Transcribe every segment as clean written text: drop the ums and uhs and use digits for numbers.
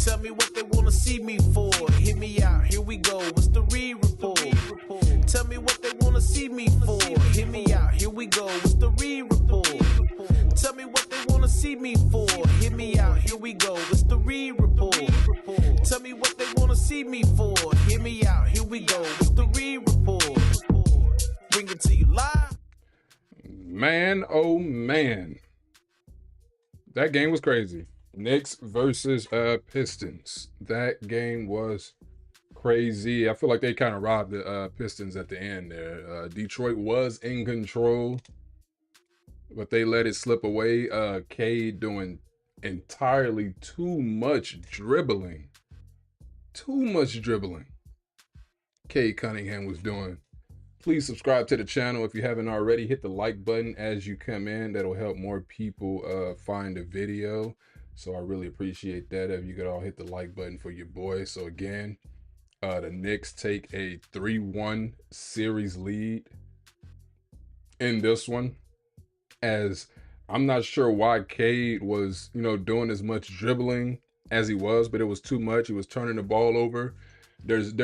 Tell me what they wanna see me for. Hit me out, here we go. What's the re-report? Tell me what they wanna see me for. Hit me out, here we go. What's the re-report? Tell me what they wanna see me for. Hit me out, here we go. What's the re-report? Tell me what they wanna see me for. Hit me out, here we go. What's the re-report? Bring it to you live. Man, oh man. That game was crazy. Knicks versus Pistons. That game was crazy. I feel like they kind of robbed the Pistons at the end there. Detroit was in control, but they let it slip away. Cade doing entirely too much dribbling. Cade Cunningham was doing. Please subscribe to the channel if you haven't already. Hit the like button as you come in. That'll help more people find the video. So I really appreciate that if you could all hit the like button for your boy. So again, the Knicks take a 3-1 series lead in this one. As I'm not sure why Cade was, doing as much dribbling as he was, but it was too much. He was turning the ball over. There's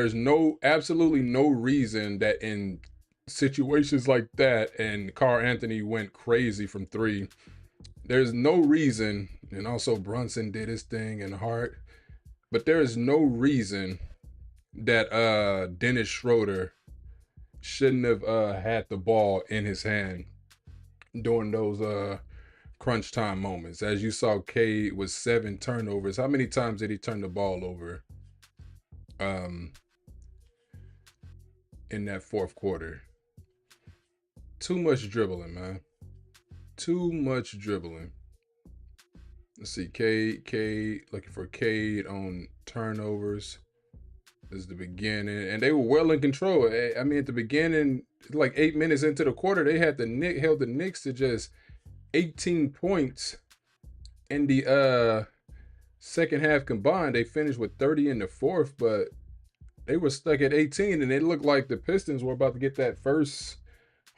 absolutely no reason that in situations like that, and Karl Anthony went crazy from three. There's no reason, and also Brunson did his thing and Hart, but there is no reason that Dennis Schroeder shouldn't have had the ball in his hand during those crunch time moments. As you saw, Cade was 7 turnovers. How many times did he turn the ball over in that fourth quarter? Too much dribbling, man. Too much dribbling. Let's see, Cade, looking for Cade on turnovers. This is the beginning, and they were well in control. I mean, at the beginning, like 8 minutes into the quarter, they had held the Knicks to just 18 points. In the second half combined, they finished with 30 in the fourth, but they were stuck at 18, and it looked like the Pistons were about to get that first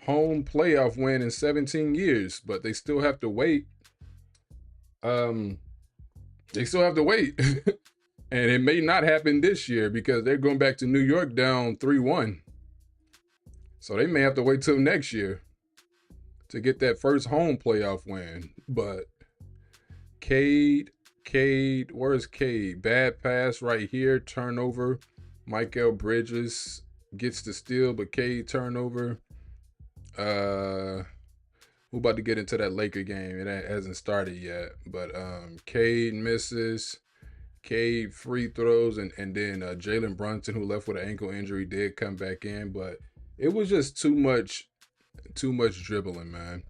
home playoff win in 17 years, but they still have to wait. And it may not happen this year because they're going back to New York down 3-1. So they may have to wait till next year to get that first home playoff win. But Cade, where's Cade? Bad pass right here, turnover. Mikal Bridges gets the steal, but Cade turnover. We're about to get into that Laker game. It hasn't started yet, but Cade misses. Cade free throws, and then Jalen Brunson, who left with an ankle injury, did come back in, but it was just too much dribbling, man.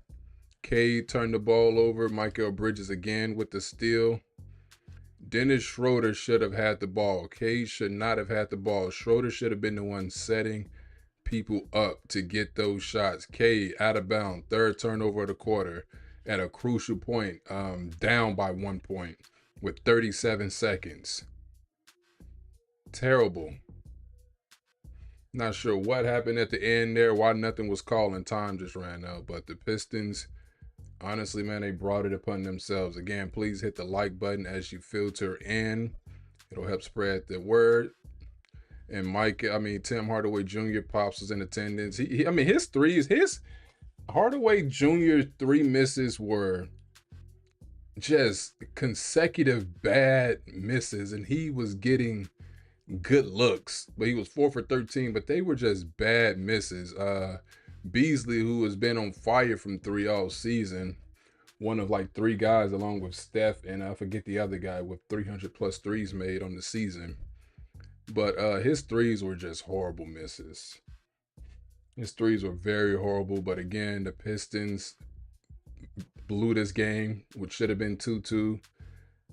Cade turned the ball over. Mikal Bridges again with the steal. Dennis Schroeder should have had the ball. Cade should not have had the ball. Schroeder should have been the one setting people up to get those shots. Cade out of bounds, third turnover of the quarter at a crucial point, down by 1 point with 37 seconds. Terrible. Not sure what happened at the end there, why nothing was called and time just ran out, but the Pistons, honestly, man, they brought it upon themselves. Again, please hit the like button as you filter in. It'll help spread the word. And Tim Hardaway Jr. Pops was in attendance. His Hardaway Jr. 3 misses were just consecutive bad misses, and he was getting good looks, but he was 4 for 13, but they were just bad misses. Beasley, who has been on fire from 3 all season, one of like 3 guys along with Steph, and I forget the other guy with 300 plus threes made on the season. But his threes were just horrible misses. His threes were very horrible. But again, the Pistons blew this game, which should have been 2-2.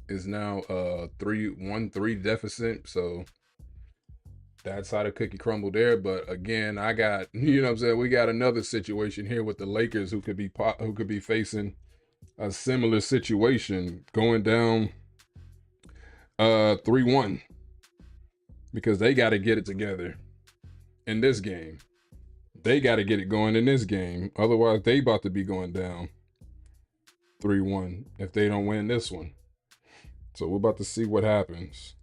Is now 1-3 deficit. So that's how the cookie crumbled there. But again, I got, we got another situation here with the Lakers who could be facing a similar situation, going down 3-1. Because they got to get it together in this game. They got to get it going in this game. Otherwise, they about to be going down 3-1 if they don't win this one. So we're about to see what happens.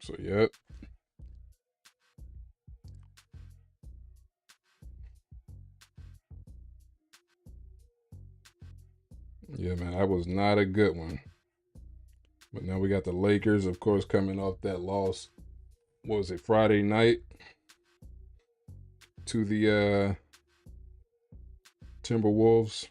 So, yep. Yeah, man, that was not a good one. But now we got the Lakers, of course, coming off that loss. What was it, Friday night to the Timberwolves.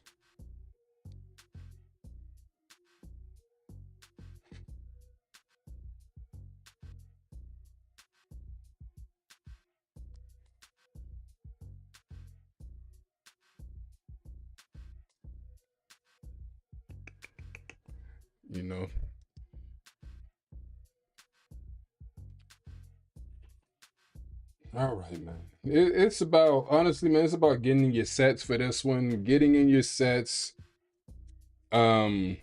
You know. All right, man. It's about, honestly, man, it's about getting in your sets for this one, getting in your sets. And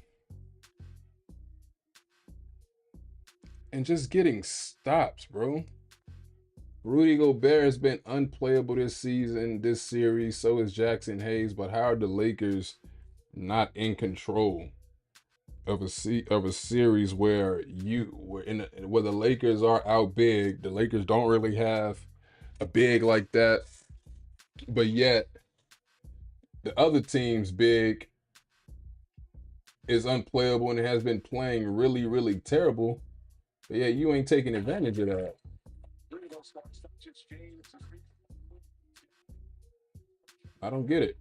just getting stops, bro. Rudy Gobert has been unplayable this season, this series. So is Jackson Hayes. But how are the Lakers not in control of a series where where the Lakers are out big? The Lakers don't really have a big like that, but yet the other team's big is unplayable and it has been playing really, really terrible. But yeah, you ain't taking advantage of that. I don't get it.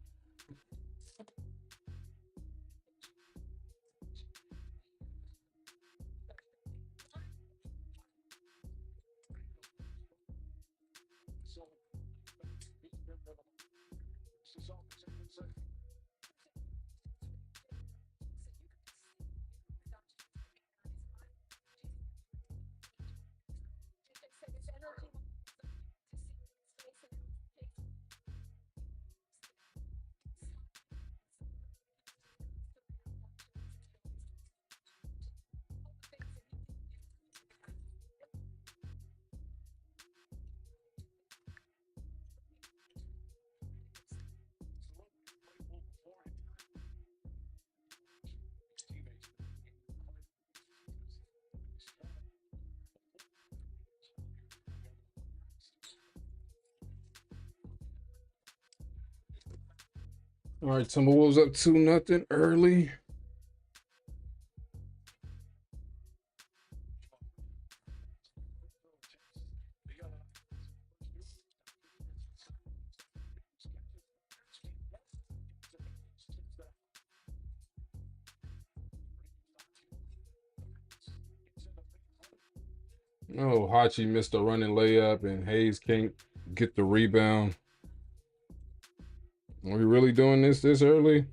All right, Timberwolves up 2-0 early. Oh, Hachi missed a running layup and Hayes can't get the rebound. Are we really doing this early?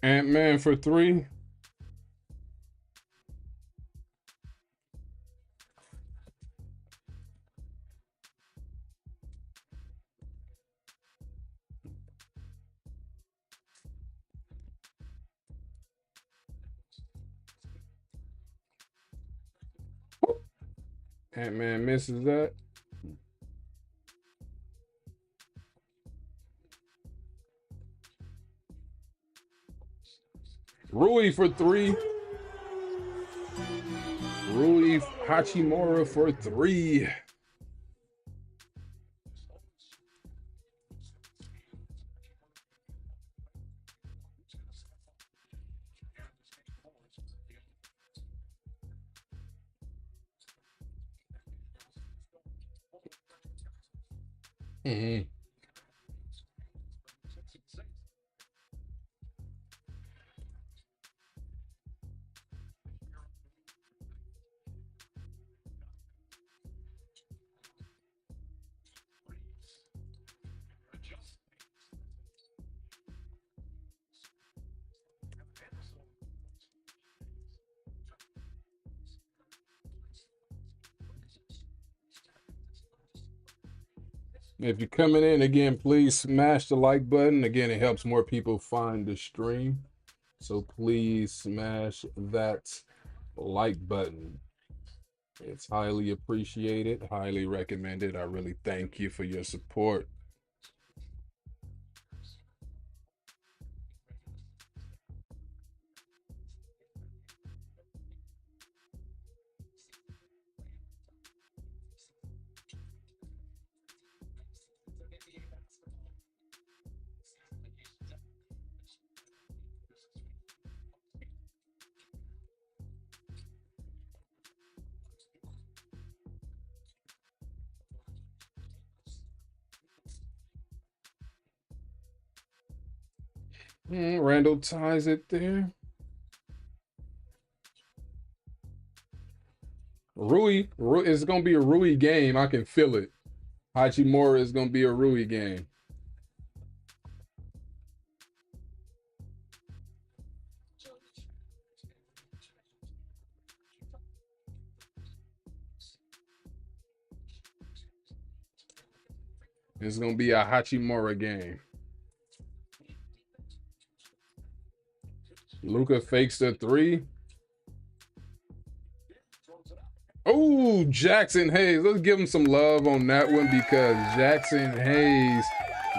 Ant-Man for three. Ant-Man misses that. Rui for three. Rui Hachimura for three. Hmm. If you're coming in again, please smash the like button. Again, it helps more people find the stream. So please smash that like button. It's highly appreciated, highly recommended. I really thank you for your support. Randall ties it there. Rui is gonna be a Rui game. I can feel it. Hachimura is gonna be a Rui game. It's gonna be a Hachimura game. Luca fakes the three. Oh, Jackson Hayes. Let's give him some love on that one because Jackson Hayes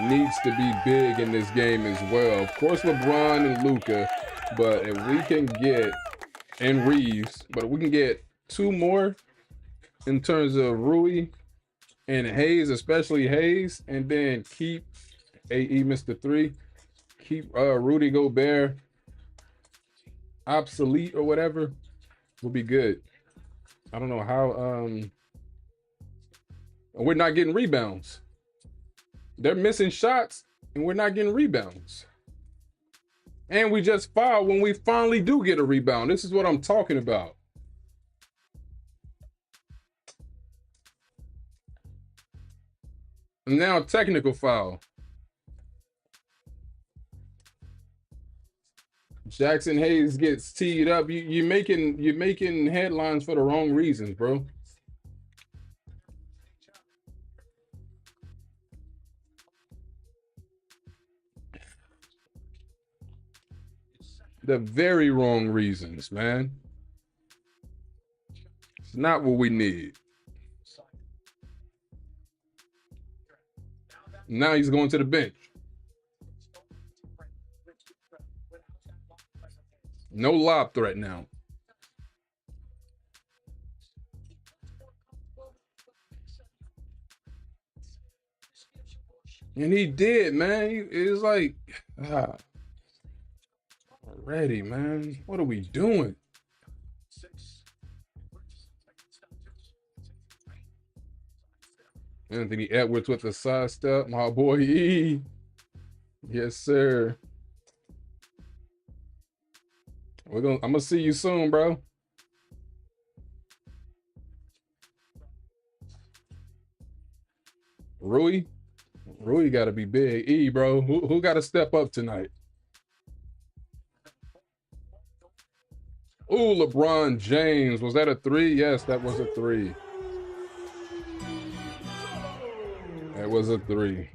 needs to be big in this game as well. Of course, LeBron and Luca, but if we can get and Reeves, but we can get two more in terms of Rui and Hayes, especially Hayes, and then keep AE Mr. 3, keep Rudy Gobert obsolete or whatever, will be good. I don't know how we're not getting rebounds. They're missing shots and we're not getting rebounds. And we just foul when we finally do get a rebound. This is what I'm talking about. And now technical foul. Jackson Hayes gets teed up. You're making headlines for the wrong reasons, bro. The very wrong reasons, man. It's not what we need. Now he's going to the bench. No lob threat now. And he did, man. It was like, already, man. What are we doing? Anthony Edwards with the side step, my boy E. Yes, sir. I'm gonna see you soon, bro. Rui got to be big. E, bro. Who got to step up tonight? Ooh, LeBron James. Was that a three? Yes, that was a three. That was a three.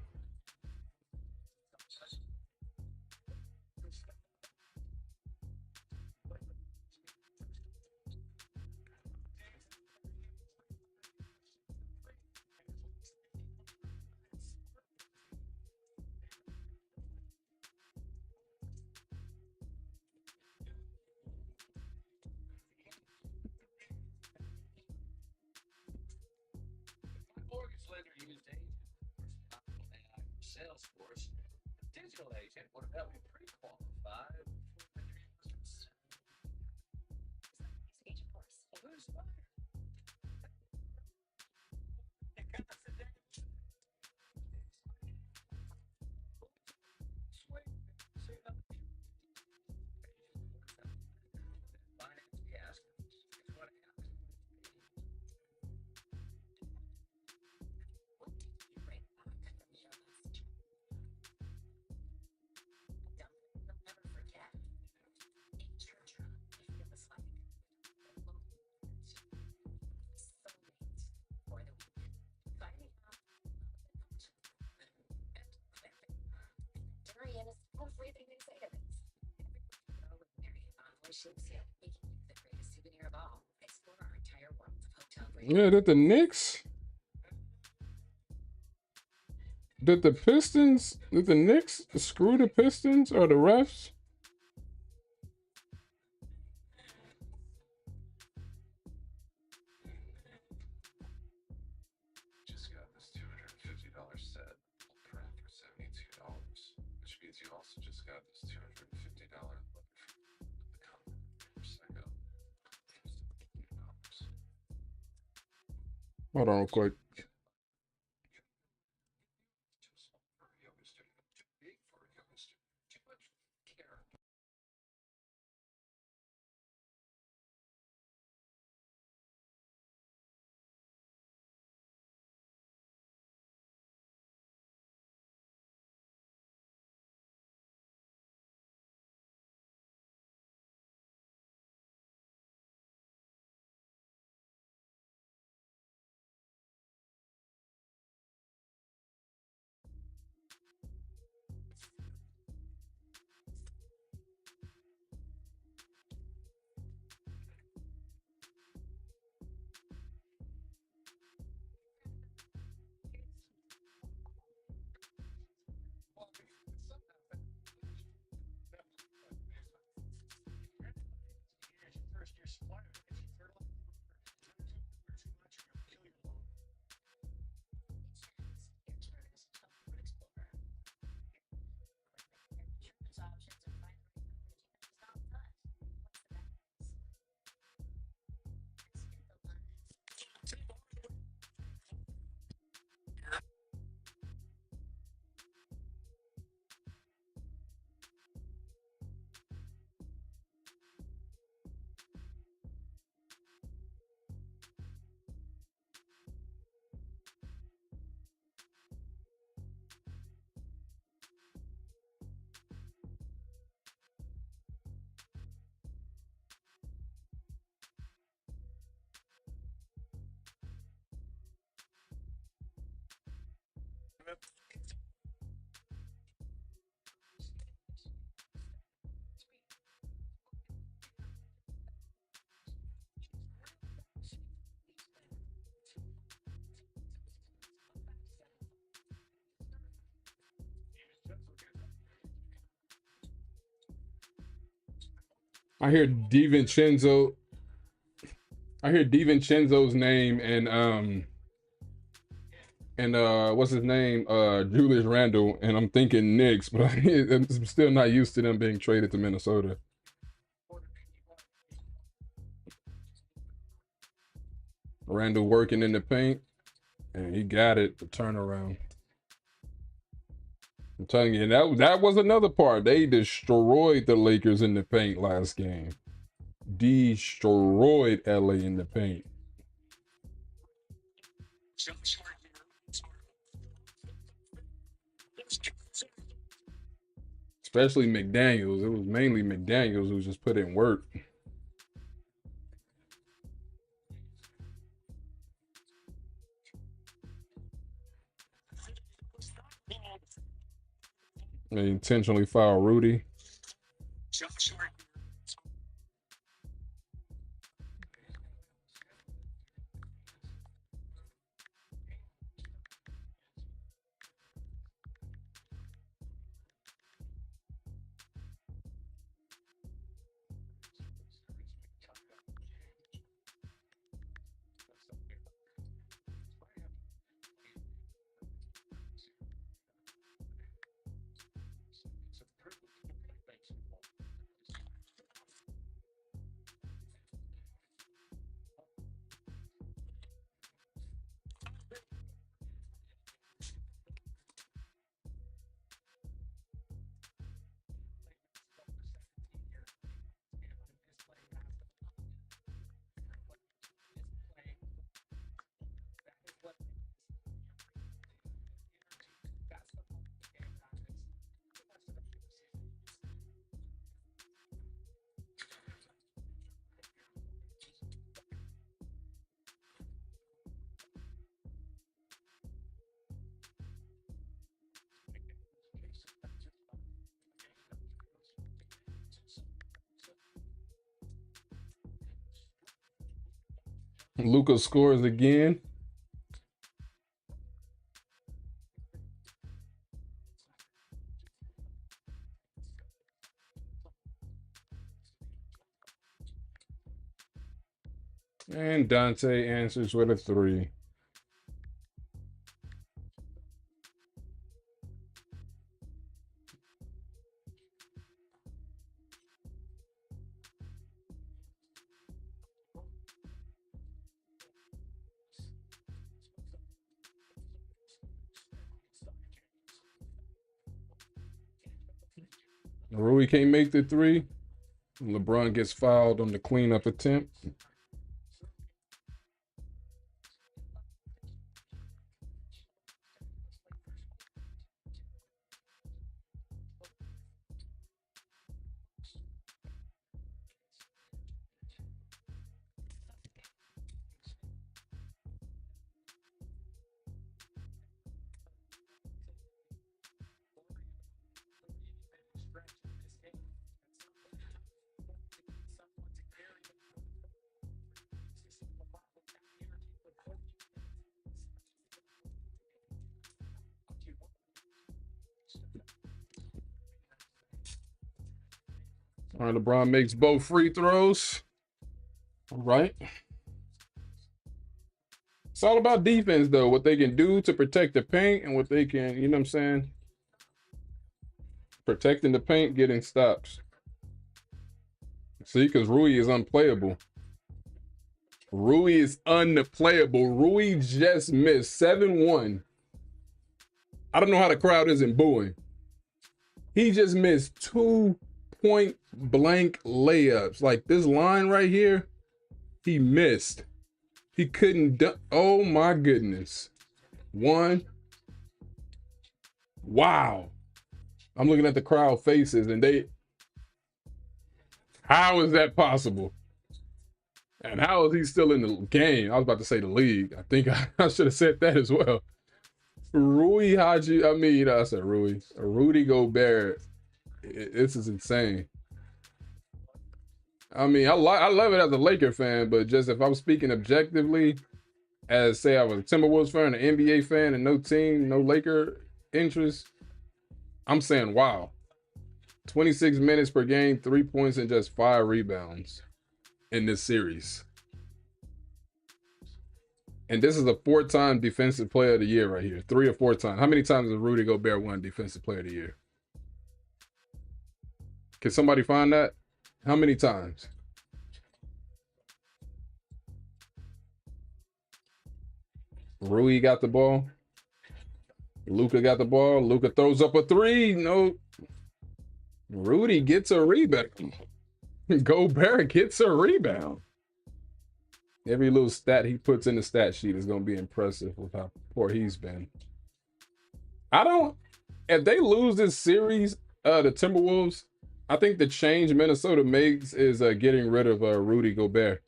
Yeah, did the Knicks? Did the Pistons? Did the Knicks screw the Pistons or the refs? Just got this $250 set for $72, which means you also just got this $250 letter from the company for Psycho. Hold on, real quick. I hear DiVincenzo. I hear DiVincenzo's name and what's his name? Julius Randle, and I'm thinking Knicks, but I'm still not used to them being traded to Minnesota. Randle working in the paint, and he got it. The turnaround. I'm telling you, that was another part. They destroyed the Lakers in the paint last game. Destroyed LA in the paint. Especially McDaniels. It was mainly McDaniels who just put in work. They intentionally fouled Rudy. Luka scores again. And Dante answers with a 3. Rui can't make the 3. LeBron gets fouled on the cleanup attempt. All right, LeBron makes both free throws. All right. It's all about defense, though. What they can do to protect the paint and what they can, you know what I'm saying? Protecting the paint, getting stops. See, because Rui is unplayable. Rui is unplayable. Rui just missed 7-1. I don't know how the crowd isn't booing. He just missed 2 point blank layups. Like this line right here, he missed. He couldn't oh my goodness. 1. Wow. I'm looking at the crowd faces and how is that possible? And how is he still in the game? I was about to say the league. I think I should have said that as well. Rudy Gobert. This is insane. I mean, I love it as a Laker fan, but just if I'm speaking objectively, as say I was a Timberwolves fan, an NBA fan, and no team, no Laker interest, I'm saying wow. 26 minutes per game, 3 points, and just 5 rebounds in this series. And this is a 4-time Defensive Player of the Year right here. 3 or 4 times. How many times has Rudy Gobert won Defensive Player of the Year? Can somebody find that? How many times? Rui got the ball. Luka got the ball. Luka throws up a 3. No. Rudy gets a rebound. Gobert gets a rebound. Every little stat he puts in the stat sheet is going to be impressive with how poor he's been. If they lose this series, the Timberwolves, I think the change Minnesota makes is getting rid of Rudy Gobert.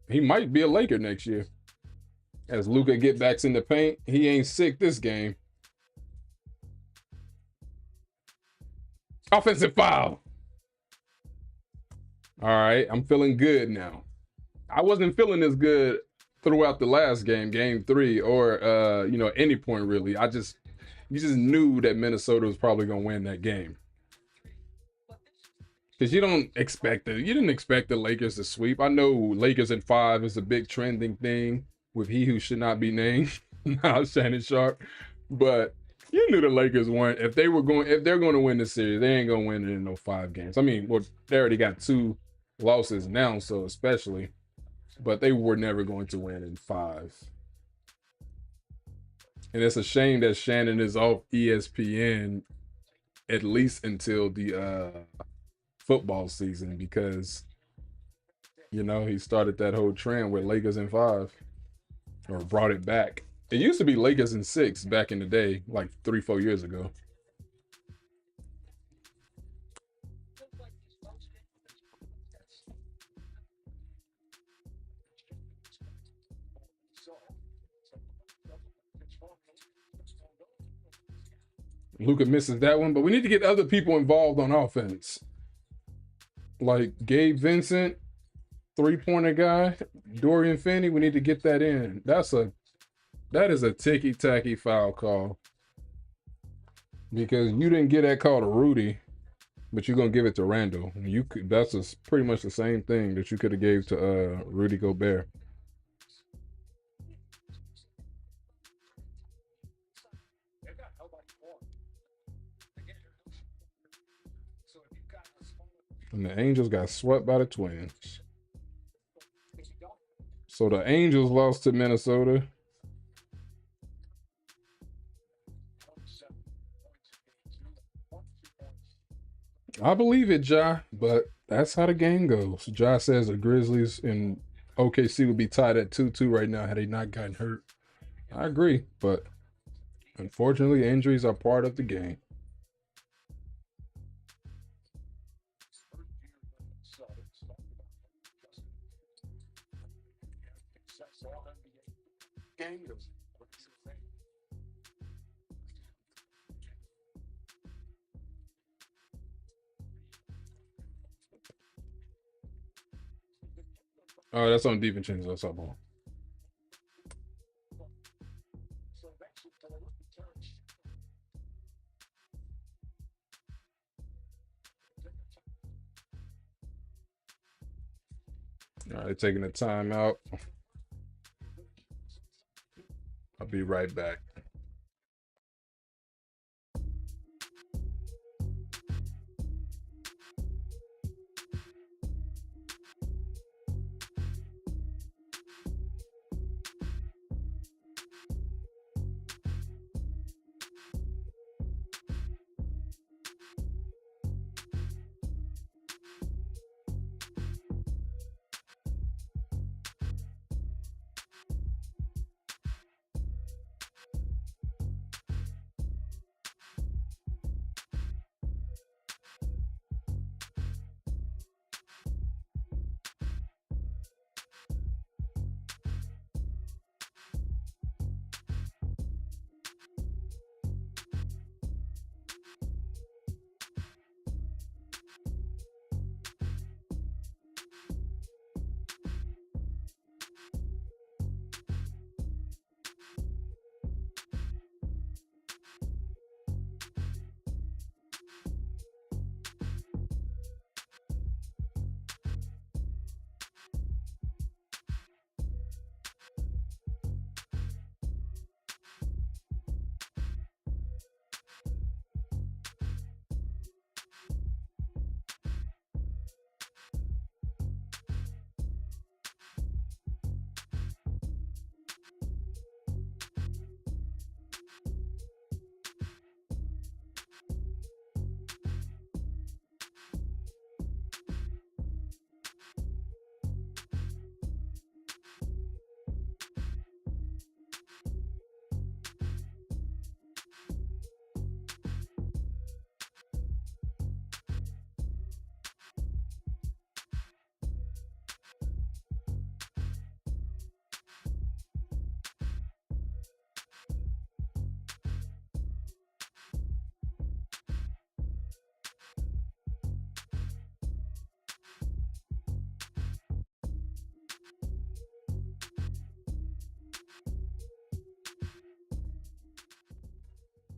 He might be a Laker next year. As Luka get backs in the paint, he ain't sick this game. Offensive foul. All right, I'm feeling good now. I wasn't feeling as good throughout the last game, game 3, or any point really. You just knew that Minnesota was probably gonna win that game. Because you didn't expect the Lakers to sweep. I know Lakers in 5 is a big trending thing with he who should not be named, now Shannon Sharp. But you knew the Lakers weren't. If they're going to win this series, they ain't gonna win it in no 5 games. I mean, well, they already got 2 losses now, so especially. But they were never going to win in 5. And it's a shame that Shannon is off ESPN at least until the football season, because he started that whole trend with Lakers in 5, or brought it back. It used to be Lakers in 6 back in the day, like 3-4 years ago. Luka misses that one, but we need to get other people involved on offense. Like Gabe Vincent, 3-pointer guy, Dorian Finney. We need to get that in. That is a ticky tacky foul call because you didn't get that call to Rudy, but you're gonna give it to Randall. That's pretty much the same thing that you could have gave to Rudy Gobert. And the Angels got swept by the Twins. So the Angels lost to Minnesota. I believe it, Ja, but that's how the game goes. Ja says the Grizzlies and OKC would be tied at 2-2 right now had they not gotten hurt. I agree, but unfortunately, injuries are part of the game. Oh, that's on DiVincenzo. That's up on. All right, taking a timeout. I'll be right back.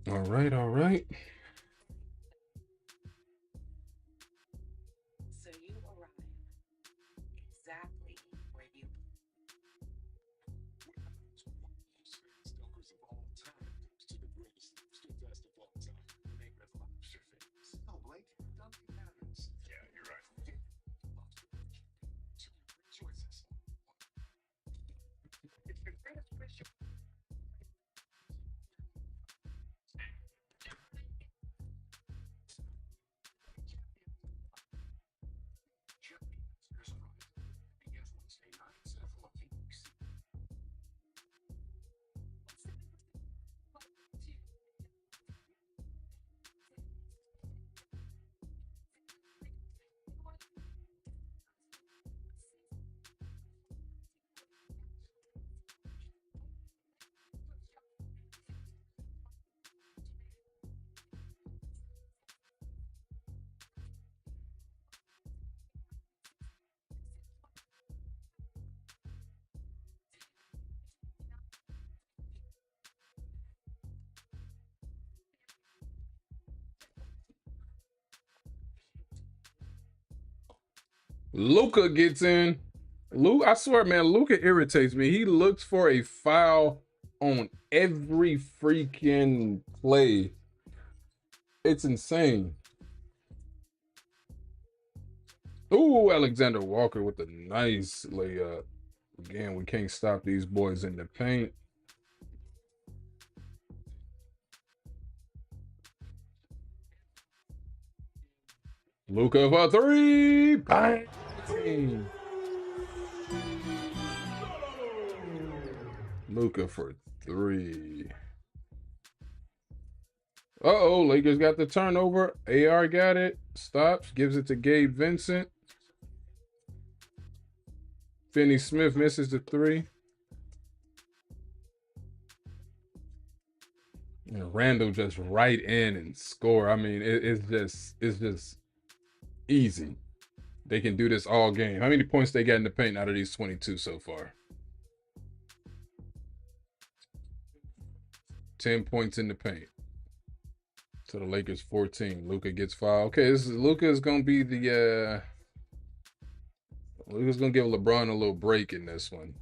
All right, all right. So you arrive exactly where you Yeah, you're right. Luka gets in. I swear, man, Luka irritates me. He looks for a foul on every freaking play. It's insane. Ooh, Alexander Walker with a nice layup. Again, we can't stop these boys in the paint. Luka for three. Bang. Luka for three. Uh-oh, Lakers got the turnover. AR got it. Stops. Gives it to Gabe Vincent. Finney Smith misses the three. And Randall just right in and score. I mean, it's just easy. They can do this all game. How many points they got in the paint out of these 22 so far? 10 points in the paint. So the Lakers 14. Luka gets fouled. Okay, Luka is gonna be the Luka's gonna give LeBron a little break in this one.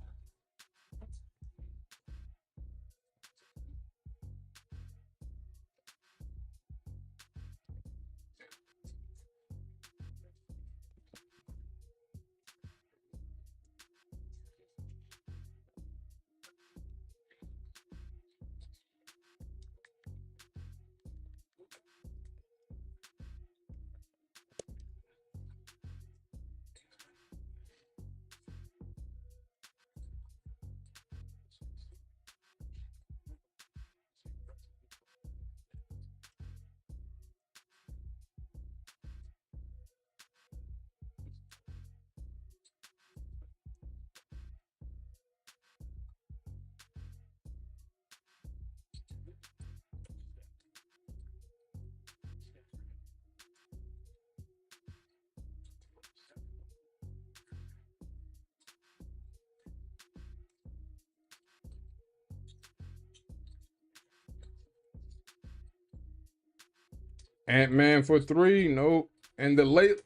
Ant-Man for three. Nope. And the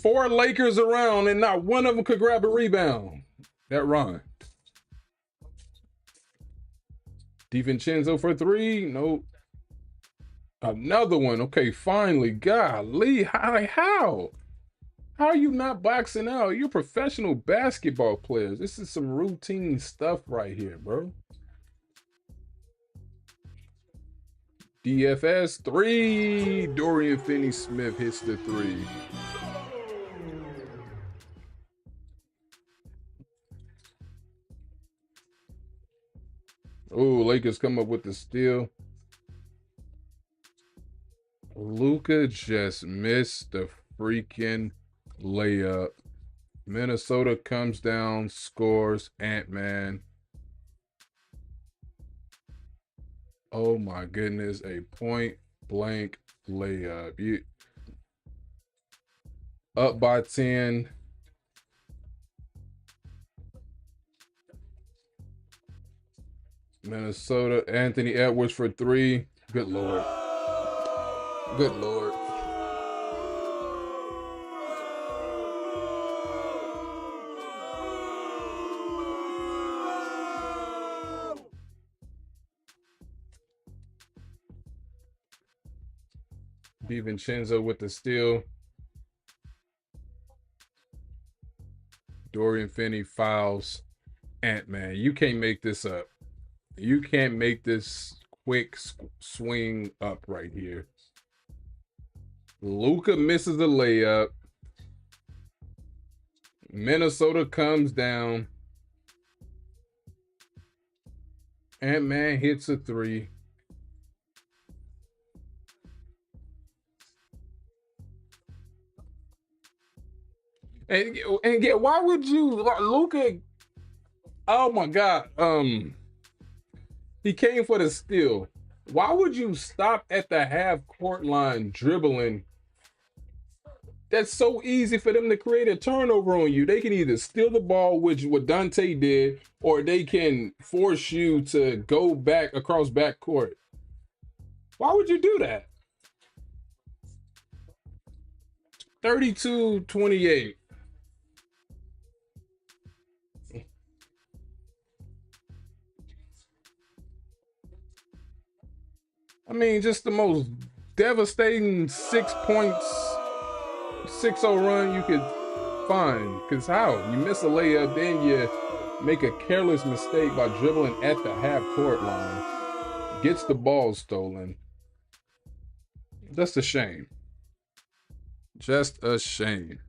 four Lakers around and not one of them could grab a rebound. That run. DiVincenzo for three. Nope. Another one. Okay, finally. Golly. How? How are you not boxing out? You're professional basketball players. This is some routine stuff right here, bro. DFS three. Dorian Finney-Smith hits the three. Oh, Lakers come up with the steal. Luka just missed the freaking layup. Minnesota comes down, scores. Ant-Man. Oh my goodness, a point blank layup. You up by 10. Minnesota, Anthony Edwards for three. Good Lord. Good Lord. DiVincenzo with the steal. Dorian Finney fouls Ant-Man. You can't make this up. You can't make this quick swing up right here. Luka misses the layup. Minnesota comes down. Ant-Man hits a three. And yeah, why would you, Luka? Oh my God. He came for the steal. Why would you stop at the half court line dribbling? That's so easy for them to create a turnover on you. They can either steal the ball, which what Dante did, or they can force you to go back across backcourt. Why would you do that? 32-28. I mean, just the most devastating 6 points, 6-0 run you could find. Because how? You miss a layup, then you make a careless mistake by dribbling at the half-court line. Gets the ball stolen. Just a shame. Just a shame.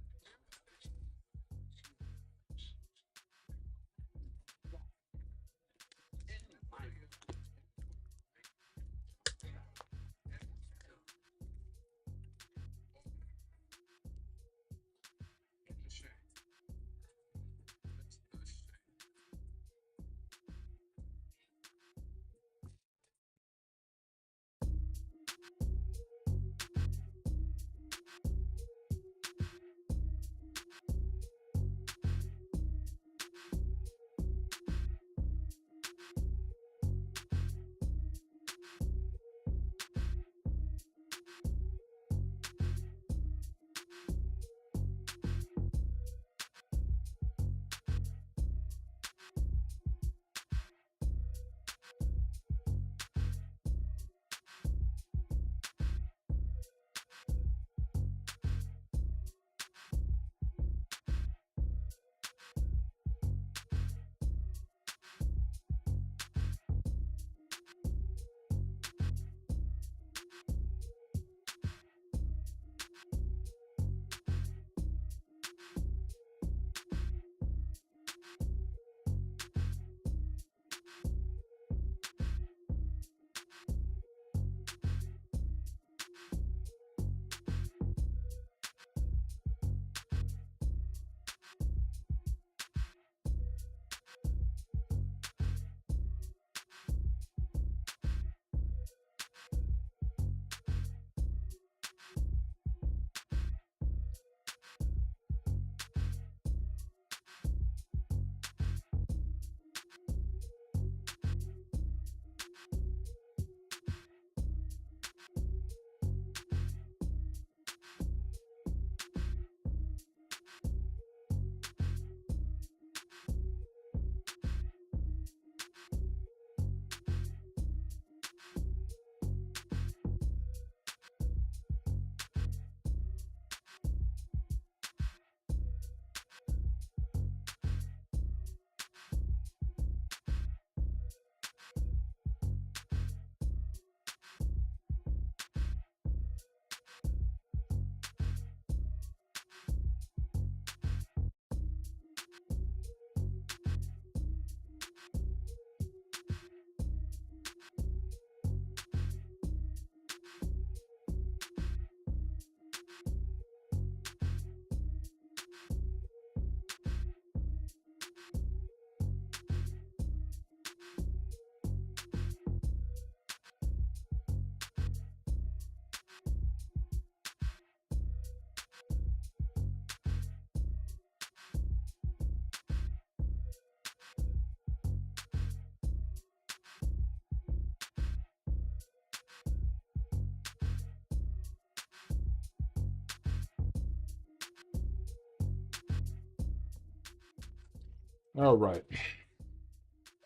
All right.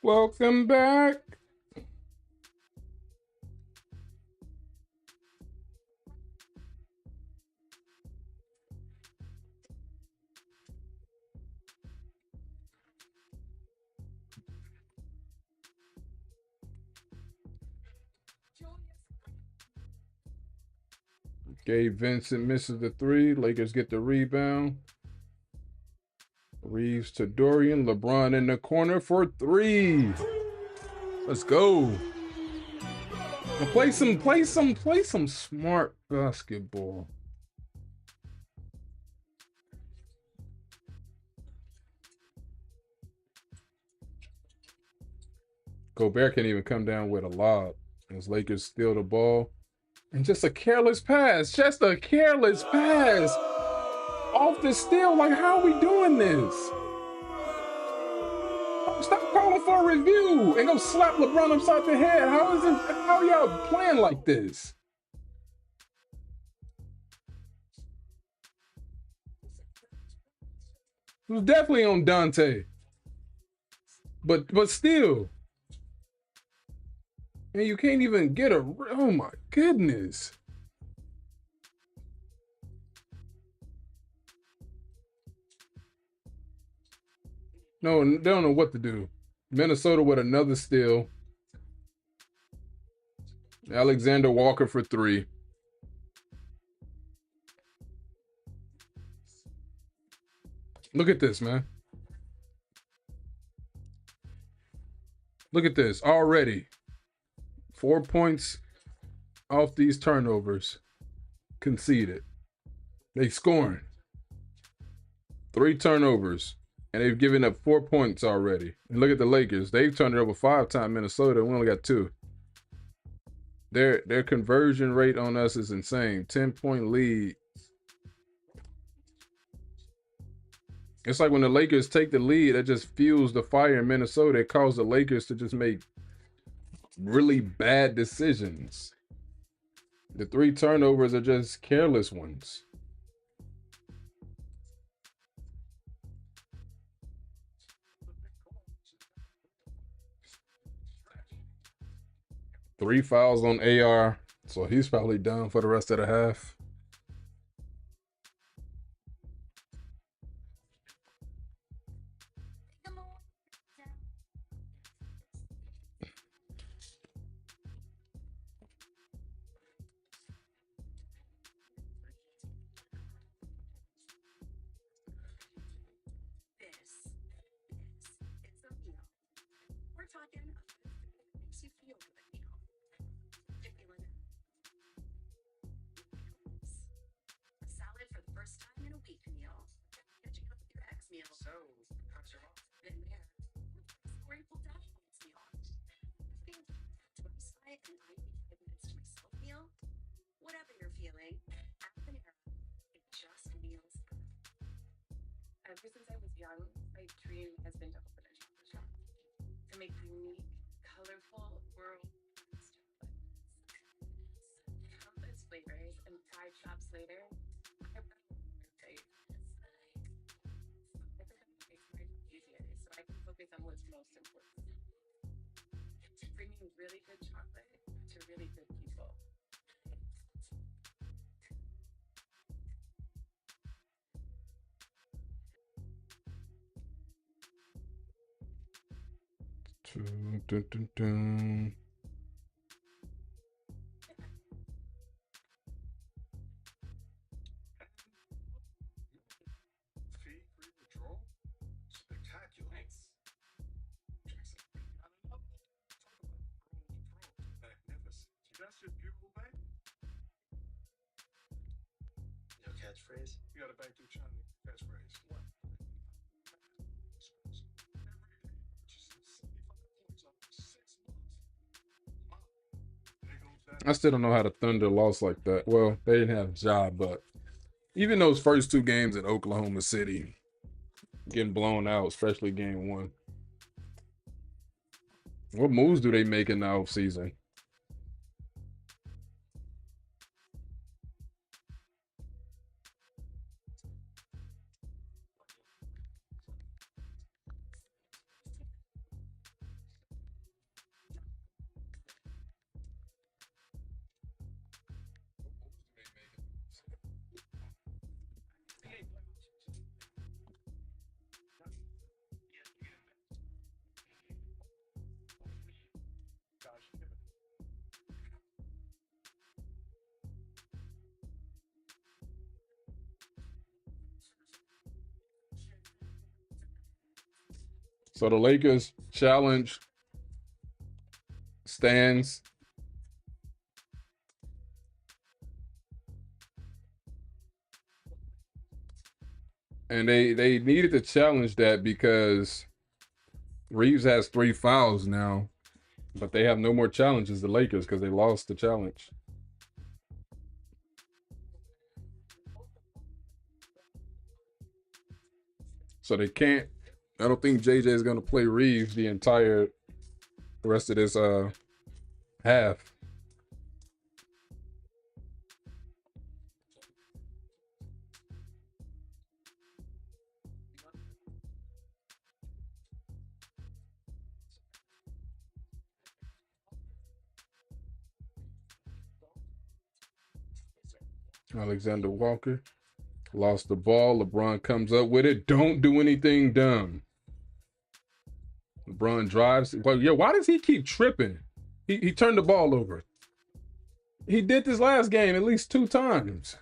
Welcome back. Gabe Vincent misses the three. Lakers get the rebound. Reeves to Dorian. LeBron in the corner for three. Let's go. Now play some smart basketball. Gobert can't even come down with a lob as Lakers steal the ball. And just a careless pass. Just a careless pass. Off the steal. Like, how are we doing this? Stop calling for a review and go slap LeBron upside the head. How are y'all playing like this? It was definitely on Dante. But still. And you can't even get a. Oh my goodness. No, they don't know what to do. Minnesota with another steal. Alexander Walker for 3. Look at this, man. Look at this already. 4 points off these turnovers conceded. They scoring 3 turnovers, and they've given up 4 points already. And look at the Lakers. They've turned it over 5 times. Minnesota, we only got 2. Their conversion rate on us is insane. 10-point lead. It's like when the Lakers take the lead, it just fuels the fire in Minnesota. It caused the Lakers to just make really bad decisions. The 3 turnovers are just careless ones. Three fouls on AR, so he's probably done for the rest of the half. It's a meal. We're talking a food that makes you feel good meal. You're feeling it. A salad for the first time in a week meal. Catching up with your ex meal. So, how's your mom? Been there. Grateful Dad points meal. Being 25 and 95 minutes to myself meal. Whatever you're feeling, at Panera, it just meals. Ever since I was young, my dream has been to open a chocolate shop. To make unique, colorful, world-class chocolates. Countless flavors and 5 shops later, I've got a plate. I think that makes my job easier so I can focus on what's most important. Bringing really good chocolate to really good people. Dun, dun, dun, dun. Fee free withdrawal? Spectacular. Nice. Jackson, we got another. Talk about pros. Magnificent. That's your beautiful baby. No catchphrase? You gotta bang through China catchphrase. What? Every day purchasing 75 points off for 6 months. Mom, there goes that. I still don't know how the Thunder lost like that. Well, they didn't have Ja, but even those first 2 games in Oklahoma City, getting blown out, especially game 1. What moves do they make in the offseason? So the Lakers challenge stands. And they needed to challenge that because Reeves has 3 fouls now, but they have no more challenges, the Lakers, because they lost the challenge. So they can't. I don't think JJ is going to play Reeves the entire rest of this half. Alexander Walker lost the ball. LeBron comes up with it. Don't do anything dumb. LeBron drives. Well, yo, why does he keep tripping? He turned the ball over. He did this last game at least 2 times.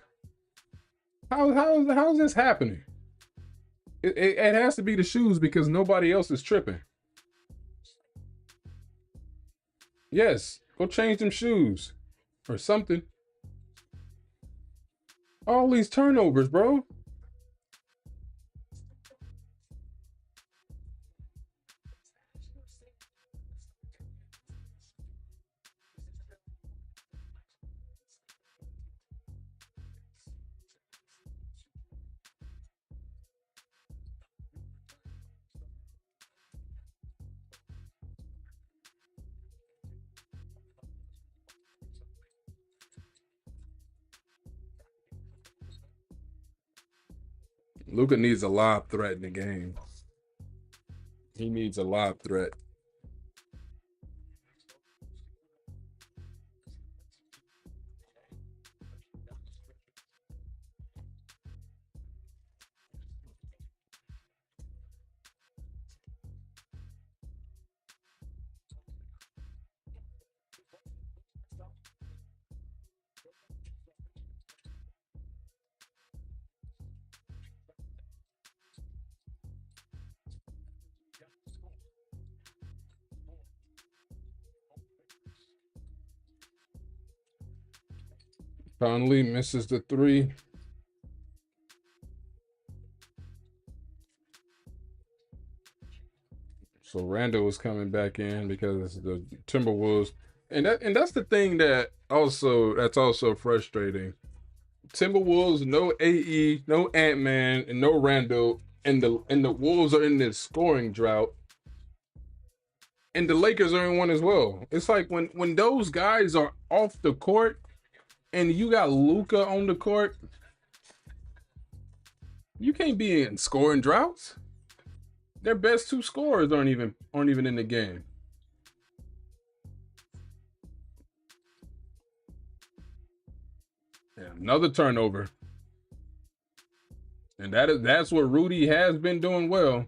How is this happening? It has to be the shoes because nobody else is tripping. Yes, go change them shoes or something. All these turnovers, bro. Luka needs a lob threat in the game. He needs a lob threat. Conley misses the 3. So Randall was coming back in because the Timberwolves, and that's the thing that's also frustrating. Timberwolves, no AE, no Ant-Man, and no Randall, and the Wolves are in this scoring drought. And the Lakers are in one as well. It's like when those guys are off the court and you got Luka on the court, you can't be in scoring droughts. Their best 2 scorers aren't even in the game. Yeah, another turnover. And that's what Rudy has been doing well.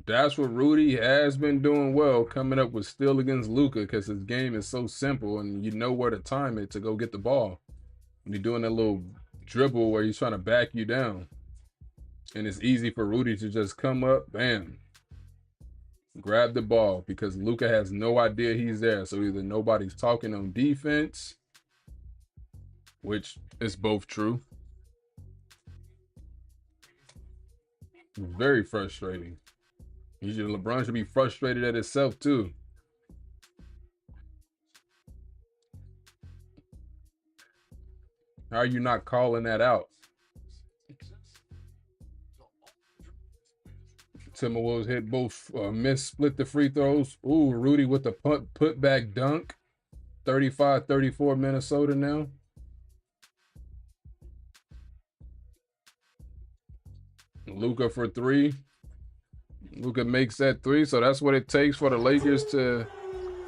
That's what Rudy has been doing well, coming up with steal against Luka because his game is so simple and you know where to time it to go get the ball. When you're doing that little dribble where he's trying to back you down. And it's easy for Rudy to just come up, bam, grab the ball because Luka has no idea he's there. So either nobody's talking on defense, which is both true. Very frustrating. LeBron should be frustrated at himself too. How are you not calling that out? Timberwolves hit both, split the free throws. Ooh, Rudy with the put back dunk. 35-34 Minnesota now. Luka for 3. Luka makes that 3, so that's what it takes for the Lakers to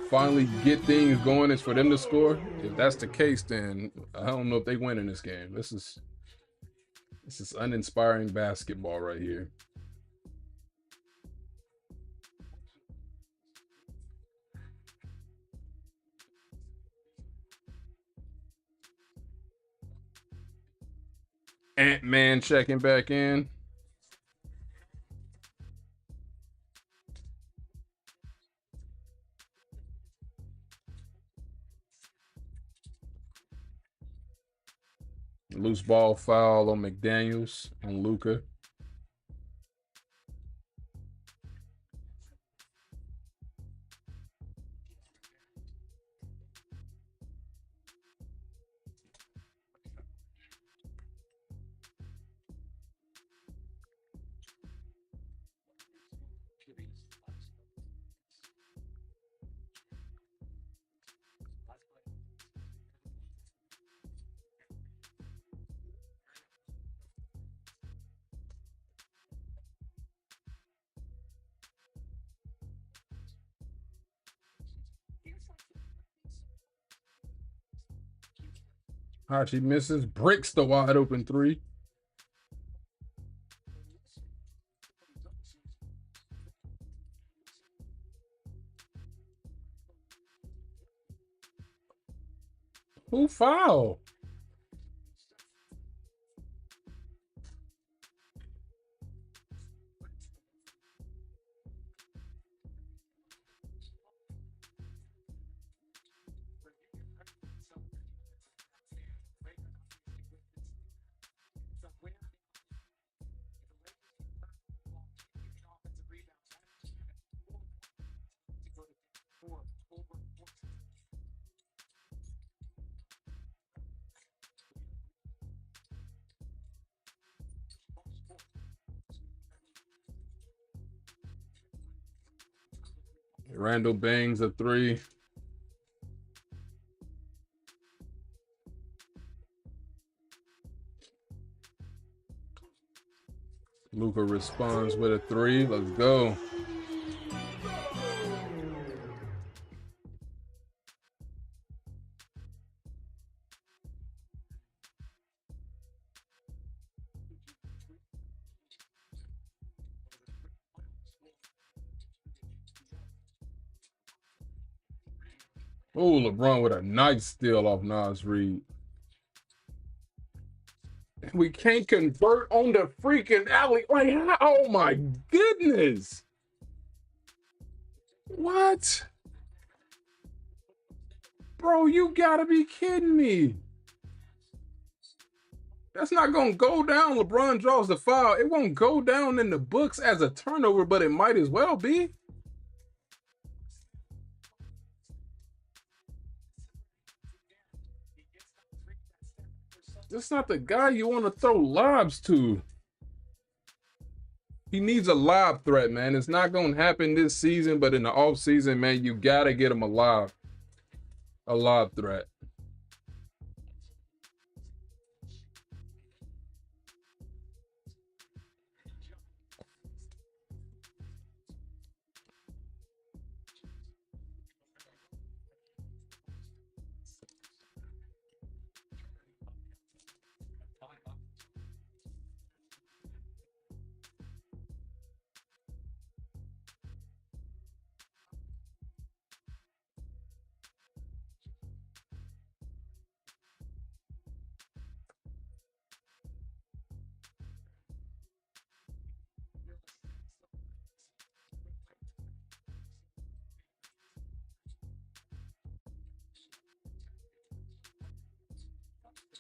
finally get things going, is for them to score. If that's the case, then I don't know if they win in this game. This is uninspiring basketball right here. Ant-Man checking back in. Loose ball foul on McDaniels on Luka. Hachi misses. Bricks the wide open three. Who foul? Randall bangs a three. Luka responds with a three. Let's go. Oh, LeBron with a nice steal off Nas Reed. We can't convert on the freaking alley. Like, oh my goodness. What? Bro, you gotta be kidding me. That's not gonna go down. LeBron draws the foul. It won't go down in the books as a turnover, but it might as well be. That's not the guy you want to throw lobs to. He needs a lob threat, man. It's not going to happen this season, but in the offseason, man, you got to get him a lob threat.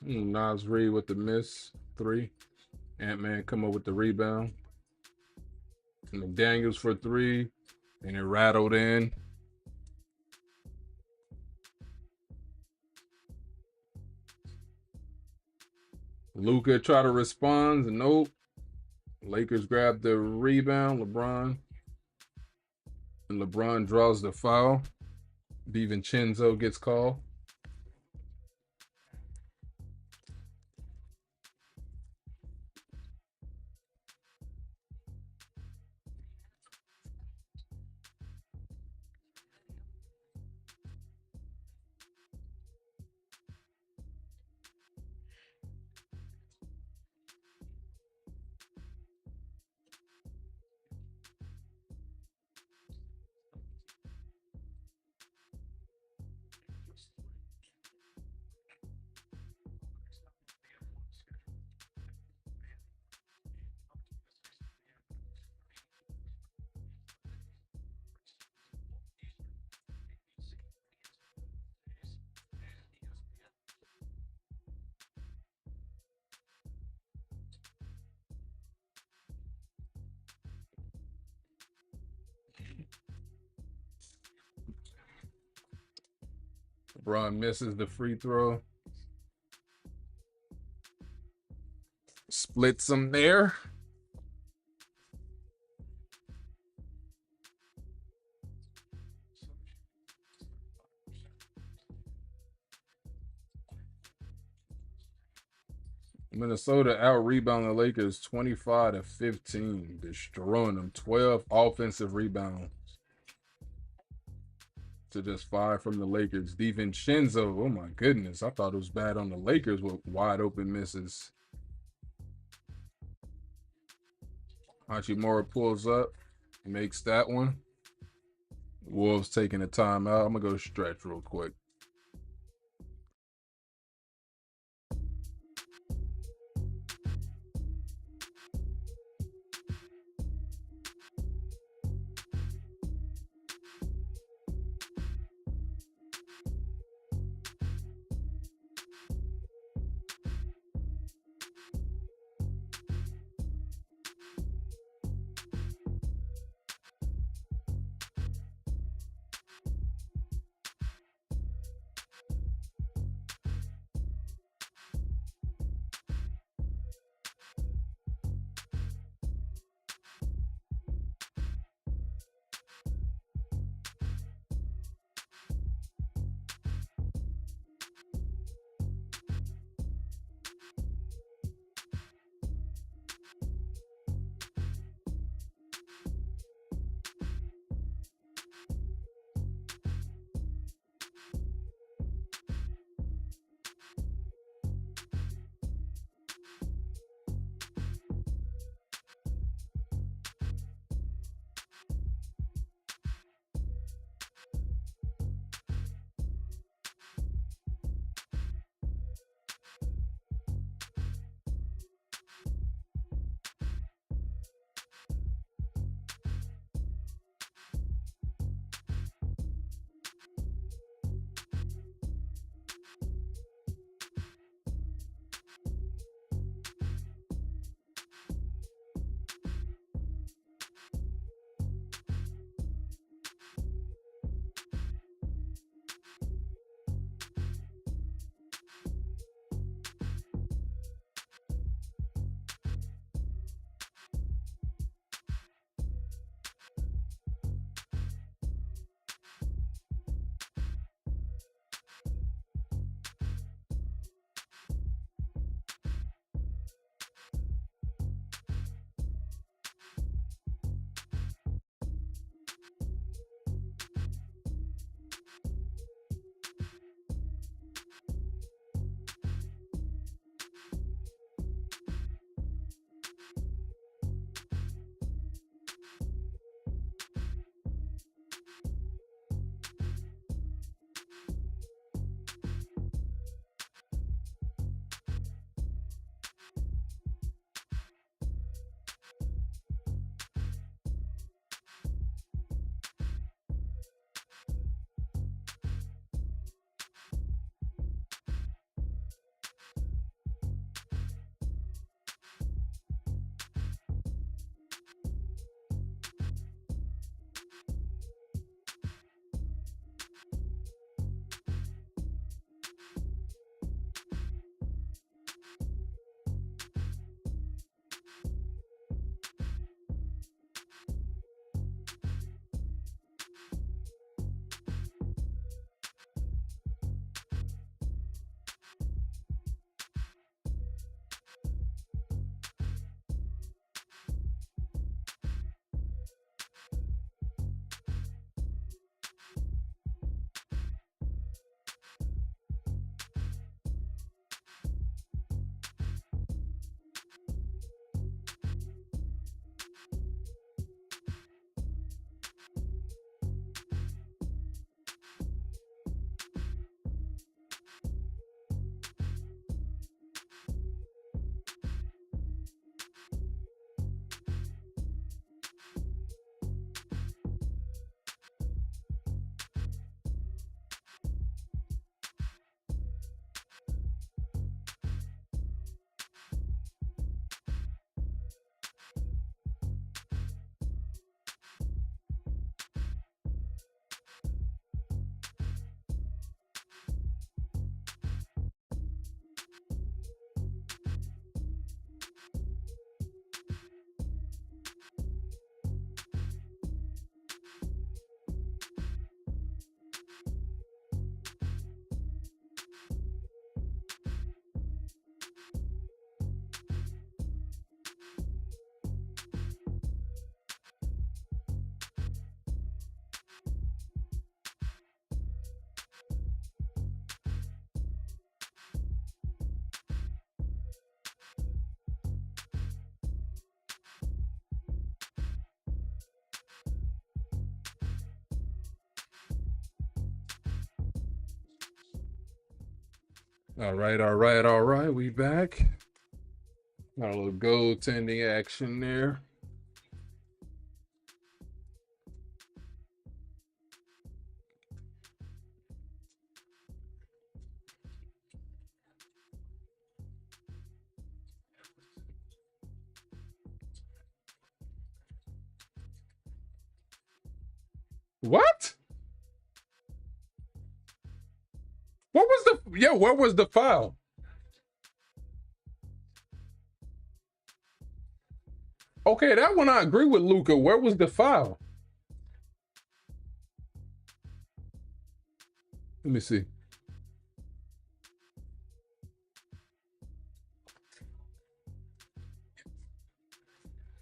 Nas Reed with the miss. Three. Ant-Man come up with the rebound. McDaniels for three. And it rattled in. Luka try to respond. Nope. Lakers grab the rebound. LeBron. And LeBron draws the foul. DiVincenzo gets called. LeBron misses the free throw. Splits them there. Minnesota out-rebound the Lakers 25-15, destroying them. 12 offensive rebounds. to just 5 from the Lakers. DiVincenzo, oh my goodness, I thought it was bad on the Lakers with wide open misses. Hachimura pulls up, makes that one. Wolves taking a timeout. I'm gonna go stretch real quick. All right. We back. Got a little goaltending action there. What? What was the where was the foul? Okay, that one I agree with Luca. Where was the foul? Let me see.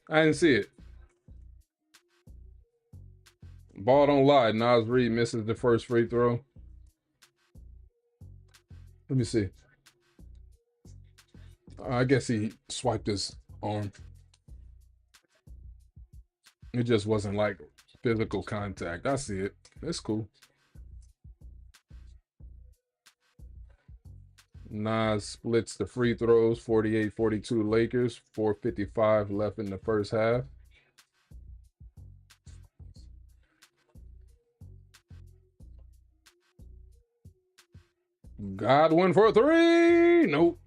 I didn't see it. Ball don't lie. Nas Reed misses the first free throw. Let me see. I guess he swiped his arm. It just wasn't like physical contact. I see it. It's cool. Nas splits the free throws, 48-42 Lakers, 4:55 left in the first half. Godwin for three. Nope.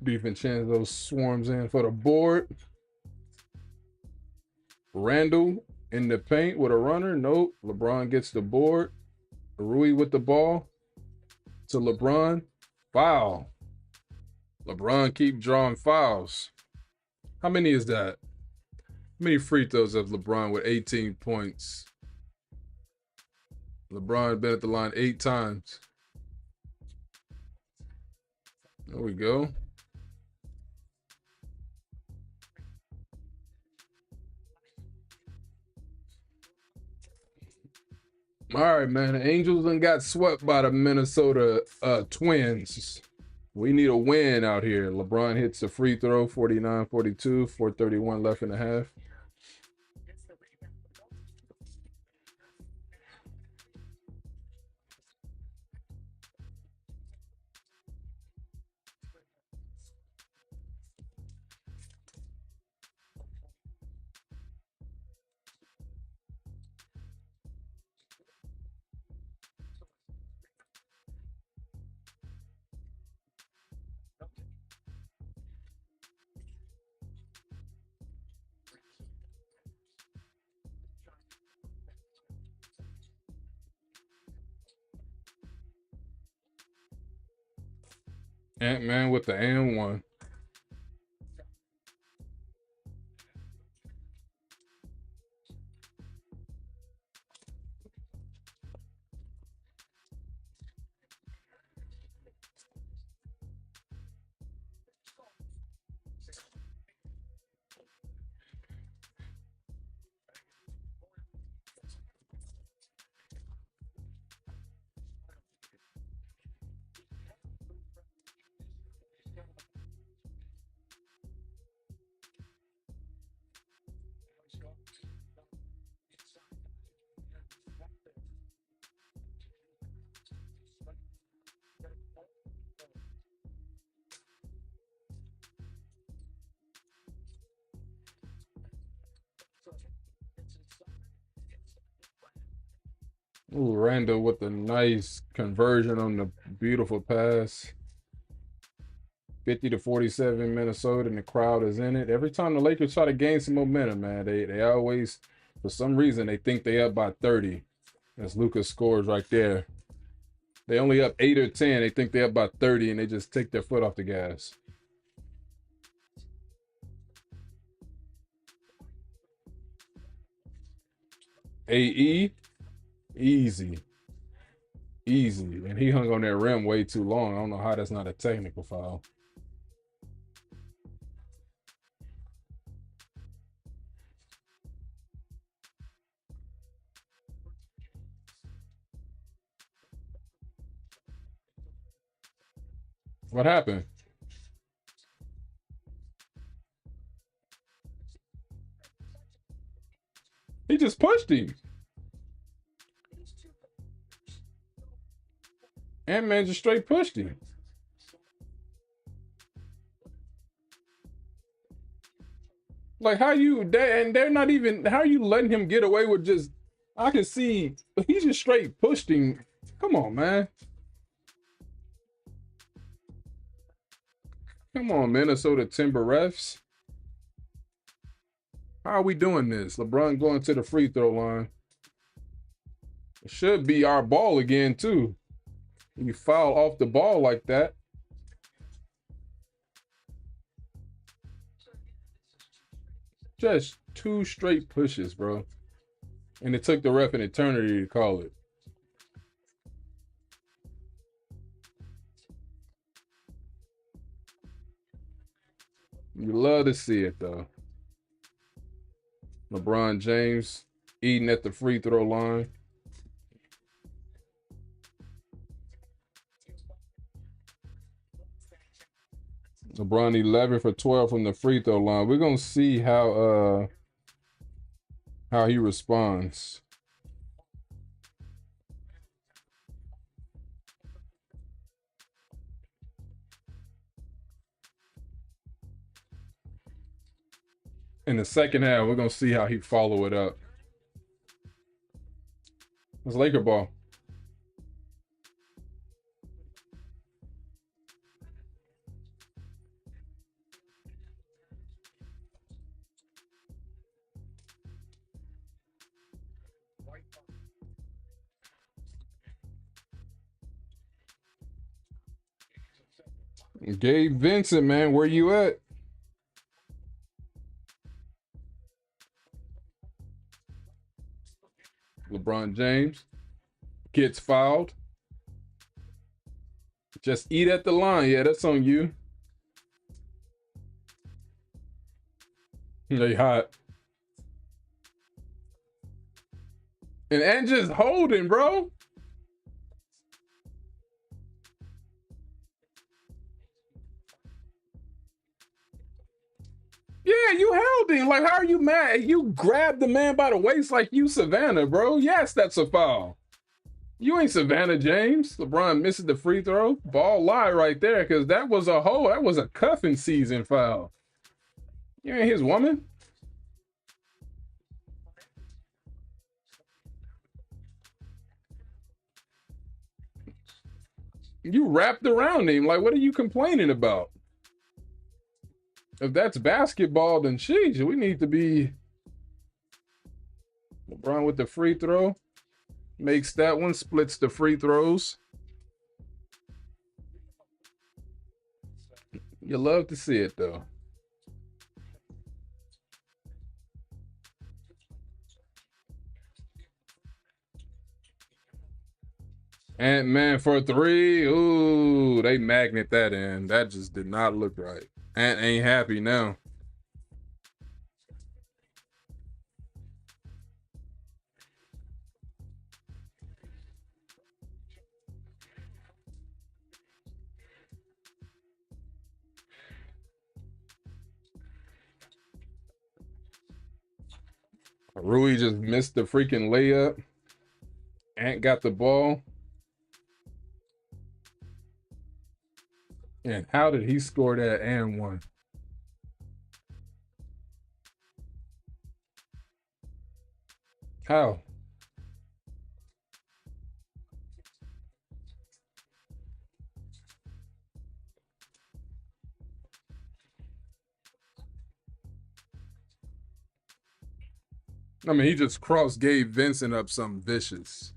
DiVincenzo swarms in for the board. Randall in the paint with a runner. Nope. LeBron gets the board. Rui with the ball to LeBron. Foul. LeBron keep drawing fouls. How many is that? How many free throws of LeBron with 18 points? LeBron been at the line 8 times. There we go. All right, man. The Angels done got swept by the Minnesota Twins. We need a win out here. LeBron hits the free throw, 49-42, 4:31 left in the half. Ant-Man with the and one. Ooh, Randall with a nice conversion on the beautiful pass. 50-47 Minnesota, and the crowd is in it. Every time the Lakers try to gain some momentum, man, they always, for some reason, they think they up by 30. As Lucas scores right there. They only up 8 or 10. They think they up by 30, and they just take their foot off the gas. AE, easy. And he hung on that rim way too long. I don't know how that's not a technical foul. What happened? He just pushed him. Ant-Man just straight pushed him. Like how you and they're not even how are you letting him get away with just I can see he just straight pushed him. Come on, man. Come on, Minnesota Timber refs. How are we doing this? LeBron going to the free throw line. It should be our ball again, too. You foul off the ball like that. Just 2 straight pushes, bro. And it took the ref an eternity to call it. You love to see it, though. LeBron James eating at the free throw line. LeBron 11 for 12 from the free throw line. We're gonna see how he responds. In the second half, we're gonna see how he follow it up. It's Laker ball. Gabe Vincent, man, where you at? LeBron James gets fouled. Just eat at the line. Yeah, that's on you. They hot. And just holding, bro. Yeah, you held him. Like, how are you mad? You grabbed the man by the waist like you Savannah, bro. Yes, that's a foul. You ain't Savannah James. LeBron misses the free throw. Ball lie right there, because that was a hole. That was a cuffing season foul. You ain't his woman. You wrapped around him. Like, what are you complaining about? If that's basketball, then sheesh, we need to be. LeBron with the free throw. Makes that one, splits the free throws. You love to see it, though. Ant-Man for 3. Ooh, they magnet that in. That just did not look right. Ant ain't happy now. Rui just missed the freaking layup. Ant got the ball. And how did he score that and one? How? I mean, he just crossed Gabe Vincent up something vicious.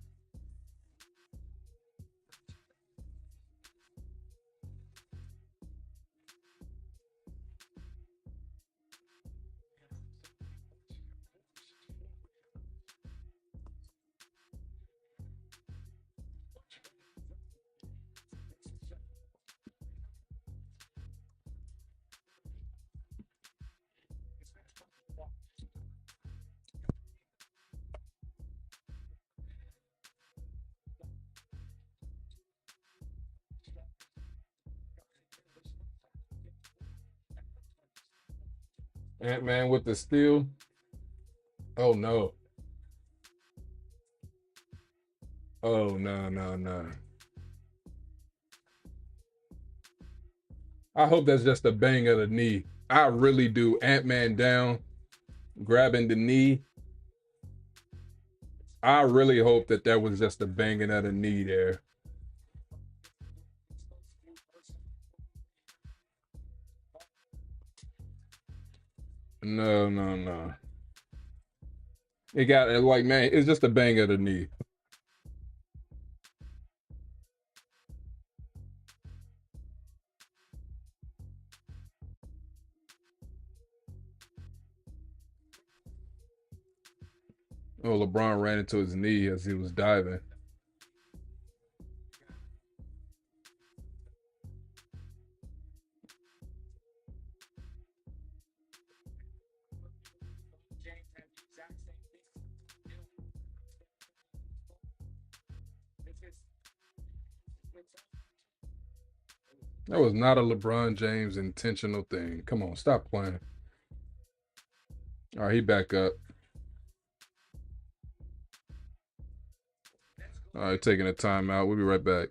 Ant-Man with the steal. Oh, no. Oh, no. I hope that's just a bang of the knee. I really do. Ant-Man down, grabbing the knee. I really hope that was just a banging of the knee there. No, no, no. It got like, man, it's just a bang of the knee. Oh, LeBron ran into his knee as he was diving. That was not a LeBron James intentional thing. Come on, stop playing. All right, he back up. All right, taking a timeout. We'll be right back.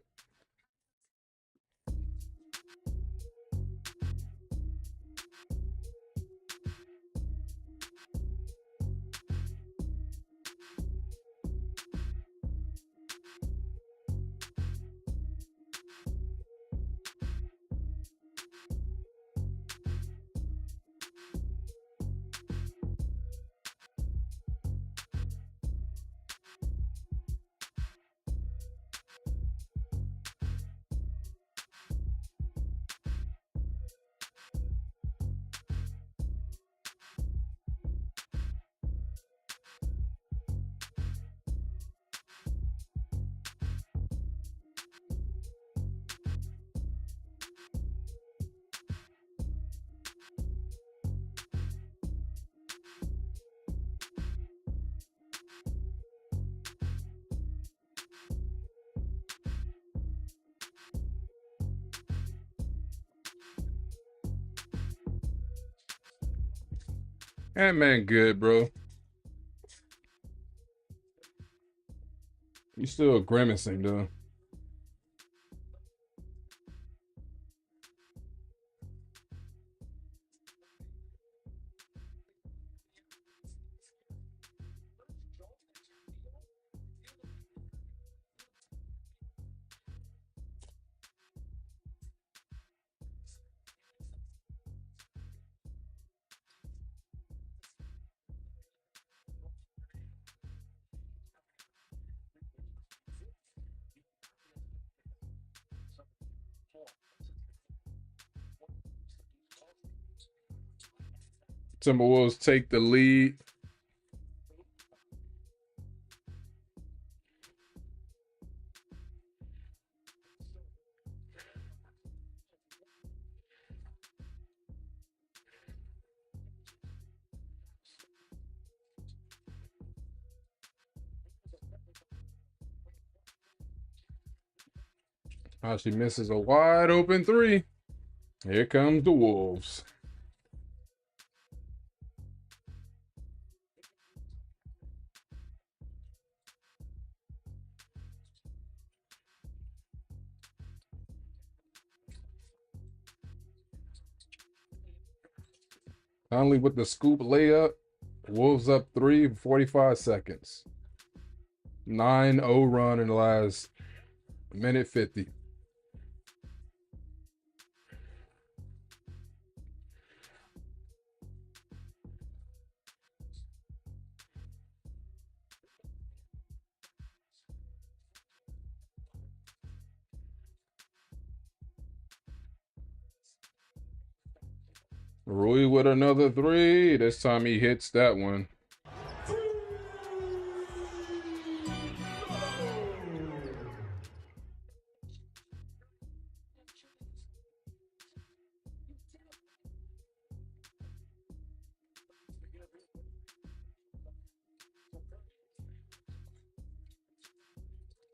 Ant-Man good, bro. You still grimacing, though. Timberwolves take the lead. Oh, she misses a wide open three. Here comes the Wolves. Conley with the scoop layup. Wolves up 3, 45 seconds. 9-0 run in the last minute 50. Rui with another three. This time he hits that one.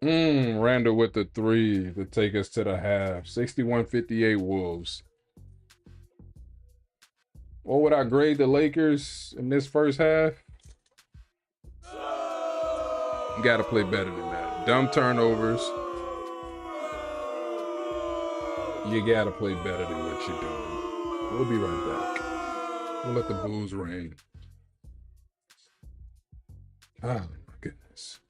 Randall with the three to take us to the half. 61-58 Wolves. What would I grade the Lakers in this first half? You got to play better than that. Dumb turnovers. You gotta play better than what you're doing. We'll be right back. We'll let the booze rain. Oh my goodness.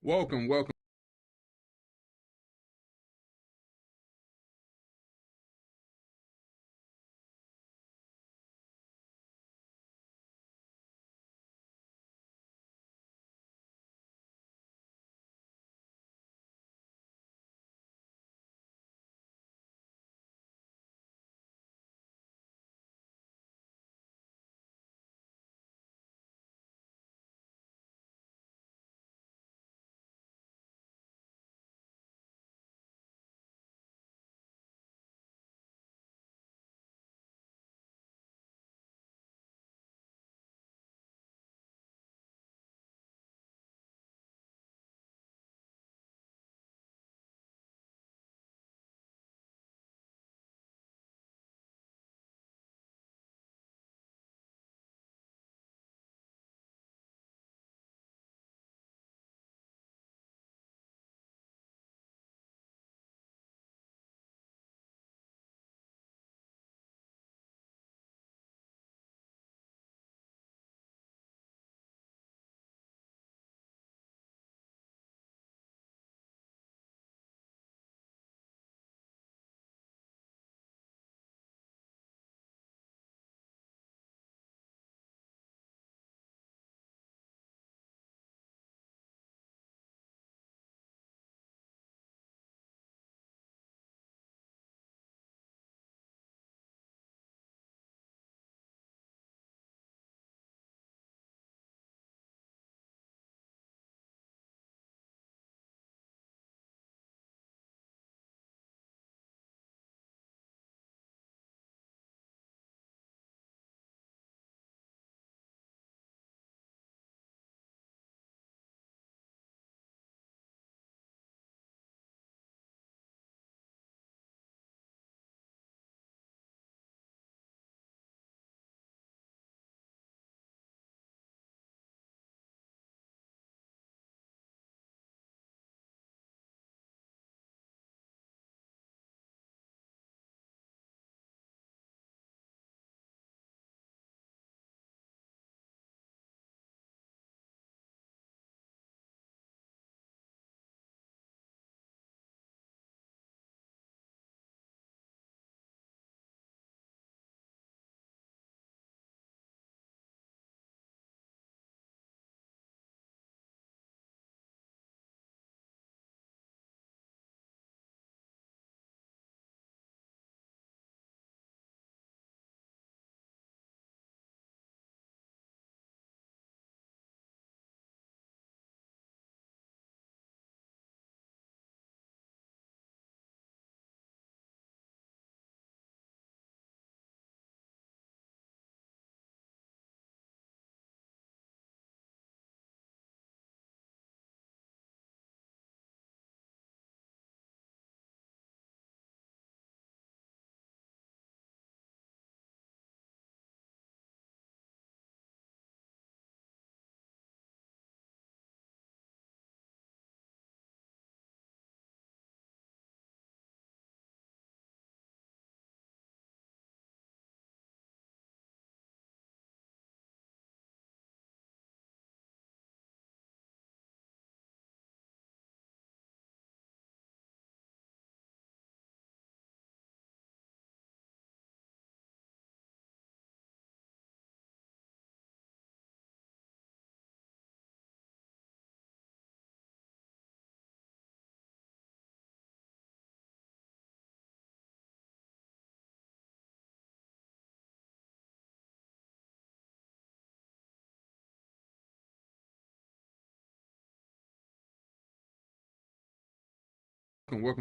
Welcome. Welcome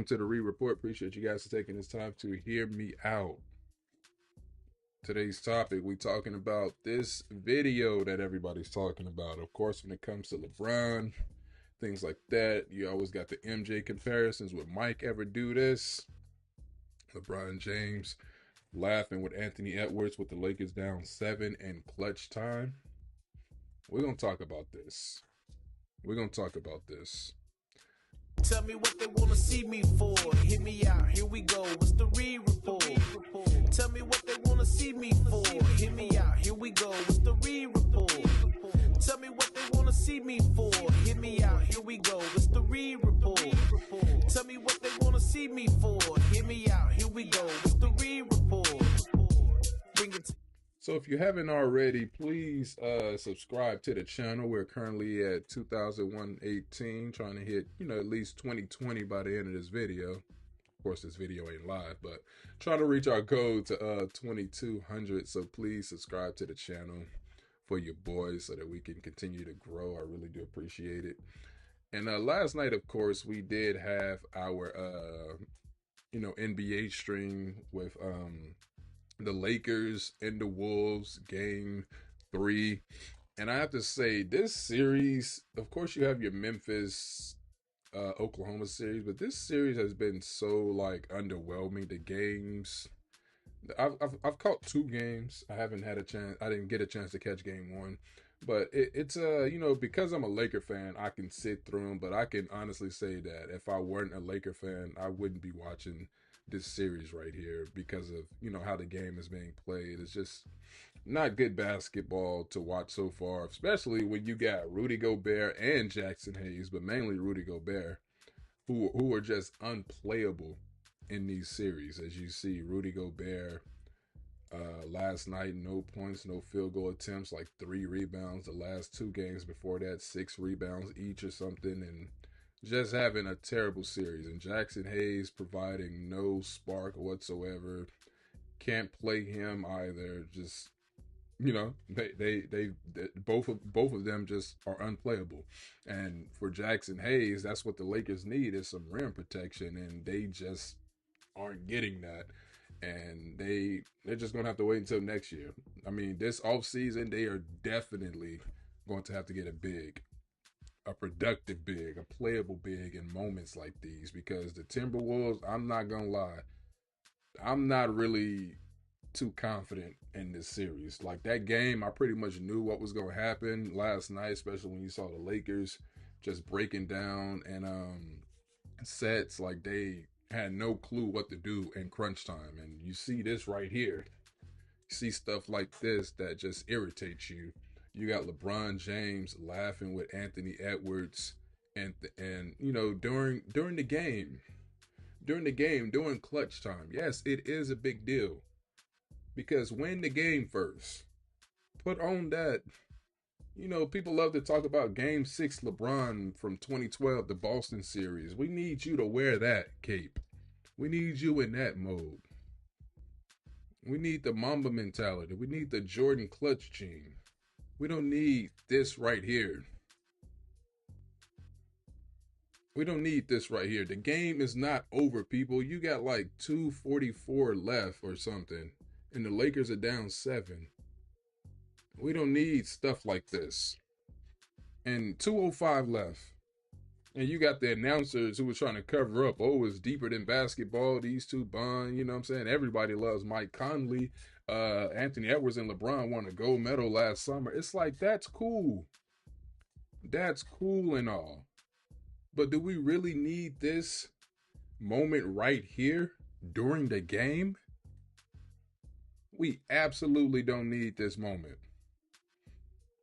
to the Re Report. Appreciate you guys for taking this time to hear me out. Today's topic, we talking about this video that everybody's talking about. Of course, when it comes to LeBron, things like that, you always got the MJ comparisons. Would Mike ever do this? LeBron James laughing with Anthony Edwards with the Lakers down 7 in clutch time. We're going to talk about this. Tell me what they wanna see me for. Hit me out, here we go. What's the re-report? Tell me what they wanna see me for. Hit me out, here we go. What's the re-report? Tell me what they wanna see me for. Hit me out, here we go. What's the re-report? Tell me what they wanna see me for. Hit me out, here we go. What's the re-report? Bring it to So if you haven't already, please subscribe to the channel. We're currently at 2018, trying to hit, at least 2020 by the end of this video. Of course, this video ain't live, but trying to reach our goal to 2200. So please subscribe to the channel for your boys so that we can continue to grow. I really do appreciate it. And last night, of course, we did have our NBA stream with the Lakers and the Wolves, game 3. And I have to say, this series, of course, you have your Memphis, Oklahoma series, but this series has been so underwhelming. The games, I've caught 2 games. I haven't had a chance. I didn't get a chance to catch game 1, but it's because I'm a Laker fan, I can sit through them. But I can honestly say that if I weren't a Laker fan, I wouldn't be watching this series right here because of how the game is being played. It's just not good basketball to watch so far, especially when you got Rudy Gobert and Jackson Hayes, but mainly Rudy Gobert, who are just unplayable in these series. As you see, Rudy Gobert last night, no points, no field goal attempts, 3 rebounds. The last 2 games before that, 6 rebounds each or something, and just having a terrible series. And Jackson Hayes providing no spark whatsoever. Can't play him either. Just they both of them just are unplayable. And for Jackson Hayes, that's what the Lakers need, is some rim protection, and they just aren't getting that. And they're just gonna have to wait until next year. I mean, this offseason, they are definitely going to have to get a productive big, a playable big in moments like these, because the Timberwolves, I'm not gonna lie, I'm not really too confident in this series. That game, I pretty much knew what was gonna happen last night, especially when you saw the Lakers just breaking down and sets. They had no clue what to do in crunch time. And you see this right here. You see stuff like this that just irritates you. You got LeBron James laughing with Anthony Edwards, and during the game, during clutch time. Yes, it is a big deal, because win the game first. Put on that. People love to talk about Game 6 LeBron from 2012, the Boston series. We need you to wear that cape. We need you in that mode. We need the Mamba mentality. We need the Jordan clutch gene. We don't need this right here. We don't need this right here. The game is not over, people. You got 2:44 left or something, and the Lakers are down 7. We don't need stuff like this. And 2:05 left. And you got the announcers who were trying to cover up. Oh, it's deeper than basketball. These two bond. You know what I'm saying? Everybody loves Mike Conley. Anthony Edwards and LeBron won a gold medal last summer. It's that's cool. That's cool and all. But do we really need this moment right here during the game? We absolutely don't need this moment.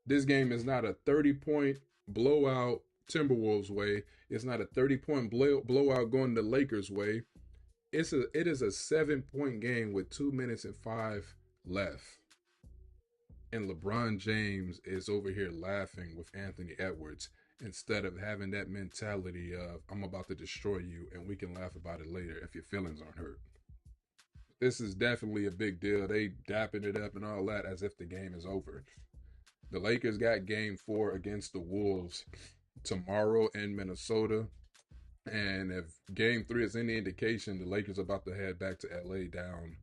This game is not a 30-point blowout Timberwolves way. It's not a 30-point blowout going the Lakers way. It is a 7-point game with 2 minutes and 5 left. And LeBron James is over here laughing with Anthony Edwards instead of having that mentality of, I'm about to destroy you and we can laugh about it later if your feelings aren't hurt. This is definitely a big deal. They dapping it up and all that as if the game is over. The Lakers got game 4 against the Wolves tomorrow in Minnesota. And if game 3 is any indication, the Lakers are about to head back to LA down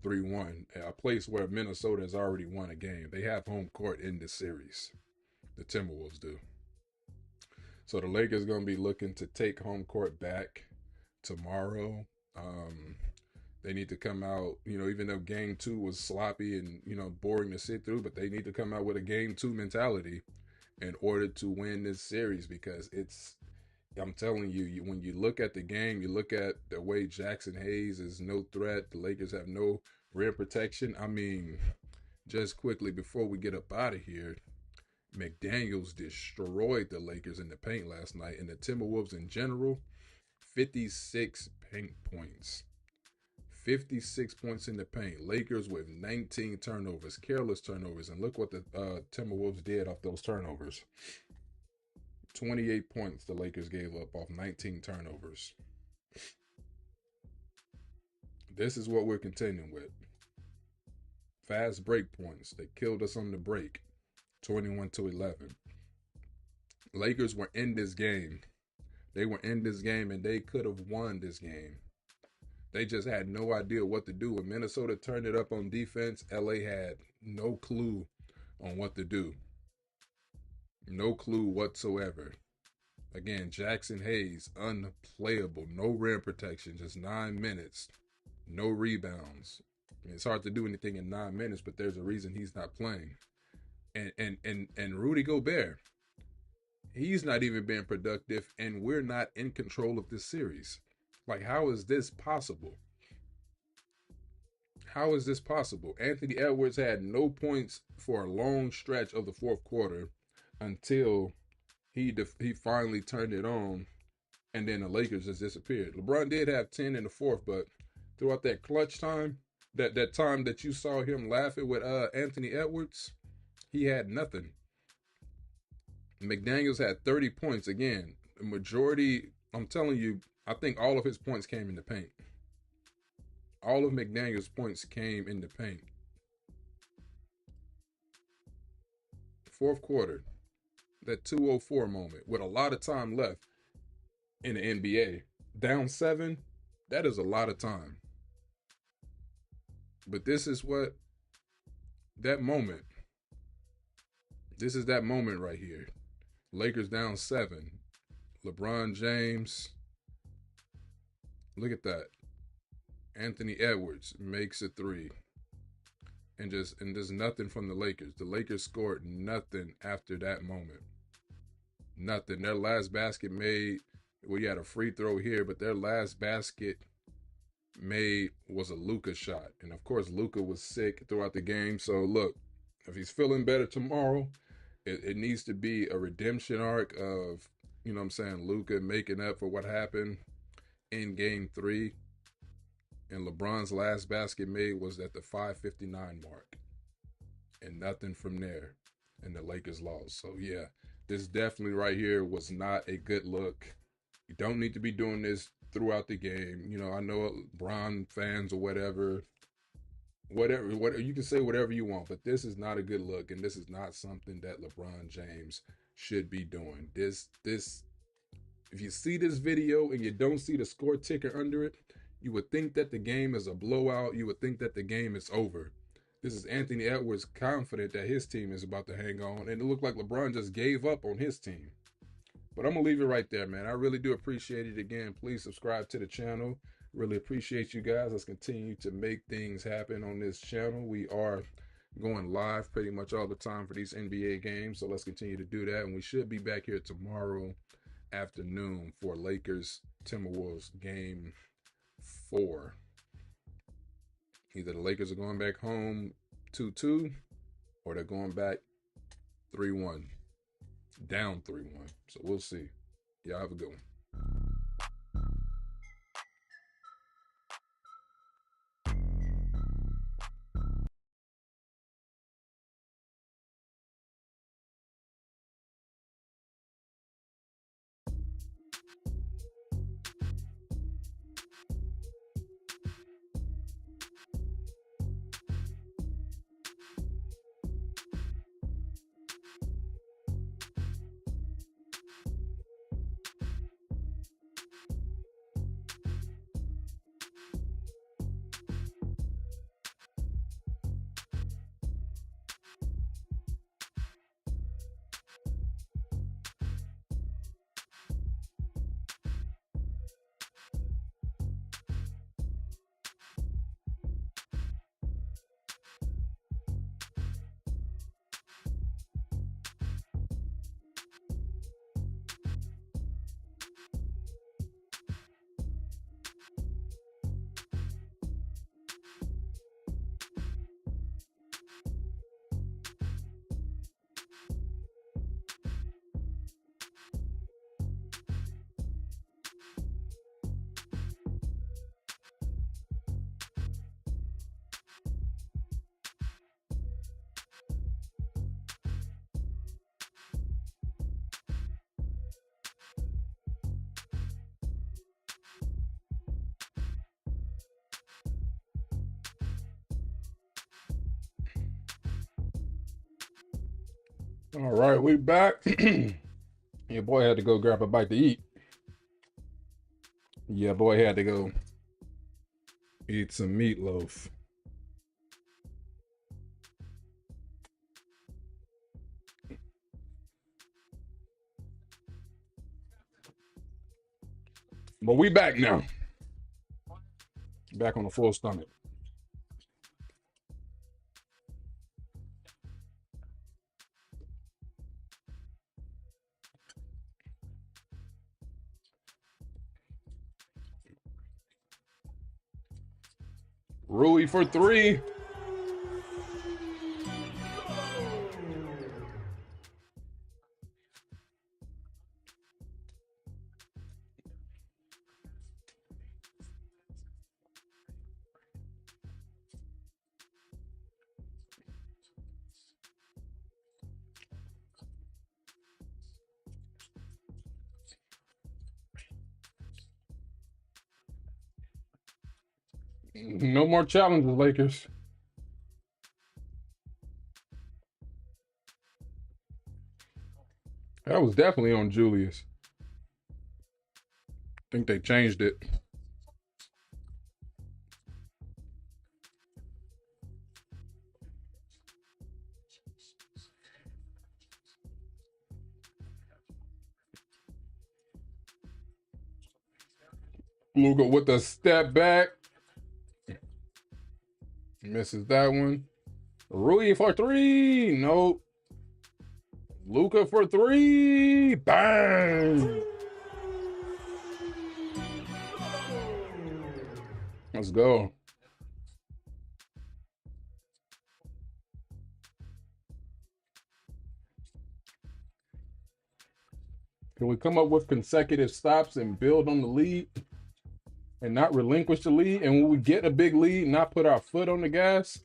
3-1, a place where Minnesota has already won a game. They have home court in this series. The Timberwolves do. So the Lakers going to be looking to take home court back tomorrow. They need to come out, even though game 2 was sloppy and, boring to sit through, but they need to come out with a game 2 mentality in order to win this series, because I'm telling you, when you look at the game, you look at the way Jackson Hayes is no threat. The Lakers have no rim protection. I mean, just quickly before we get up out of here, McDaniels destroyed the Lakers in the paint last night, and the Timberwolves in general, 56 paint points. 56 points in the paint. Lakers with 19 turnovers, careless turnovers, and look what the Timberwolves did off those turnovers. 28 points the Lakers gave up off 19 turnovers. This is what we're contending with. Fast break points. They killed us on the break. 21-11. Lakers were in this game. They were in this game, and they could have won this game. They just had no idea what to do. When Minnesota turned it up on defense, LA had no clue on what to do. No clue whatsoever. Again, Jackson Hayes, unplayable. No rim protection, just 9 minutes. No rebounds. I mean, it's hard to do anything in 9 minutes, but there's a reason he's not playing. And Rudy Gobert, he's not even being productive, and we're not in control of this series. Like, how is this possible? How is this possible? Anthony Edwards had no points for a long stretch of the fourth quarter until he finally turned it on, and then the Lakers just disappeared. LeBron did have 10 in the fourth, but throughout that clutch time, that time that you saw him laughing with Anthony Edwards, he had nothing. McDaniels had 30 points. Again, the majority, I'm telling you, I think all of his points came in the paint. All of McDaniels' points came in the paint. Fourth quarter, that 2:04 moment with a lot of time left in the NBA. Down 7, that is a lot of time. But this is that moment right here. Lakers down 7. LeBron James, look at that. Anthony Edwards makes a 3. And there's nothing from the Lakers. The Lakers scored nothing after that moment. Nothing. Their last basket made, you had a free throw here, but their last basket made was a Luka shot. And of course, Luka was sick throughout the game. So look, if he's feeling better tomorrow, it needs to be a redemption arc of, Luka making up for what happened in game 3. And LeBron's last basket made was at the 5:59 mark. And nothing from there. And the Lakers lost. So yeah, this definitely right here was not a good look. You don't need to be doing this throughout the game. I know LeBron fans or whatever, you can say whatever you want, but this is not a good look, and this is not something that LeBron James should be doing. This, if you see this video and you don't see the score ticker under it, you would think that the game is a blowout. You would think that the game is over. This is Anthony Edwards confident that his team is about to hang on, and it looked like LeBron just gave up on his team. But I'm going to leave it right there, man. I really do appreciate it. Again, please subscribe to the channel. Really appreciate you guys. Let's continue to make things happen on this channel. We are going live pretty much all the time for these NBA games, so let's continue to do that. And we should be back here tomorrow afternoon for Lakers Timberwolves game 4. Either the Lakers are going back home 2-2 or they're going back 3-1. Down 3-1. So we'll see. Y'all have a good one. All right, we back. Your boy had to go grab a bite to eat. Yeah, boy had to go eat some meatloaf. But we back now. Back on a full stomach. Rui for three. No more challenges, Lakers. That was definitely on Julius. I think they changed it. Luka with a step back. Misses that one. Rui for three. Nope. Luka for three. Bang. Let's go. Can we come up with consecutive stops and build on the lead and not relinquish the lead? And when we get a big lead, not put our foot on the gas?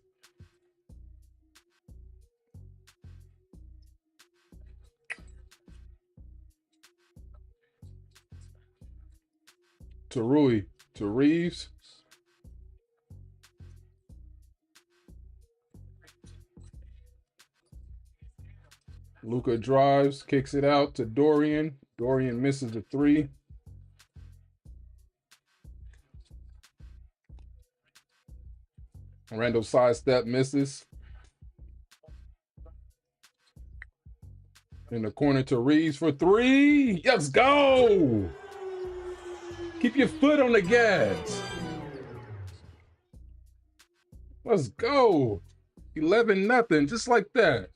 To Rui, to Reeves. Luka drives, kicks it out to Dorian. Dorian misses the three. Randall sidestep misses. In the corner to Reeves for three. Let's go. Keep your foot on the gas. Let's go. 11-0, just like that.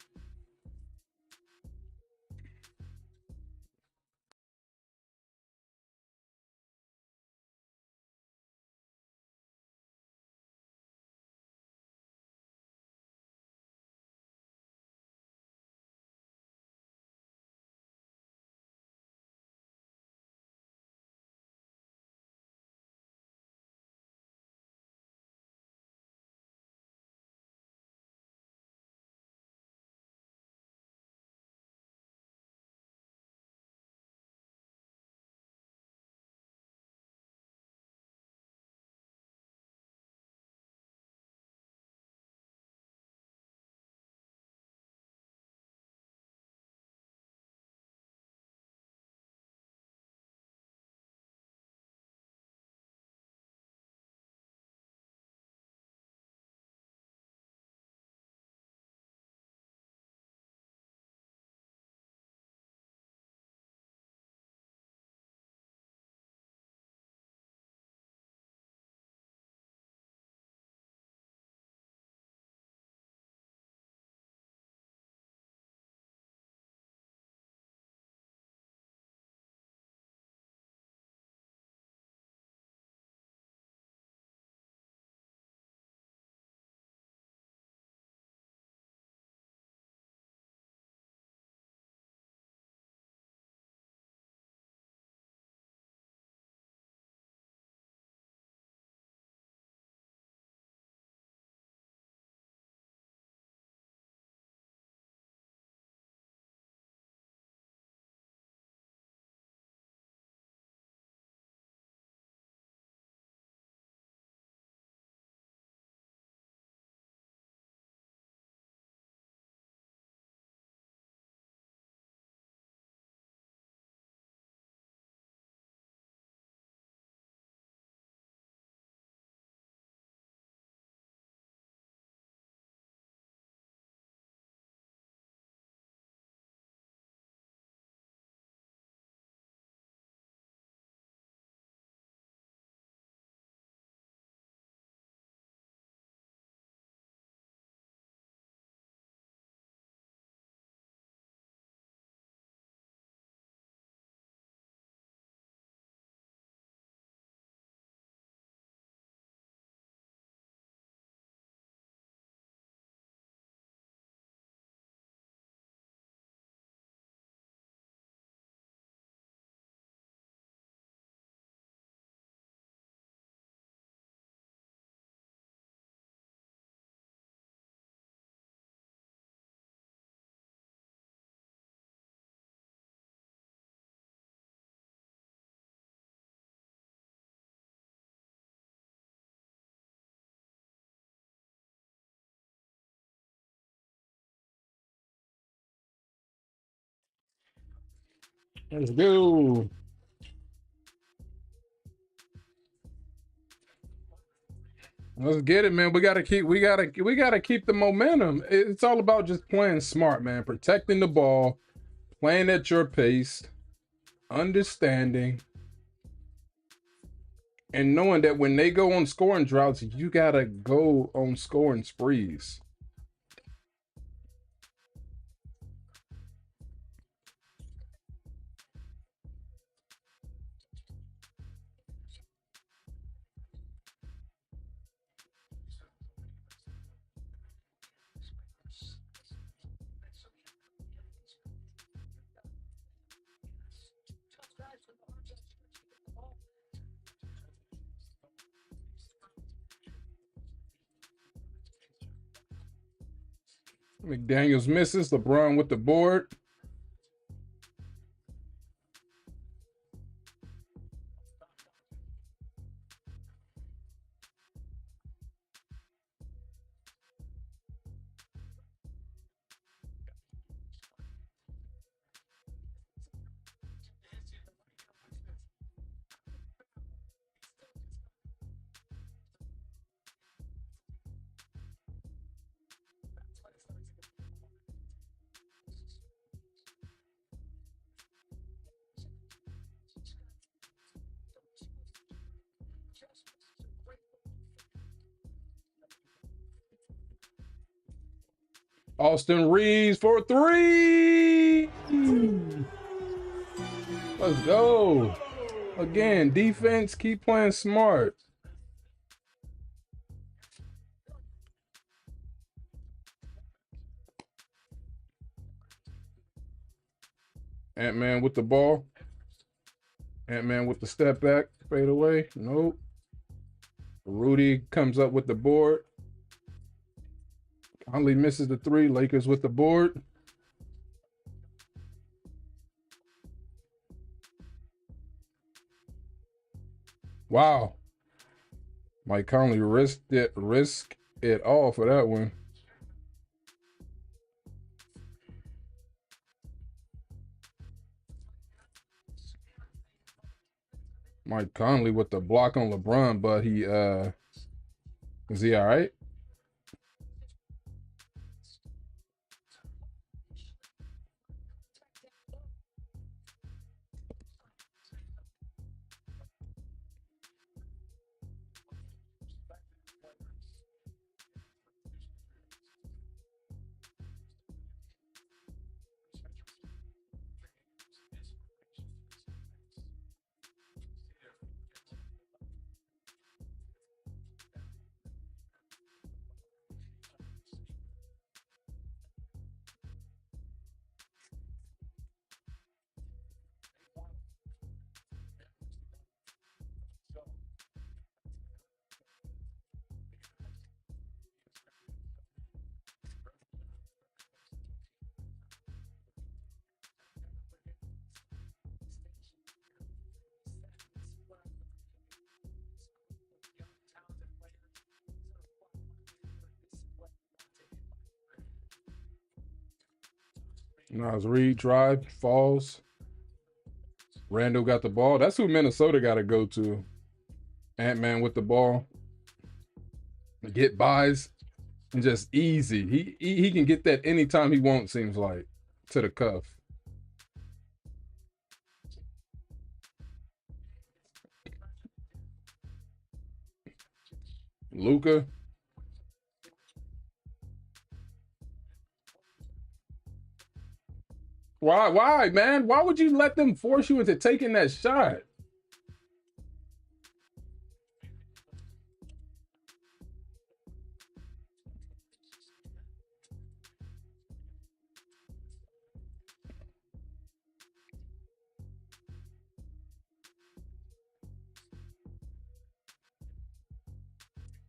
Let's go. Let's get it, man. We gotta keep the momentum. It's all about just playing smart, man. Protecting the ball, playing at your pace, understanding, and knowing that when they go on scoring droughts, you gotta go on scoring sprees. McDaniels misses. LeBron with the board. Austin Reeves for three. Let's go. Again, defense, keep playing smart. Ant-Man with the ball. Ant-Man with the step back, fade away. Nope. Rudy comes up with the board. Conley misses the three. Lakers with the board. Wow. Mike Conley risked it all for that one. Mike Conley with the block on LeBron, but is he all right? Nas Reed drive, falls. Randall got the ball. That's who Minnesota got to go to. Ant-Man with the ball. Get buys and just easy. He can get that anytime he wants, seems like, to the cuff. Luka. Why, man? Why would you let them force you into taking that shot?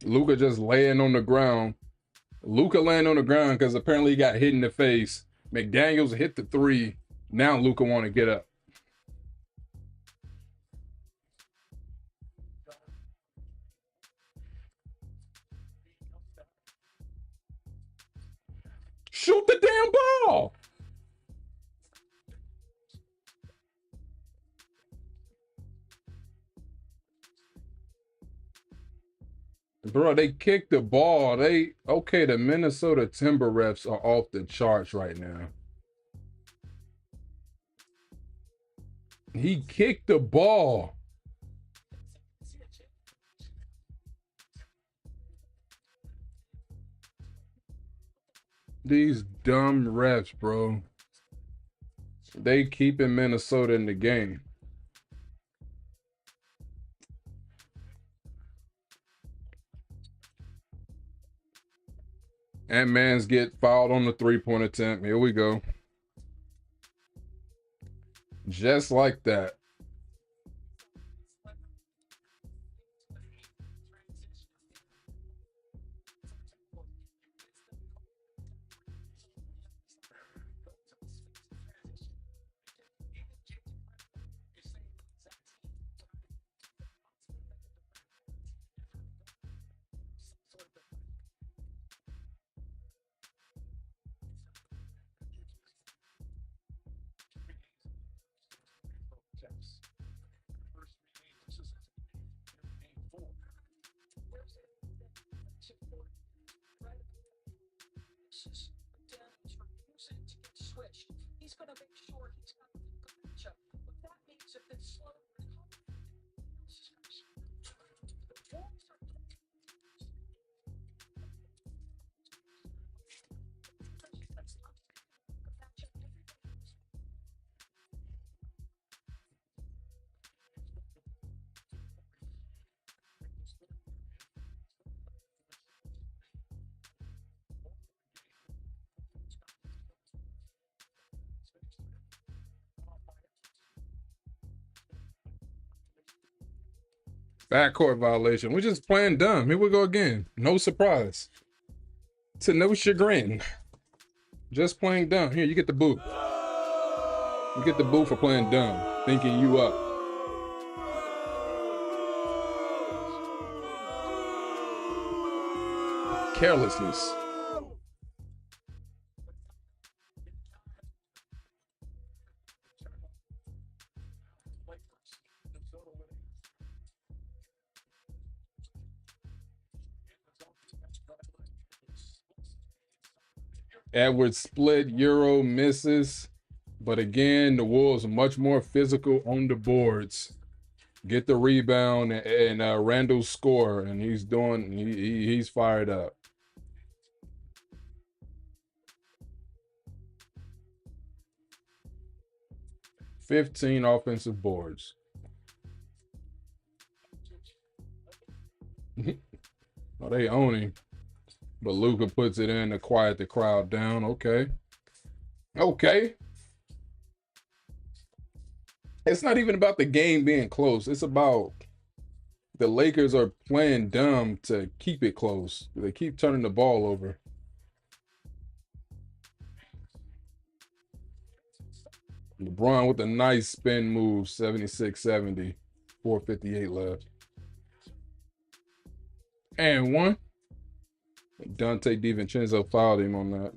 Luka just laying on the ground. Luka laying on the ground because apparently he got hit in the face. McDaniels hit the three. Now Luka want to get up. Shoot the damn ball. Bro, they kicked the ball. Okay, the Minnesota Timber refs are off the charts right now. He kicked the ball. These dumb refs, bro. They keeping Minnesota in the game. And Mans get fouled on the three-point attempt. Here we go. Just like that. Backcourt violation. We're just playing dumb. Here we go again. No surprise. To no chagrin. Just playing dumb. Here, you get the boot. You get the boot for playing dumb. Thinking you up. Carelessness. Edwards split, Euro misses. But again, the Wolves are much more physical on the boards. Get the rebound and Randall score, and he's fired up. 15 offensive boards. Oh, they own him. But Luka puts it in to quiet the crowd down. Okay. It's not even about the game being close. It's about the Lakers are playing dumb to keep it close. They keep turning the ball over. LeBron with a nice spin move, 76-70, 4:58 left. And one. Dante DiVincenzo fouled him on that.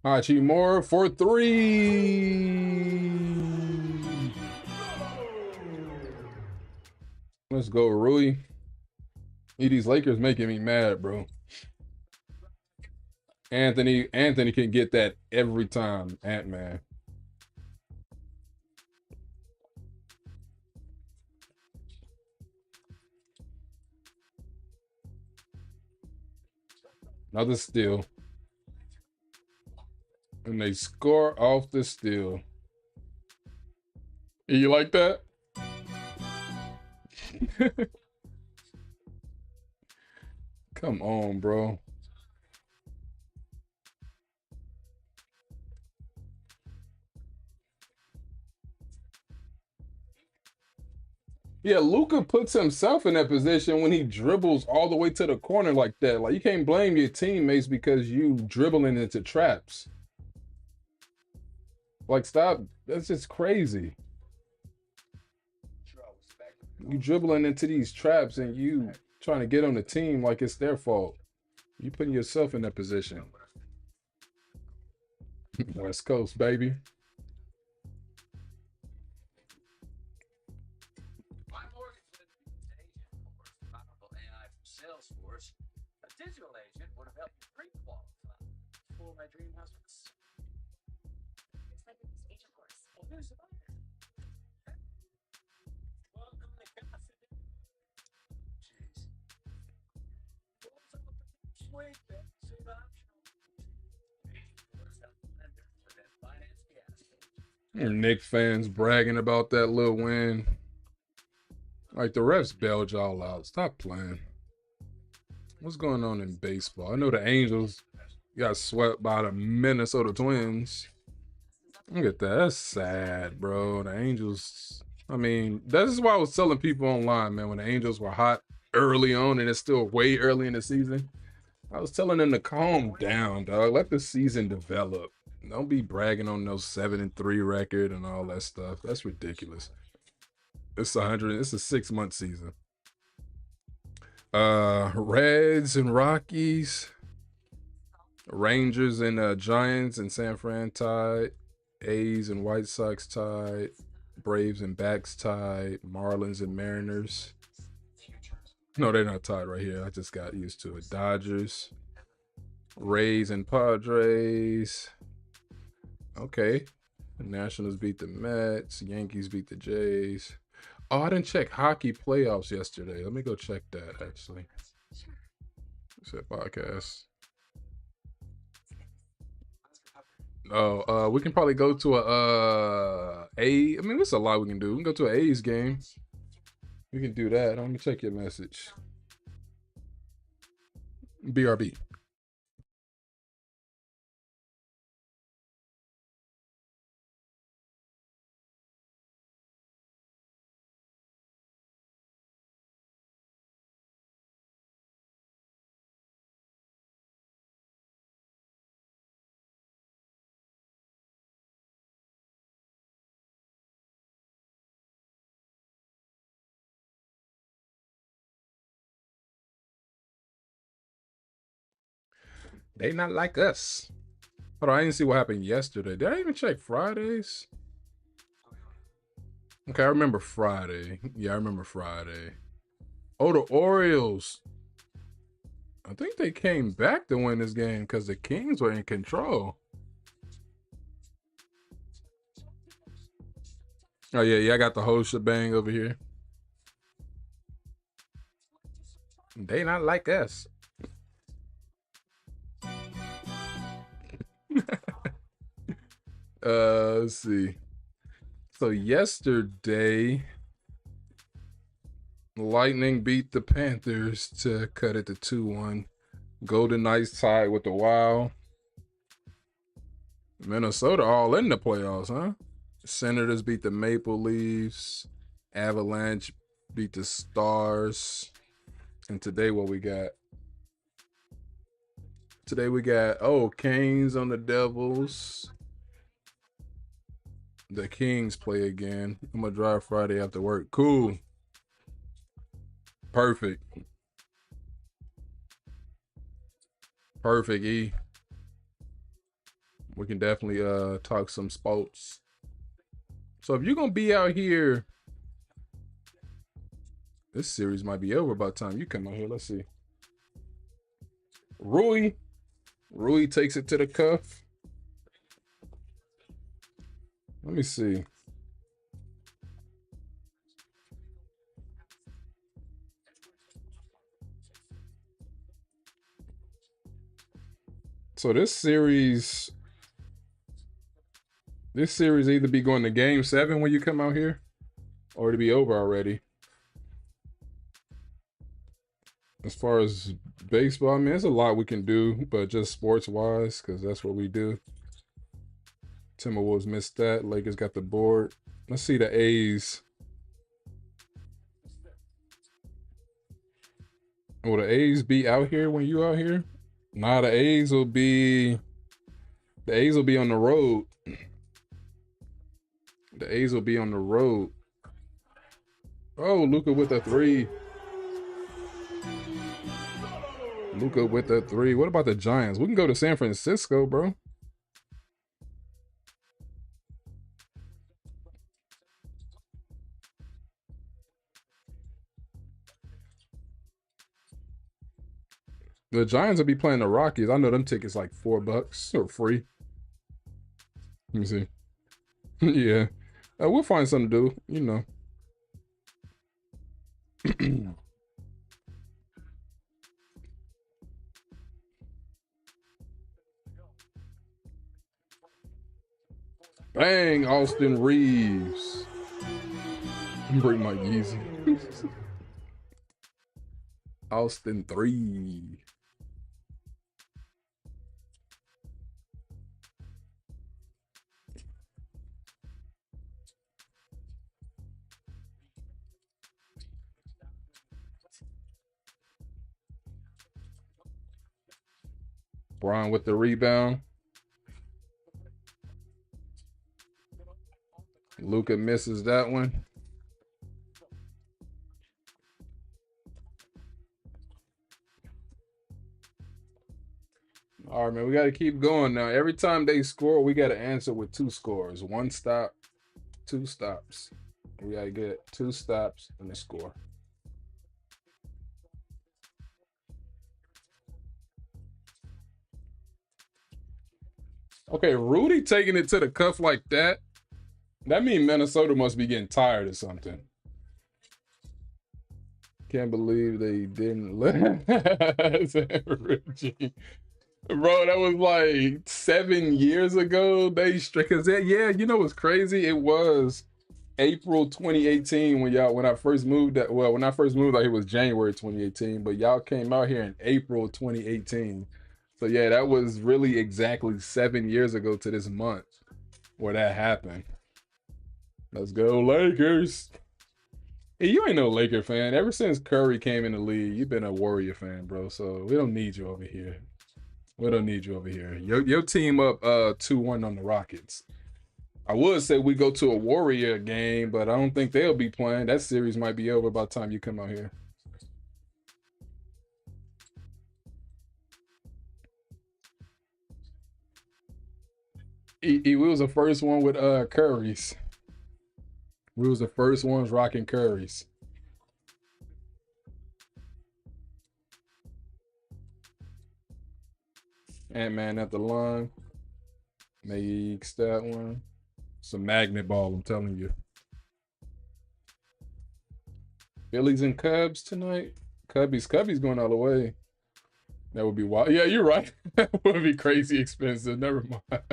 Hachimura for 3. Let's go, Rui. These Lakers making me mad, bro. Anthony can get that every time, Ant-Man. Another steal. And they score off the steal. You like that? Come on, bro. Yeah, Luka puts himself in that position when he dribbles all the way to the corner like that. Like, you can't blame your teammates because you dribbling into traps. Like, stop. That's just crazy. You dribbling into these traps and you trying to get on the team like it's their fault. You putting yourself in that position. West Coast, baby. My mortgage lending agent course, powerful AI from Salesforce. A digital agent would have helped me pre-qualify for my dream house. It's like this agent course. Oh, there's a buyer. Welcome to Casa. Jeez. Sweet, man. Same optional. Agent course help the lender with that finance fiasco. Knicks fans bragging about that little win. Like, the refs bailed y'all out. Stop playing. What's going on in baseball? I know the Angels got swept by the Minnesota Twins. Look at that. That's sad, bro. The Angels, I mean, this is why I was telling people online, man, when the Angels were hot early on and it's still way early in the season. I was telling them to calm down, dog. Let the season develop. Don't be bragging on those 7-3 record and all that stuff. That's ridiculous. It's a 6-month season. Reds and Rockies, Rangers and Giants and San Fran tied, A's and White Sox tied, Braves and Backs tied, Marlins and Mariners. No, they're not tied right here. I just got used to it. Dodgers, Rays and Padres. Okay. The Nationals beat the Mets. Yankees beat the Jays. Oh, I didn't check hockey playoffs yesterday. Let me go check that, actually. It's a podcast. Oh, we can probably go to I mean, there's a lot we can do. We can go to an A's game. We can do that. Let me check your message. BRB. They not like us. Hold on, I didn't see what happened yesterday. Did I even check Fridays? Okay, I remember Friday. Yeah, I remember Friday. Oh, the Orioles. I think they came back to win this game because the Kings were in control. Oh, yeah, I got the whole shebang over here. They not like us. Let's see. So yesterday, Lightning beat the Panthers to cut it to 2-1. Golden Knights tied with the Wild. Minnesota all in the playoffs, huh? Senators beat the Maple Leafs. Avalanche beat the Stars. And today what we got? Today we got, Canes on the Devils. The Kings play again. I'm going to drive Friday after work. Cool. Perfect. Perfect, E. We can definitely talk some sports. So if you're gonna be out here, this series might be over by the time you come out here. Let's see. Rui takes it to the cuff. Let me see. So this series either be going to game 7 when you come out here, or to be over already. As far as baseball, I mean, there's a lot we can do, but just sports-wise, because that's what we do. Timberwolves missed that. Lakers got the board. Let's see the A's. Will the A's be out here when you out here? Nah, the A's will be on the road. The A's will be on the road. Oh, Luka with a 3. Luka with a 3. What about the Giants? We can go to San Francisco, bro. The Giants will be playing the Rockies. I know them tickets like $4 or free. Let me see. Yeah. We'll find something to do, you know. Bang, Austin Reeves. Bring my Yeezy. Austin 3. Brian with the rebound. Luka misses that one. All right, man, we got to keep going now. Every time they score, we got to answer with 2 scores. 1 stop, 2 stops. We got to get 2 stops and a score. Okay, Rudy taking it to the cuff like that. That means Minnesota must be getting tired or something. Can't believe they didn't let Richie. Bro, that was like 7 years ago. Because yeah, you know what's crazy? It was April 2018 when I first moved. When I first moved, like, it was January 2018, but y'all came out here in April 2018. So yeah, that was really exactly 7 years ago to this month where that happened. Let's go Lakers. Hey, you ain't no Laker fan. Ever since Curry came in the league, you've been a Warrior fan, bro. So we don't need you over here. We don't need you over here. Your team up 2-1 on the Rockets. I would say we go to a Warrior game, but I don't think they'll be playing. That series might be over by the time you come out here. We was the first one with Curry's. We was the first ones rocking Curry's. Ant-Man at the line. Makes that one. It's a magnet ball, I'm telling you. Phillies and Cubs tonight. Cubbies going all the way. That would be wild. Yeah, you're right. That would be crazy expensive. Never mind.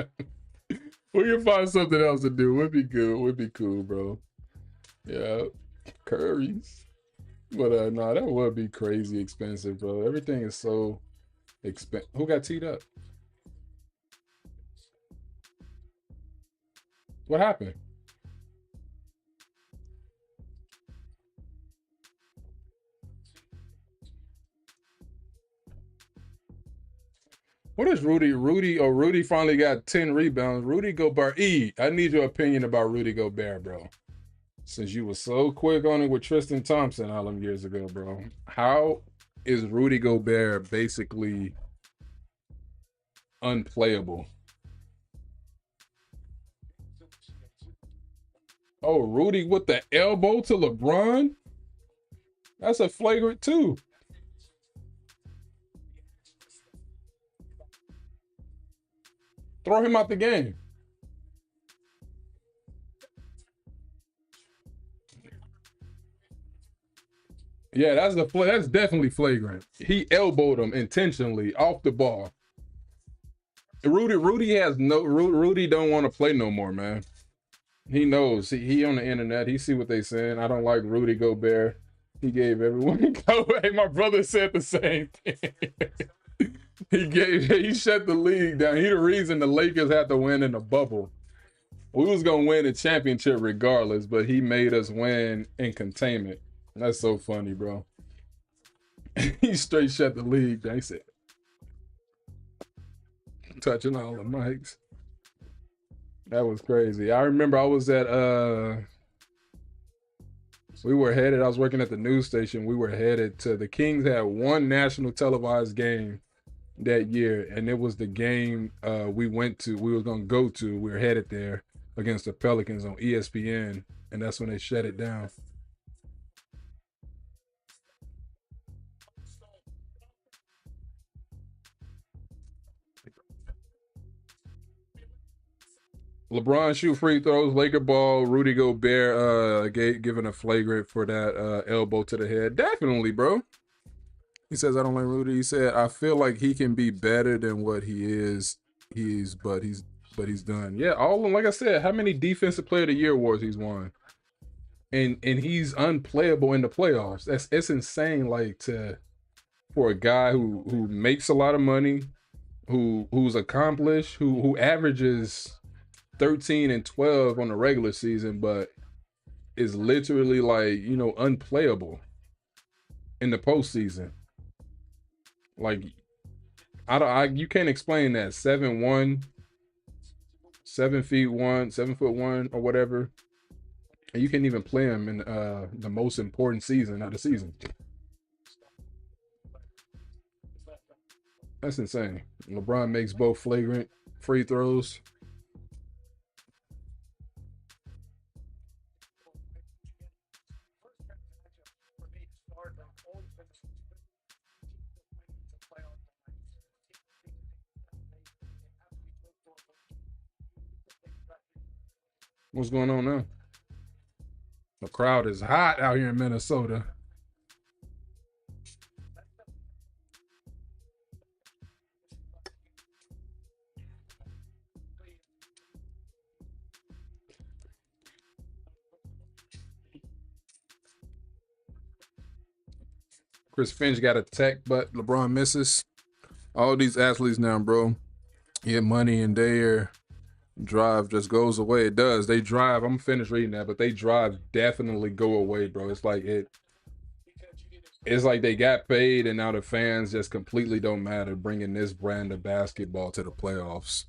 We can find something else to do. Would be good. Would be cool, bro. Yeah. Curry's. But no, that would be crazy expensive, bro. Everything is so expensive. Who got teed up? What happened? What is Rudy? Rudy finally got 10 rebounds. Rudy Gobert. I need your opinion about Rudy Gobert, bro. Since you were so quick on it with Tristan Thompson all them years ago, bro. How is Rudy Gobert basically unplayable? Oh, Rudy with the elbow to LeBron? That's a flagrant too. Throw him out the game. Yeah, that's definitely flagrant. He elbowed him intentionally off the ball. Rudy don't want to play no more, man. He knows. He on the internet. He see what they saying. I don't like Rudy Gobert. He gave everyone go. Hey, my brother said the same thing. he shut the league down. He the reason the Lakers had to win in the bubble. We was gonna win the championship regardless, but he made us win in containment. That's so funny, bro. He straight shut the league down. He said, touching all the mics. That was crazy. I remember I was at we were headed, I was working at the news station. We were headed to, the Kings had one national televised game that year, and it was the game we were gonna go to. We were headed there against the Pelicans on ESPN, and that's when they shut it down. LeBron shoot free throws, Laker ball, Rudy Gobert given a flagrant for that elbow to the head. Definitely, bro. He says, I don't like Rudy. He said, I feel like he can be better than what he is. But he's done. Yeah, all of them, like I said, how many defensive player of the year awards he's won? And he's unplayable in the playoffs. It's insane, like, for a guy who makes a lot of money, who's accomplished, who averages 13 and 12 on the regular season, but is literally like, unplayable in the postseason. Like, you can't explain that. 7'1", 7 feet 1, 7'1" or whatever, and you can't even play him in the most important season of the season. That's insane. LeBron makes both flagrant free throws. What's going on now? The crowd is hot out here in Minnesota. Chris Finch got a tech, but LeBron misses. All these athletes now, bro, get money and their drive just goes away. It does. They drive. I'm finished reading that, but they drive definitely go away, bro. It's like they got paid, and now the fans just completely don't matter. Bringing this brand of basketball to the playoffs,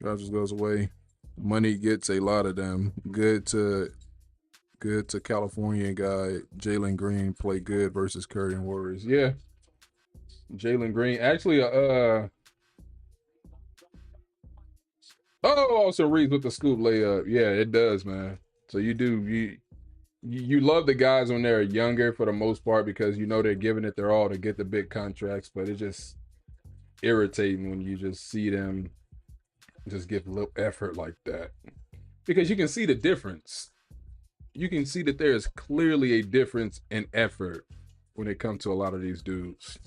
drive just goes away. Money gets a lot of them. Good to California guy Jalen Green play good versus Curry and Warriors. Yeah, Jalen Green actually also reads with the scoop layup. Yeah, it does, man. So you love the guys when they're younger for the most part, because they're giving it their all to get the big contracts, but it's just irritating when you just see them just give little effort like that, because you can see the difference. You can see that there is clearly a difference in effort when it comes to a lot of these dudes.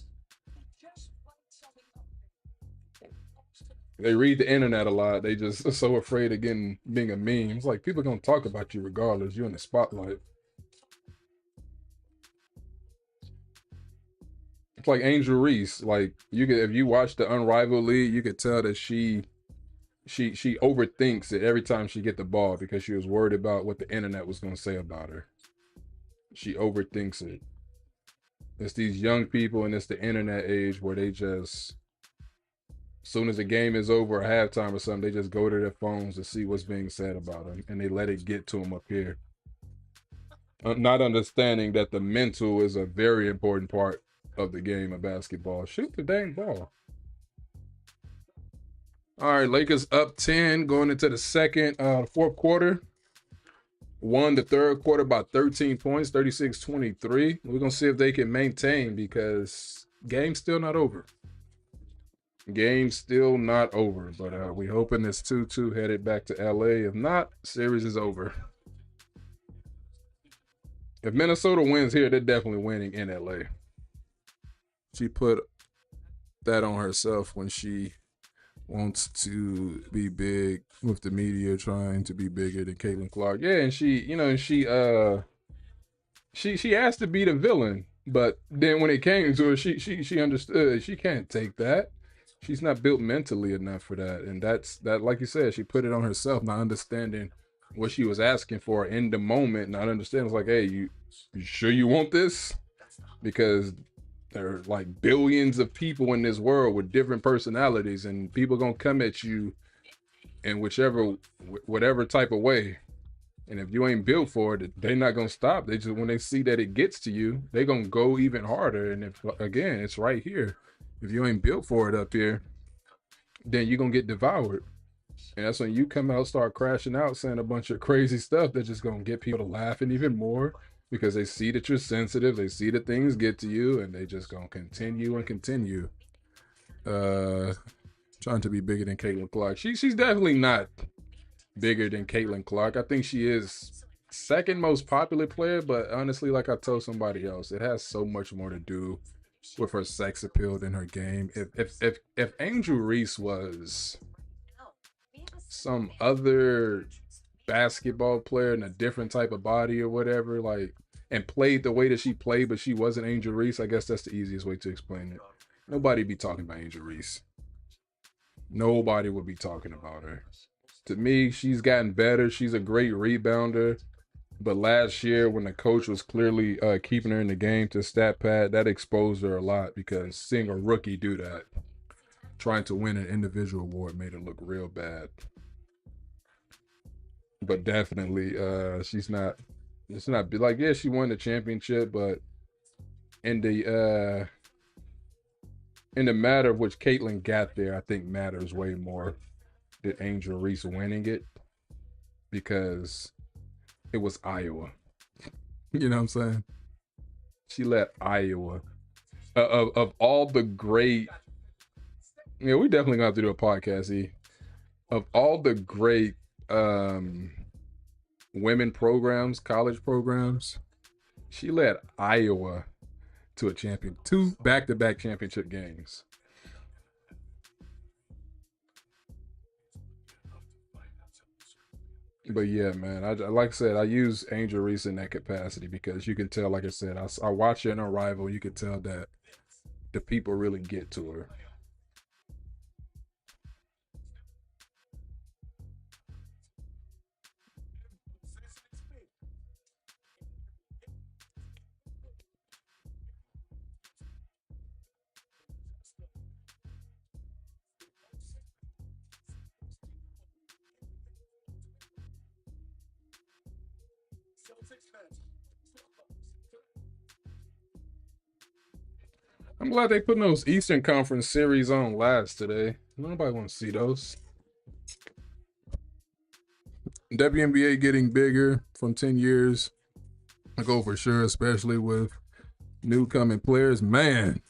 They read the internet a lot. They just are so afraid of being a meme. It's like, people are gonna talk about you regardless. You're in the spotlight. It's like Angel Reese. Like, if you watch the Unrivaled League, you could tell that she overthinks it every time she get the ball, because she was worried about what the internet was gonna say about her. She overthinks it. It's these young people, and it's the internet age where they just, as soon as the game is over or halftime or something, they just go to their phones to see what's being said about them, and they let it get to them up here. Not understanding that the mental is a very important part of the game of basketball. Shoot the dang ball. All right, Lakers up 10 going into the fourth quarter. Won the third quarter by 13 points, 36-23. We're going to see if they can maintain because game's still not over. Game's still not over, but we hoping it's 2-2 headed back to LA. If not, series is over. If Minnesota wins here, they're definitely winning in LA. She put that on herself when she wants to be big with the media, trying to be bigger than Caitlin Clark. Yeah, and she asked to be the villain, but then when it came to her, she understood she can't take that. She's not built mentally enough for that, and that's like you said, she put it on herself, not understanding what she was asking for in the moment, not understanding. It's like, hey, you sure you want this? Because there are like billions of people in this world with different personalities, and people gonna come at you in whatever type of way. And if you ain't built for it, they're not gonna stop. They just, when they see that it gets to you, they're gonna go even harder. And if again, it's right here. If you ain't built for it up here, then you're gonna get devoured. And that's when you come out, start crashing out, saying a bunch of crazy stuff that's just gonna get people to laughing even more because they see that you're sensitive, they see that things get to you, and they just gonna continue and continue. Trying to be bigger than Caitlin Clark. She's definitely not bigger than Caitlin Clark. I think she is second most popular player, but honestly, like I told somebody else, it has so much more to do with her sex appeal than her game. If Angel Reese was some other basketball player in a different type of body or whatever, like, and played the way that she played, but she wasn't Angel Reese, I guess that's the easiest way to explain it. Nobody be talking about Angel Reese. Nobody would be talking about her. To me, she's gotten better. She's a great rebounder. But last year, when the coach was clearly keeping her in the game to stat pad, that exposed her a lot because seeing a rookie do that, trying to win an individual award, made her look real bad. But definitely, she's not. It's not like, yeah, she won the championship, but in the matter of which Caitlin got there, I think matters way more than Angel Reese winning it because it was Iowa. You know what I'm saying? She let Iowa of all the great. Yeah, we definitely gonna have to do a podcast. Of all the great women programs, college programs, she led Iowa to a champion, 2 back-to-back championship games. But yeah, man, I like I said, I use Angel Reese in that capacity because you can tell, like I said, I watch her in Arrival. You can tell that the people really get to her. I'm glad they putting those Eastern Conference series on last today. Nobody wants to see those. WNBA getting bigger from 10 years ago for sure, especially with new coming players. Man,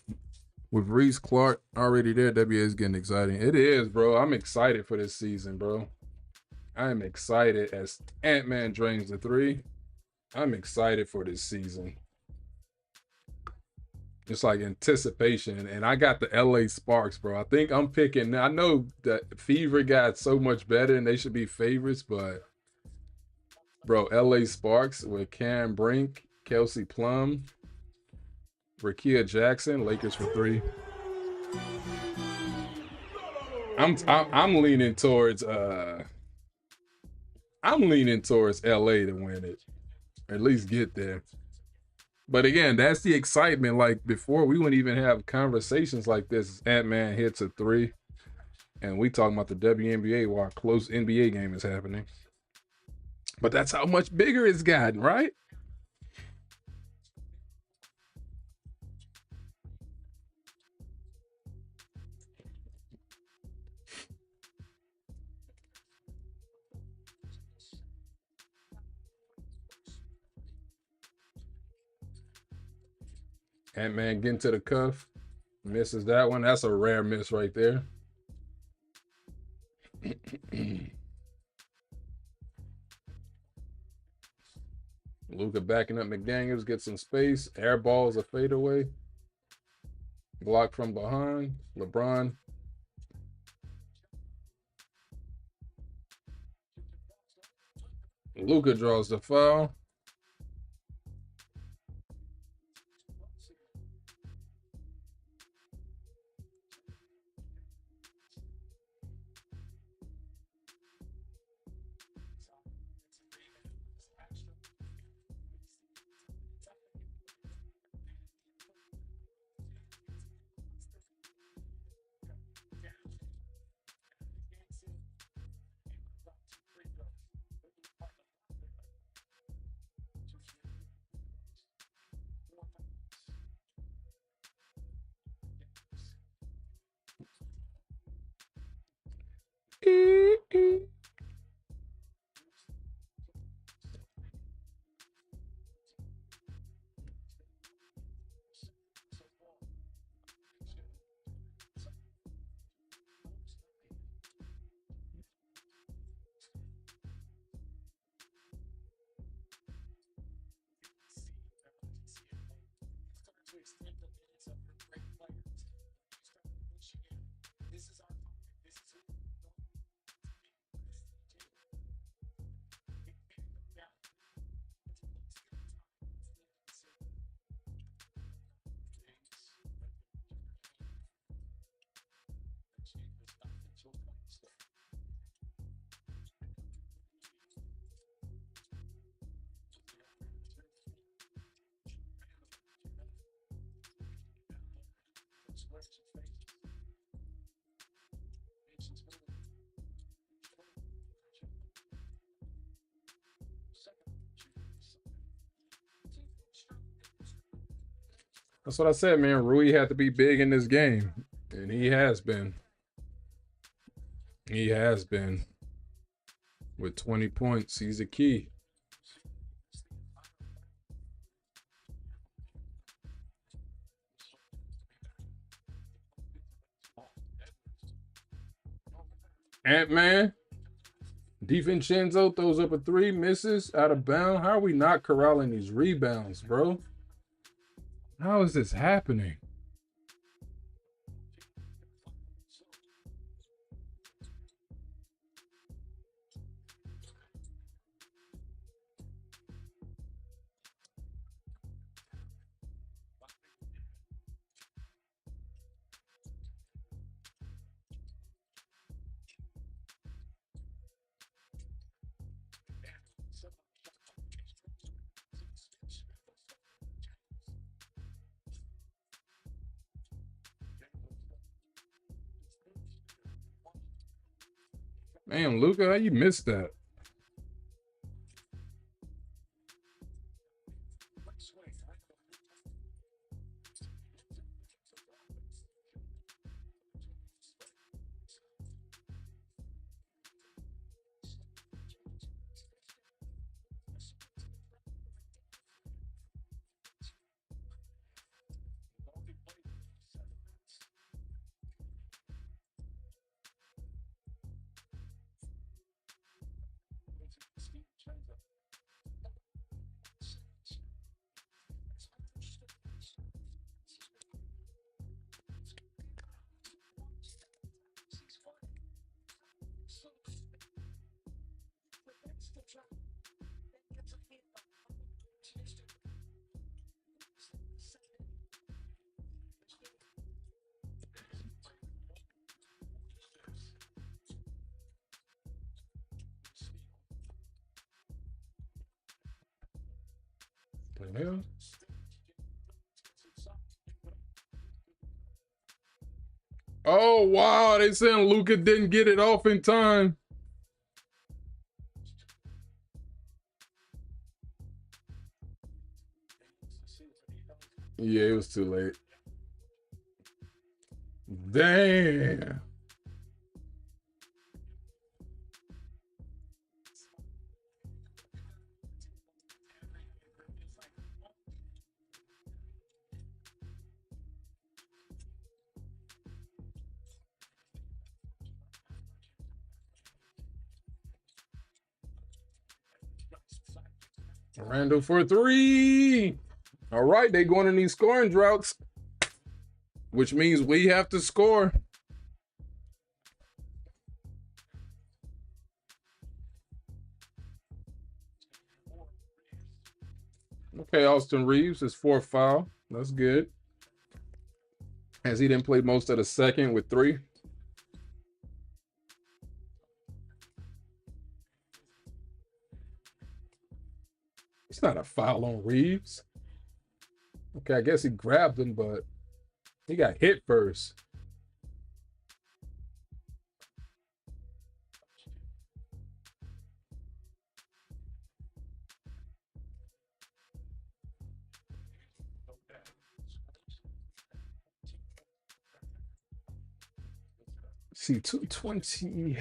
with Reese Clark already there, WNBA is getting exciting. It is, bro. I'm excited for this season, bro. I am excited as Ant-Man drains the 3. I'm excited for this season. It's like anticipation, and I got the LA Sparks, bro. I think I'm picking. I know that Fever got so much better, and they should be favorites, but bro, LA Sparks with Cam Brink, Kelsey Plum, Rakia Jackson, Lakers for 3. I'm leaning towards LA to win it, or at least get there. But again, that's the excitement. Like before, we wouldn't even have conversations like this. Ant-Man hits a 3, and we talking about the WNBA while a close NBA game is happening. But that's how much bigger it's gotten, right? Ant-Man getting to the cuff. Misses that one. That's a rare miss right there. Luka backing up McDaniels, gets some space. Air balls a fadeaway. Block from behind. LeBron. Luka draws the foul. That's what I said, man. Rui had to be big in this game. And he has been. He has been. With 20 points, he's a key. Ant-Man. DiVincenzo throws up a 3, misses, out of bounds. How are we not corralling these rebounds, bro? How is this happening? Man, Luka, how you missed that? The hell? Oh, wow. They saying Luka didn't get it off in time. Yeah, it was too late. Damn. Randall for 3. All right, they going in these scoring droughts, which means we have to score. Okay, Austin Reeves is 4th foul. That's good. As he didn't play most of the second with 3. It's not a foul on Reeves. Okay, I guess he grabbed him, but he got hit first. See, 223.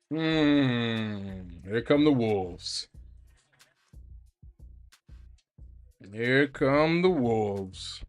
Here come the Wolves. Here come the Wolves.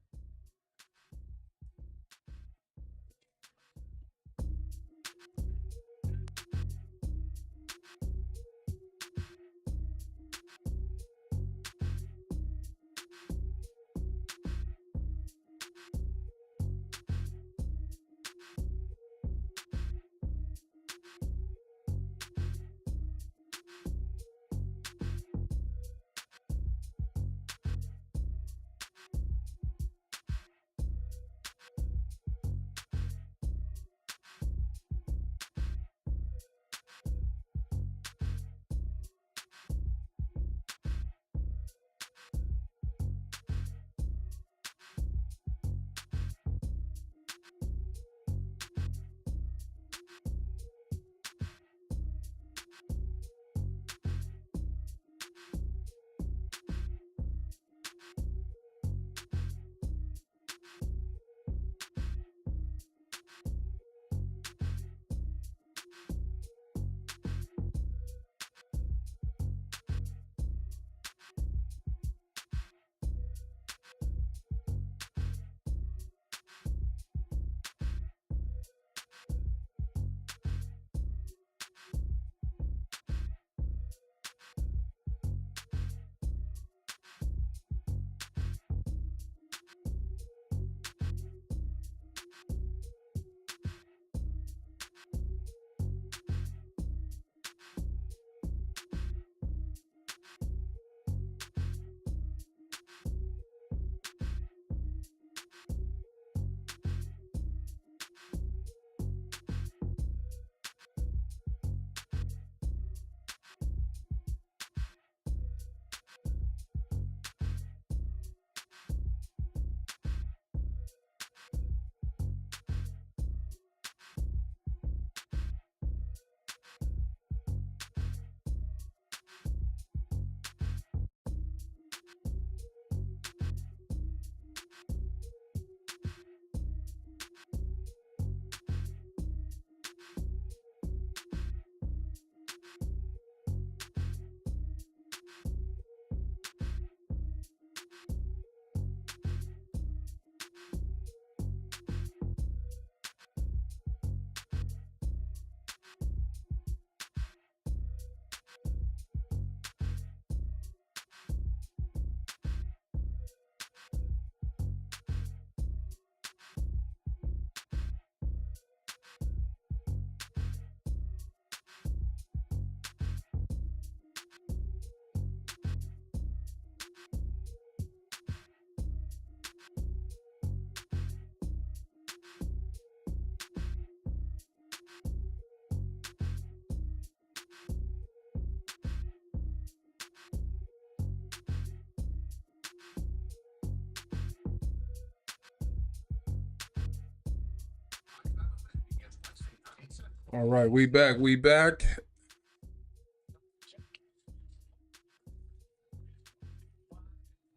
All right, we back. We back.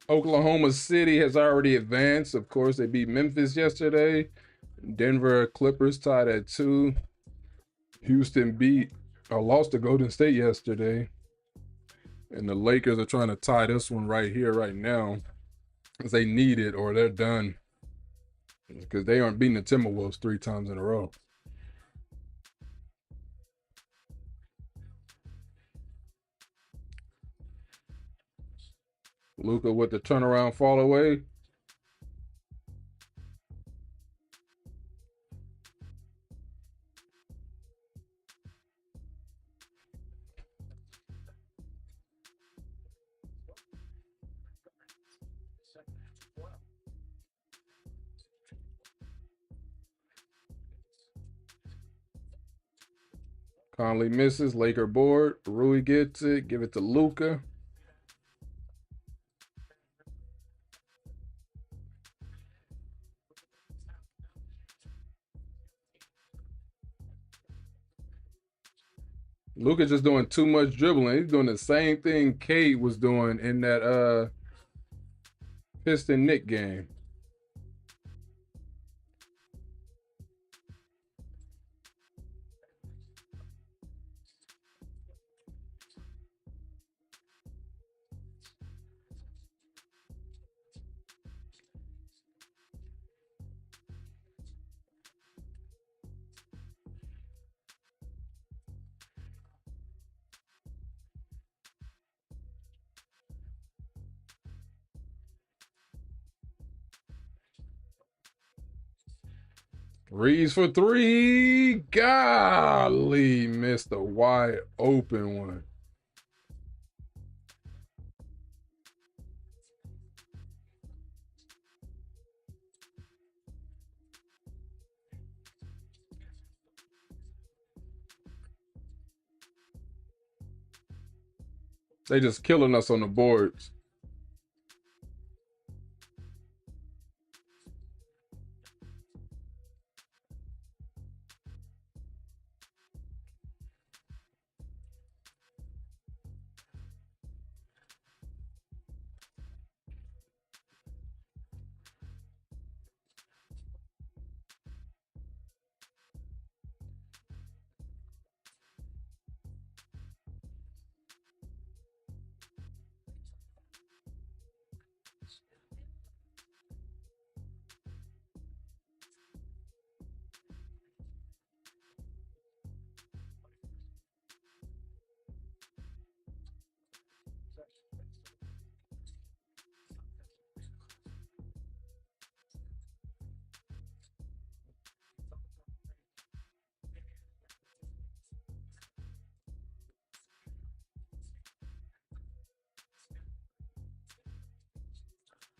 Oklahoma City has already advanced. Of course, they beat Memphis yesterday. Denver Clippers tied at 2. Houston beat or lost to Golden State yesterday. And the Lakers are trying to tie this one right here, right now, because they need it or they're done. Because they aren't beating the Timberwolves 3 times in a row. Luka with the turnaround fall away. Conley misses. Laker board. Rui gets it. Give it to Luka. Luka just doing too much dribbling. He's doing the same thing Cade was doing in that Piston Nick game. Reeves for 3. Golly, missed a wide open one. They just killing us on the boards.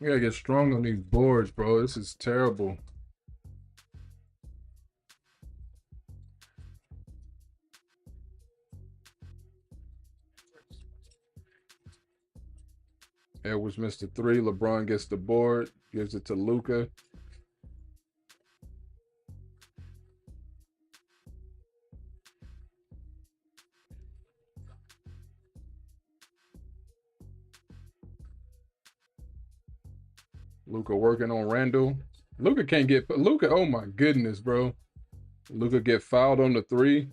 We gotta get strong on these boards, bro. This is terrible. Edwards missed a 3. LeBron gets the board, gives it to Luka. Luka working on Randall. Luka can't get Luka. Oh my goodness, bro. Luka get fouled on the 3.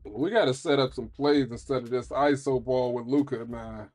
We gotta set up some plays instead of this ISO ball with Luka, man.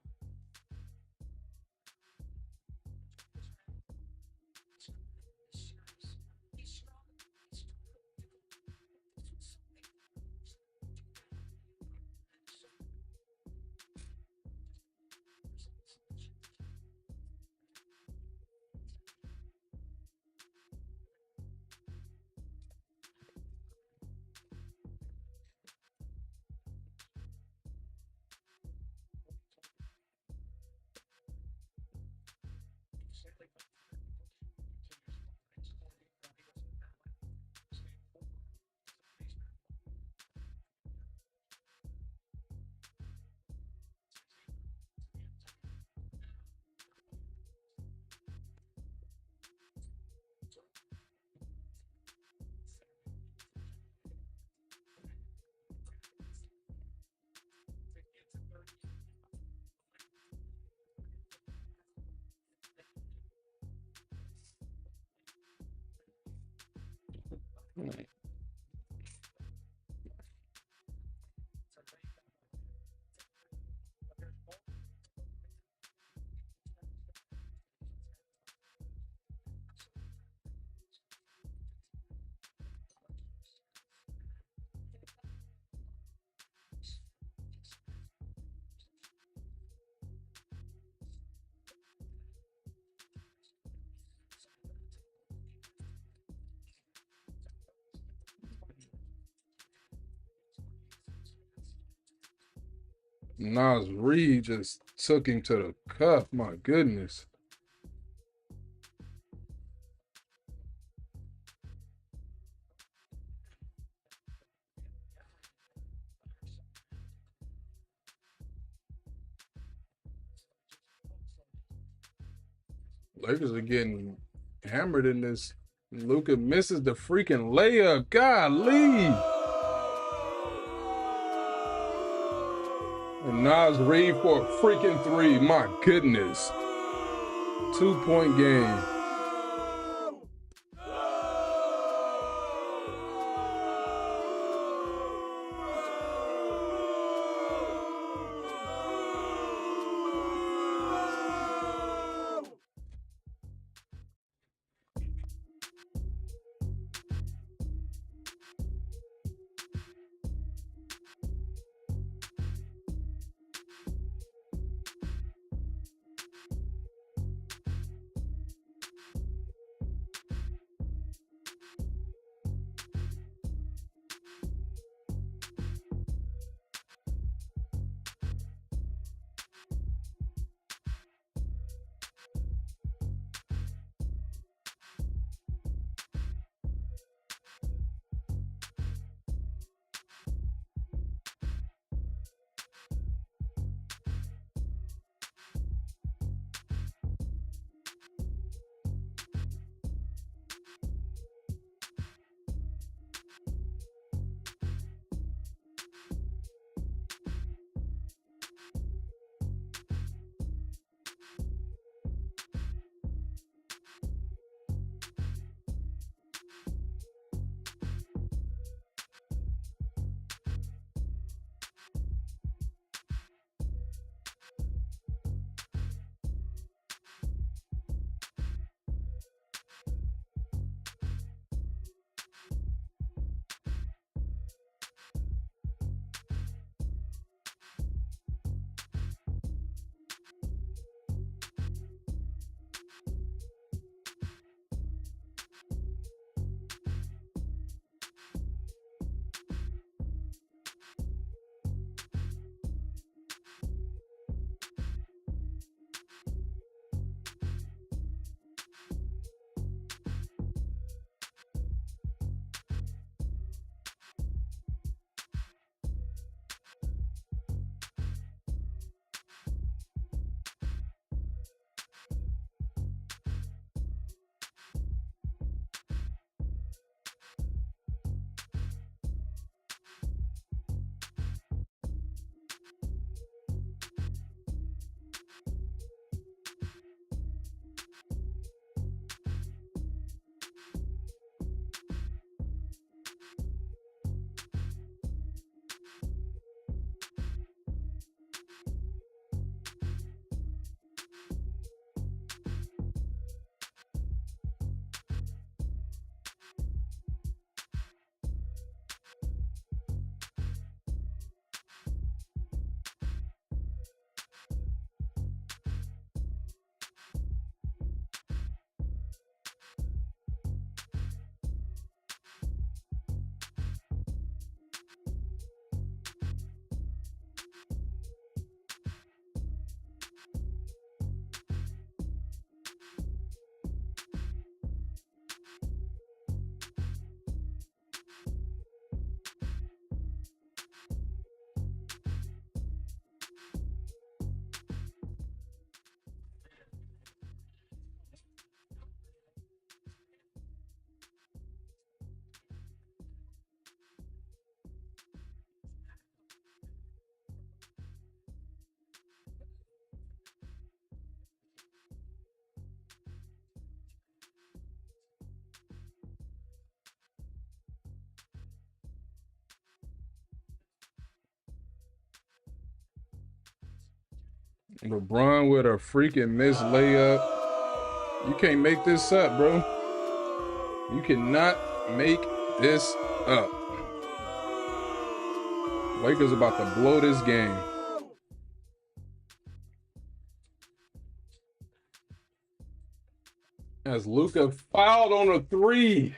Nas Reed just took him to the cuff. My goodness. Lakers are getting hammered in this. Luka misses the freaking layup. Golly. And Nas Reed for a freaking three. My goodness. 2-point game. LeBron with a freaking missed layup. You can't make this up, bro. You cannot make this up. Lakers about to blow this game. As Luka fouled on a 3.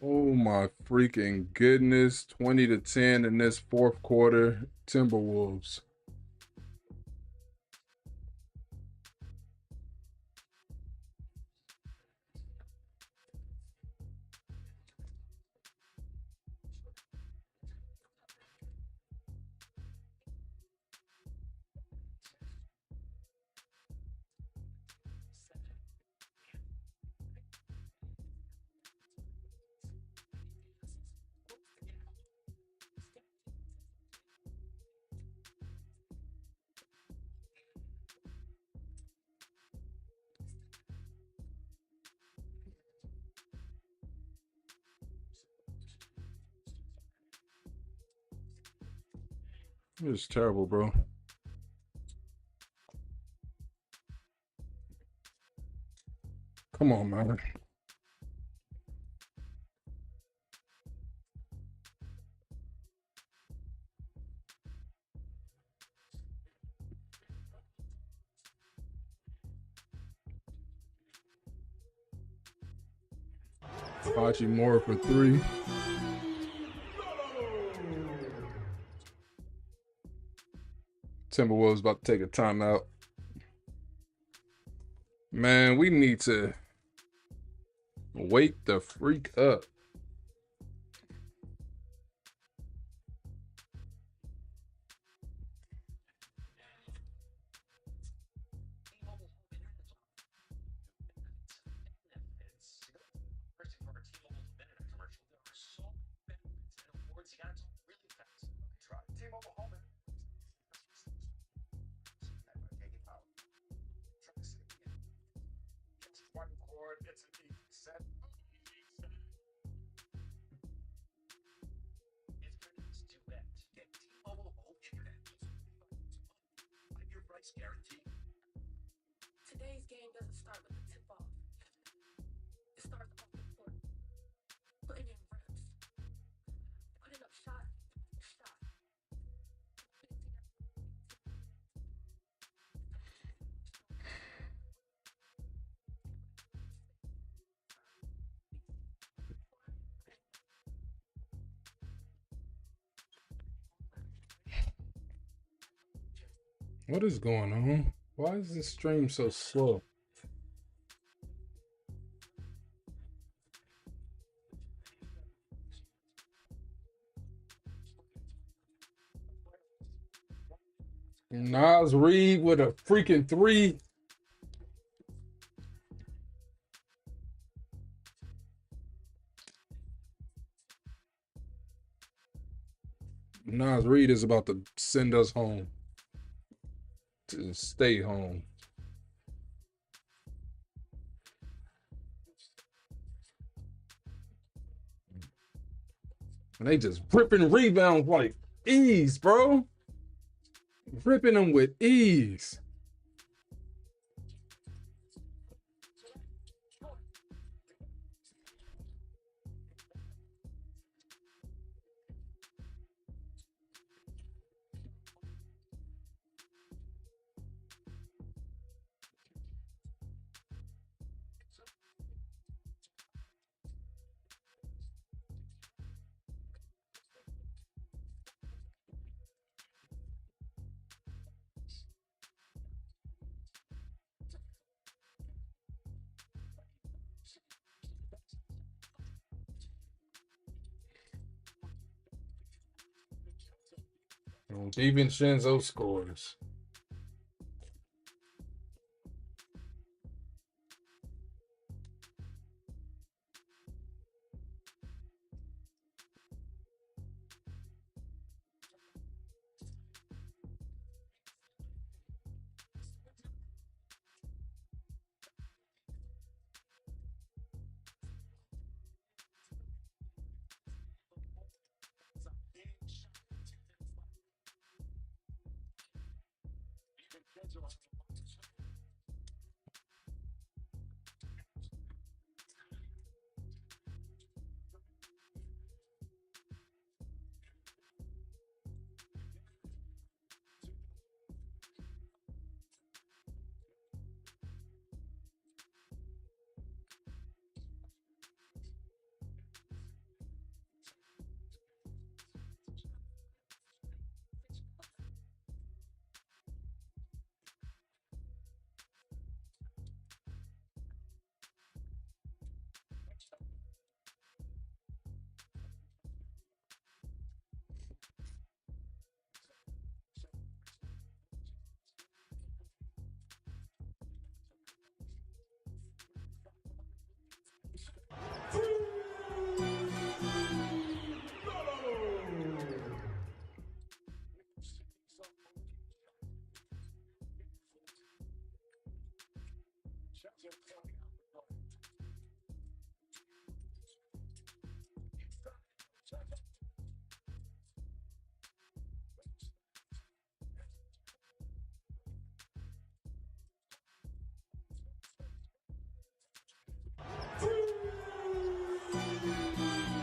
Oh my freaking goodness. 20-10 in this fourth quarter. Timberwolves. This is terrible, bro. Come on, man. Haji Moore for 3. Timberwolves about to take a timeout. Man, we need to wake the freak up. First for our T-Mobile Minute commercial. There are so many benefits and awards. You gotta talk really fast. Try T-Mobile Home Minute. Take it out. Try to say it again. Just one chord. It's an easy set. It's Prince's duet. Get T-Mobile Home Internet. 5-year price guarantee. Today's game doesn't start with the tip-off. It starts off the court. Putting in reps. Putting up shot. What is going on? Why is this stream so slow? Nas Reed with a freaking 3. Nas Reed is about to send us home. To stay home. And they just ripping rebounds like ease, bro. Ripping them with ease. DiVincenzo scores.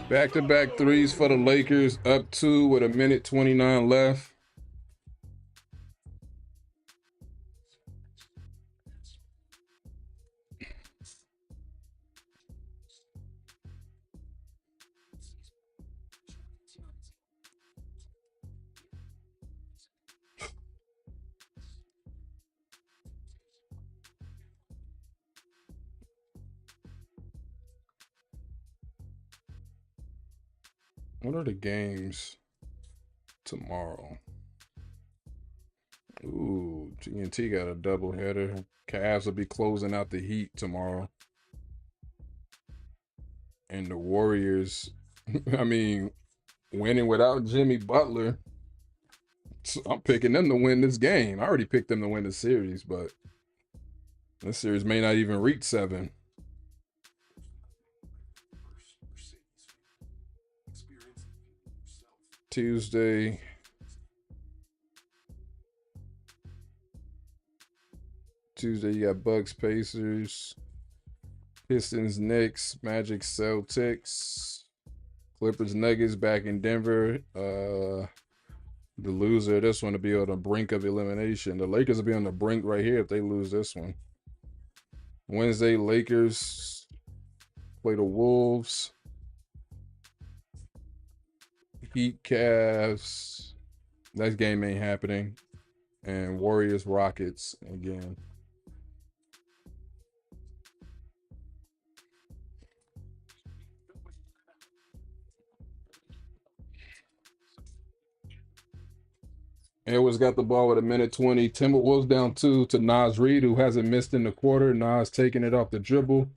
Back-to-back threes for the Lakers, up 2 with 1:29 left. What are the games tomorrow? Ooh, G&T got a doubleheader. Cavs will be closing out the Heat tomorrow. And the Warriors, I mean, winning without Jimmy Butler. So I'm picking them to win this game. I already picked them to win the series, but this series may not even reach 7. Tuesday, you got Bucks, Pacers, Pistons, Knicks, Magic, Celtics, Clippers, Nuggets back in Denver. The loser of this one will be on the brink of elimination. The Lakers will be on the brink right here if they lose this one. Wednesday, Lakers play the Wolves. Heat, Cavs. That game ain't happening. And Warriors, Rockets again. Edwards got the ball with 1:20. Timberwolves down 2 to Nas Reed, who hasn't missed in the quarter. Nas taking it off the dribble.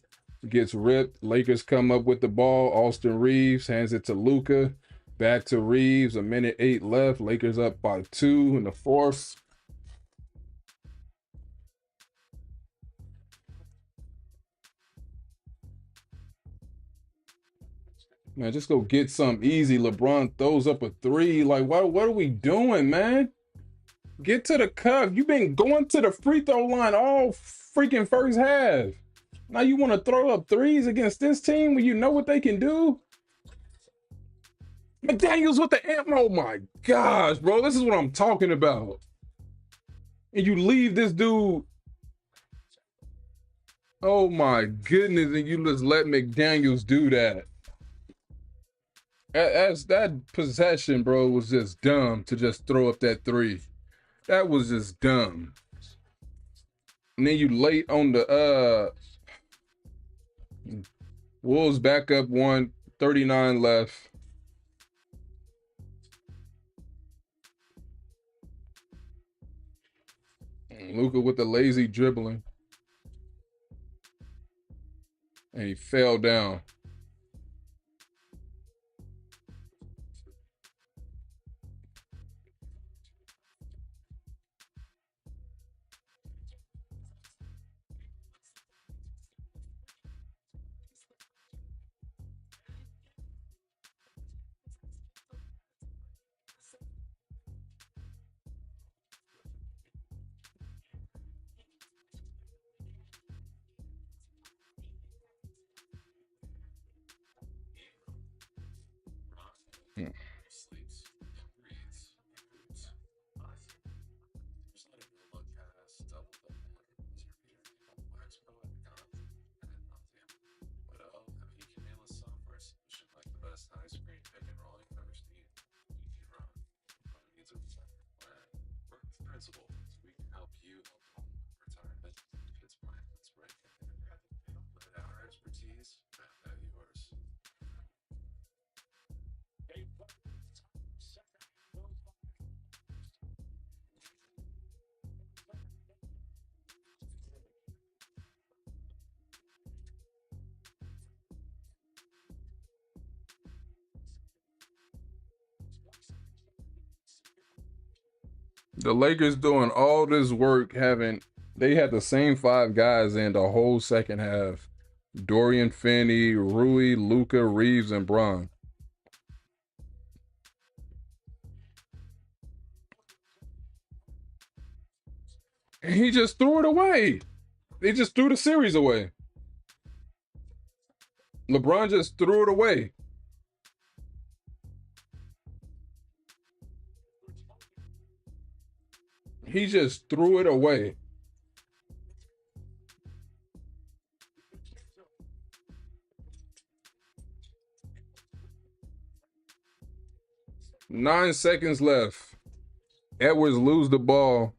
Gets ripped. Lakers come up with the ball. Austin Reeves hands it to Luka. Back to Reeves. 1:08 left. Lakers up by 2 in the fourth. Man, just go get something easy. LeBron throws up a 3. Like, what are we doing, man? Get to the cup. You've been going to the free throw line all freaking first half. Now you want to throw up 3s against this team when you know what they can do? McDaniels with the amp. Oh my gosh, bro. This is what I'm talking about. And you leave this dude. Oh my goodness. And you just let McDaniels do that. That possession, bro, was just dumb to just throw up that 3. That was just dumb. And then you late on the Wolves back up 1, 39 left. Luka with the lazy dribbling. And he fell down. Hmm. Sleeps, breathes, boots. There's not a real look past double wax pro at gone ad nauseam. But oh, I mean, you can nail a software solution like the best high screen pick and roll you've ever seen. You need wrong. But it needs a retirement plan. Work with Principal so we can help you help home retirement. Fits plan that's right. Let our expertise at yours. The Lakers doing all this work, they had the same 5 guys in the whole second half. Dorian Finney, Rui, Luca, Reeves, and Bron. And he just threw it away. They just threw the series away. LeBron just threw it away. He just threw it away. Nine seconds left. Edwards lose the ball.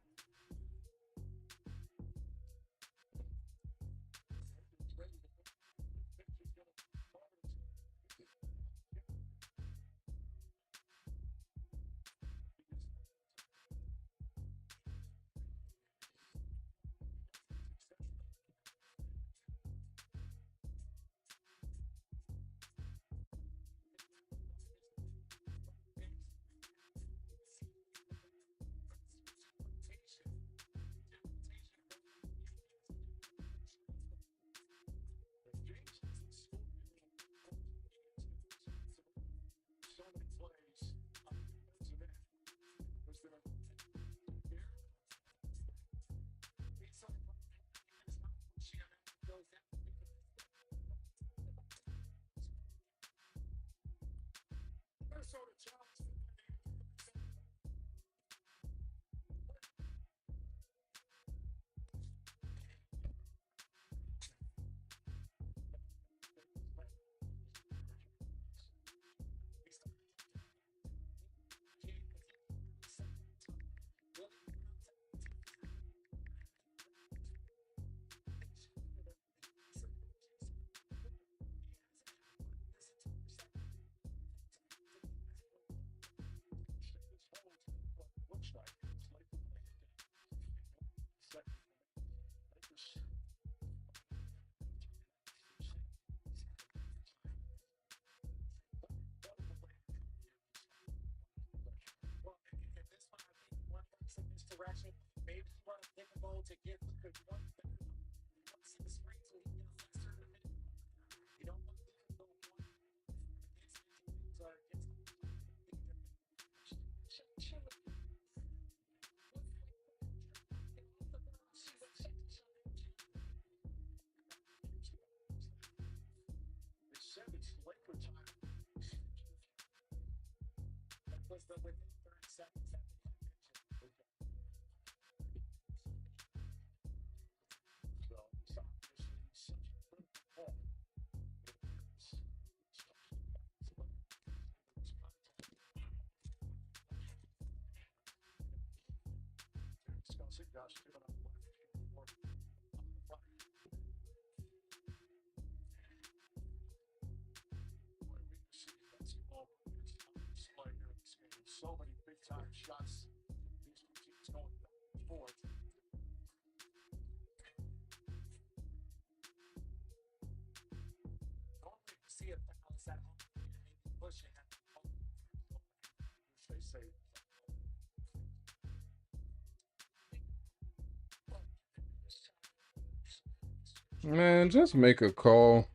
Man, just make a call.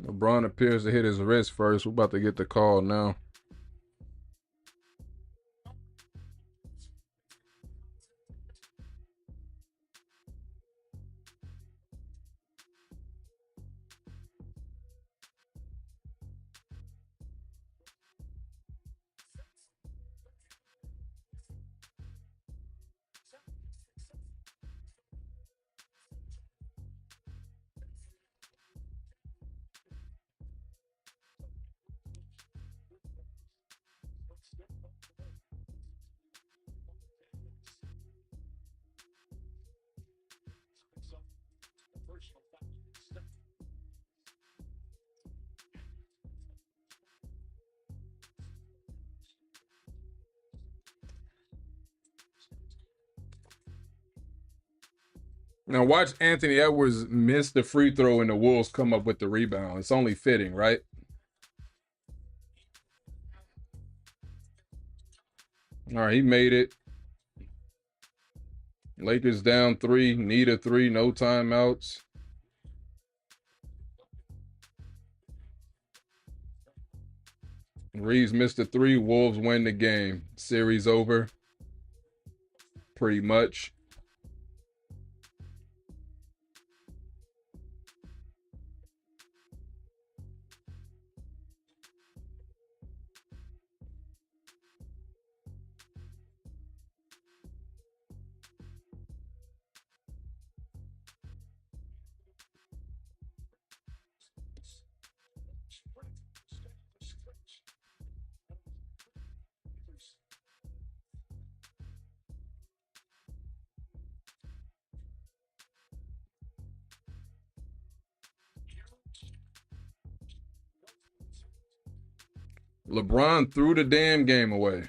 LeBron appears to hit his wrist first. We're about to get the call now. Now watch Anthony Edwards miss the free throw and the Wolves come up with the rebound. It's only fitting, right? All right, he made it. Lakers down 3, need a 3, no timeouts. Reeves missed a 3, Wolves win the game. Series over. Pretty much. LeBron threw the damn game away.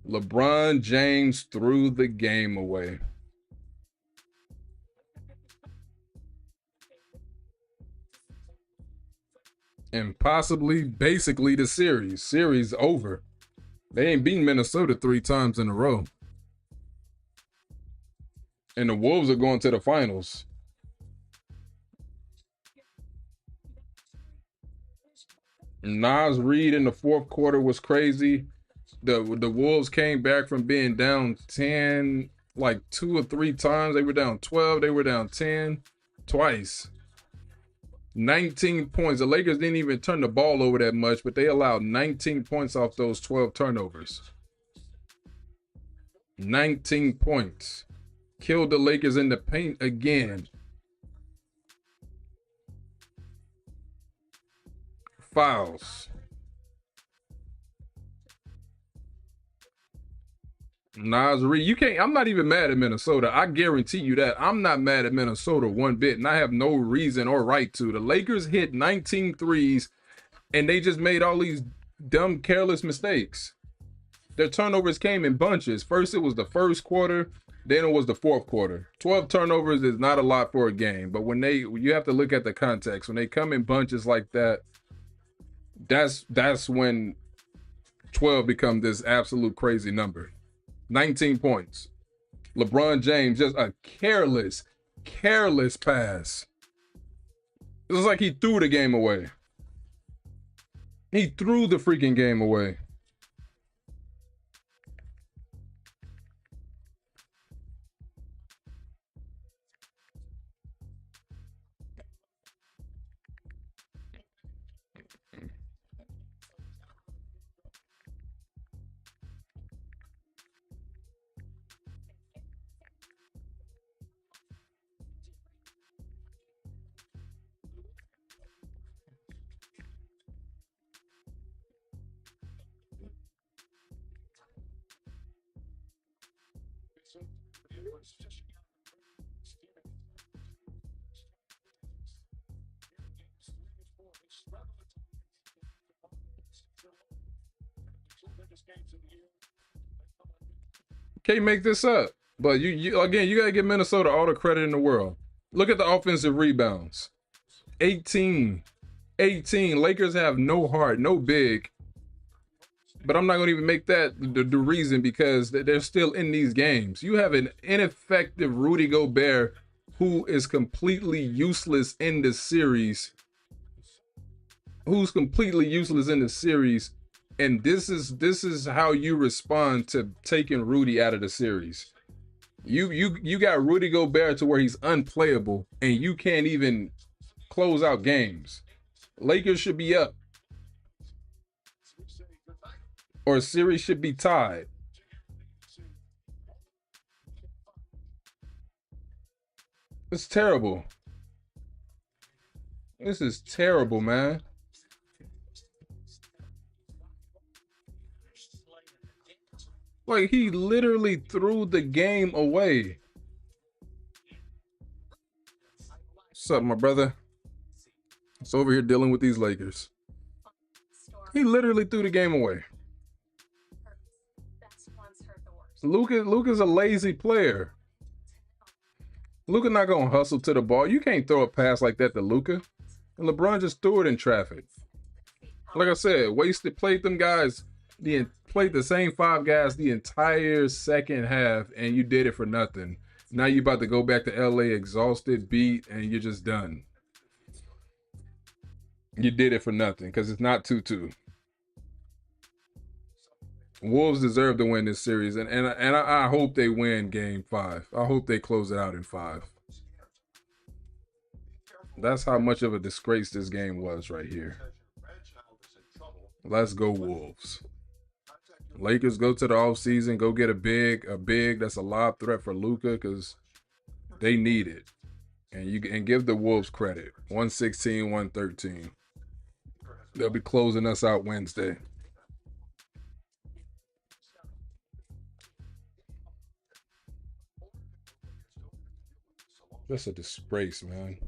LeBron James threw the game away. And possibly, basically, the series. Series over. They ain't beaten Minnesota 3 times in a row. And the Wolves are going to the finals. Nas Reed in the fourth quarter was crazy. The Wolves came back from being down 10, like 2 or 3 times. They were down 12. They were down 10 twice. 19 points. The Lakers didn't even turn the ball over that much, but they allowed 19 points off those 12 turnovers. 19 points. Killed the Lakers in the paint again. Fouls. Nas Reed, you can't. I'm not even mad at Minnesota. I guarantee you that. I'm not mad at Minnesota one bit, and I have no reason or right to. The Lakers hit 19 threes, and they just made all these dumb, careless mistakes. Their turnovers came in bunches. First, it was the first quarter, then it was the fourth quarter. 12 turnovers is not a lot for a game, but you have to look at the context. When they come in bunches like that, that's when 12 become this absolute crazy number. 19 points. LeBron James, just a careless pass. It was like he threw the game away. He threw the freaking game away. Can't make this up. But you again, you gotta give Minnesota all the credit in the world. Look at the offensive rebounds. 18. Lakers have no heart, no big. But I'm not going to even make that the reason, because they're still in these games. You have an ineffective Rudy Gobert who is completely useless in the series. And this is how you respond to taking Rudy out of the series. You got Rudy Gobert to where he's unplayable, and you can't even close out games. Lakers should be up, or a series should be tied. It's terrible. This is terrible, man. Like, he literally threw the game away. What's up, my brother? It's over here dealing with these Lakers. He literally threw the game away. Luka's a lazy player. Luka not gonna hustle to the ball. You can't throw a pass like that to Luka. And LeBron just threw it in traffic. Like I said, played them guys, played the same 5 guys the entire second half, and you did it for nothing. Now you about to go back to LA exhausted, beat, and you're just done. You did it for nothing because it's not 2-2. Wolves deserve to win this series, and I hope they win Game 5. I hope they close it out in 5. That's how much of a disgrace this game was right here. Let's go Wolves. Lakers go to the offseason, go get a big that's a lob threat for Luka because they need it. And give the Wolves credit. 116, 113. They'll be closing us out Wednesday. That's a disgrace, man.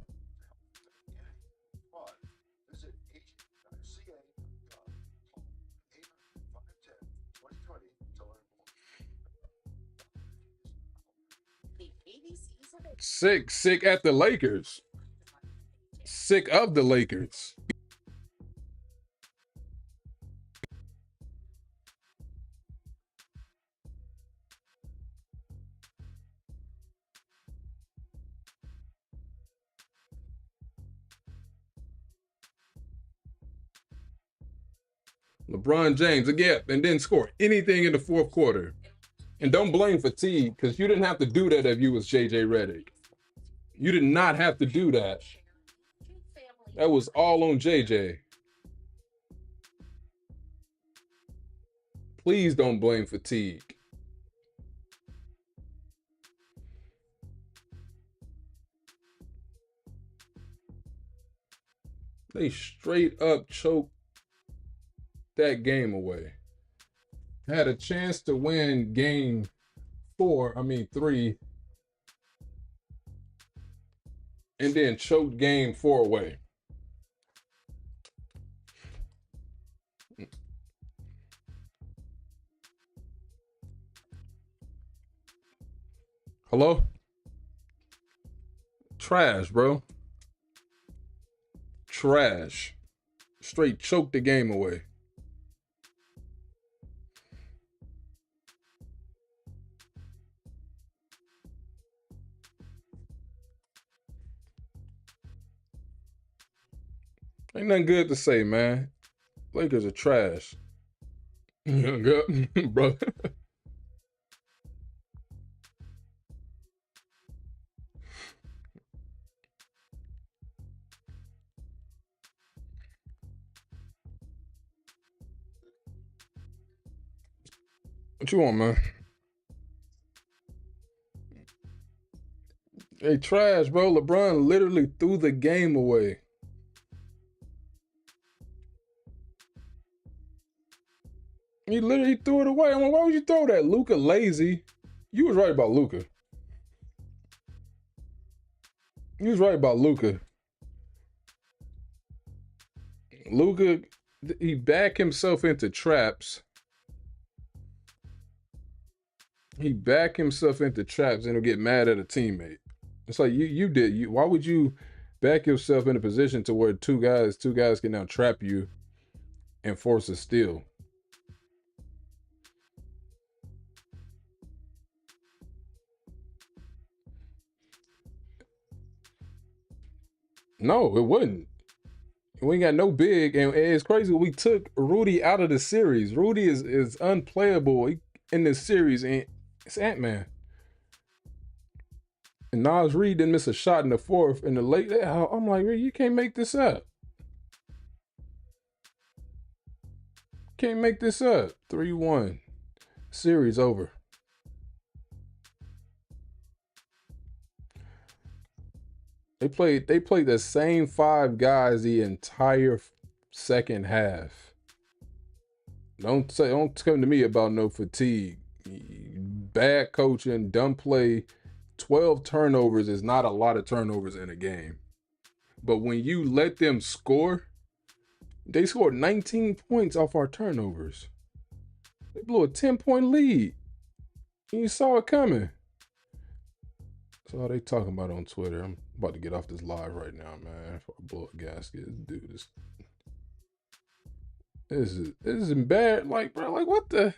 Sick at the Lakers. Sick of the Lakers. LeBron James again, and didn't score anything in the fourth quarter. And don't blame fatigue, because you didn't have to do that if you was JJ Redick. You did not have to do that. That was all on JJ. Please don't blame fatigue. They straight up choked that game away. Had a chance to win game 3, and then choked game 4 away. Hello? Trash, bro. Trash. Straight choked the game away. Ain't nothing good to say, man. Lakers are trash. Bro. What you want, man? Hey, trash, bro. LeBron literally threw the game away. He literally threw it away. I mean, why would you throw that? Luka lazy. You was right about Luka. You was right about Luka. Luka, he backed himself into traps. He backed himself into traps and he'll get mad at a teammate. It's like you did. Why would you back yourself in a position to where two guys can now trap you and force a steal? No, it wouldn't. We ain't got no big, and it's crazy. We took Rudy out of the series. Rudy is unplayable in this series, and it's Ant-Man. And Nas Reed didn't miss a shot in the fourth. In the late, I'm like, you can't make this up. Can't make this up. 3-1. Series over. They played the same 5 guys the entire second half. Don't come to me about no fatigue. Bad coaching, dumb play. 12 turnovers is not a lot of turnovers in a game. But when you let them score, they scored 19 points off our turnovers. They blew a 10-point lead. You saw it coming. That's all they talking about on Twitter. I'm about to get off this live right now, man. Before I blow a gasket. Dude, this is embarrassing. Like, bro, like what the?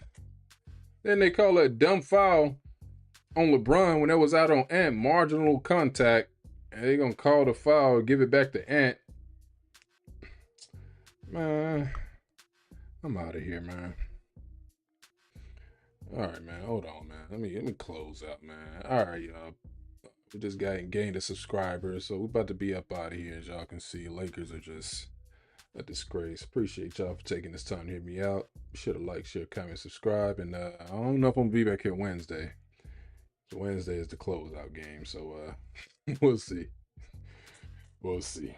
Then they call that dumb foul on LeBron when that was out on Ant, marginal contact. And they gonna call the foul, give it back to Ant. Man, I'm out of here, man. All right, man. Hold on, man. Let me close up, man. All right, y'all. We just gained a subscriber, so we're about to be up out of here. As y'all can see, Lakers are just a disgrace. Appreciate y'all for taking this time to hear me out. Be sure to like, share, comment, subscribe, and I don't know if I'm gonna be back here Wednesday. So Wednesday is the closeout game, so we'll see. We'll see.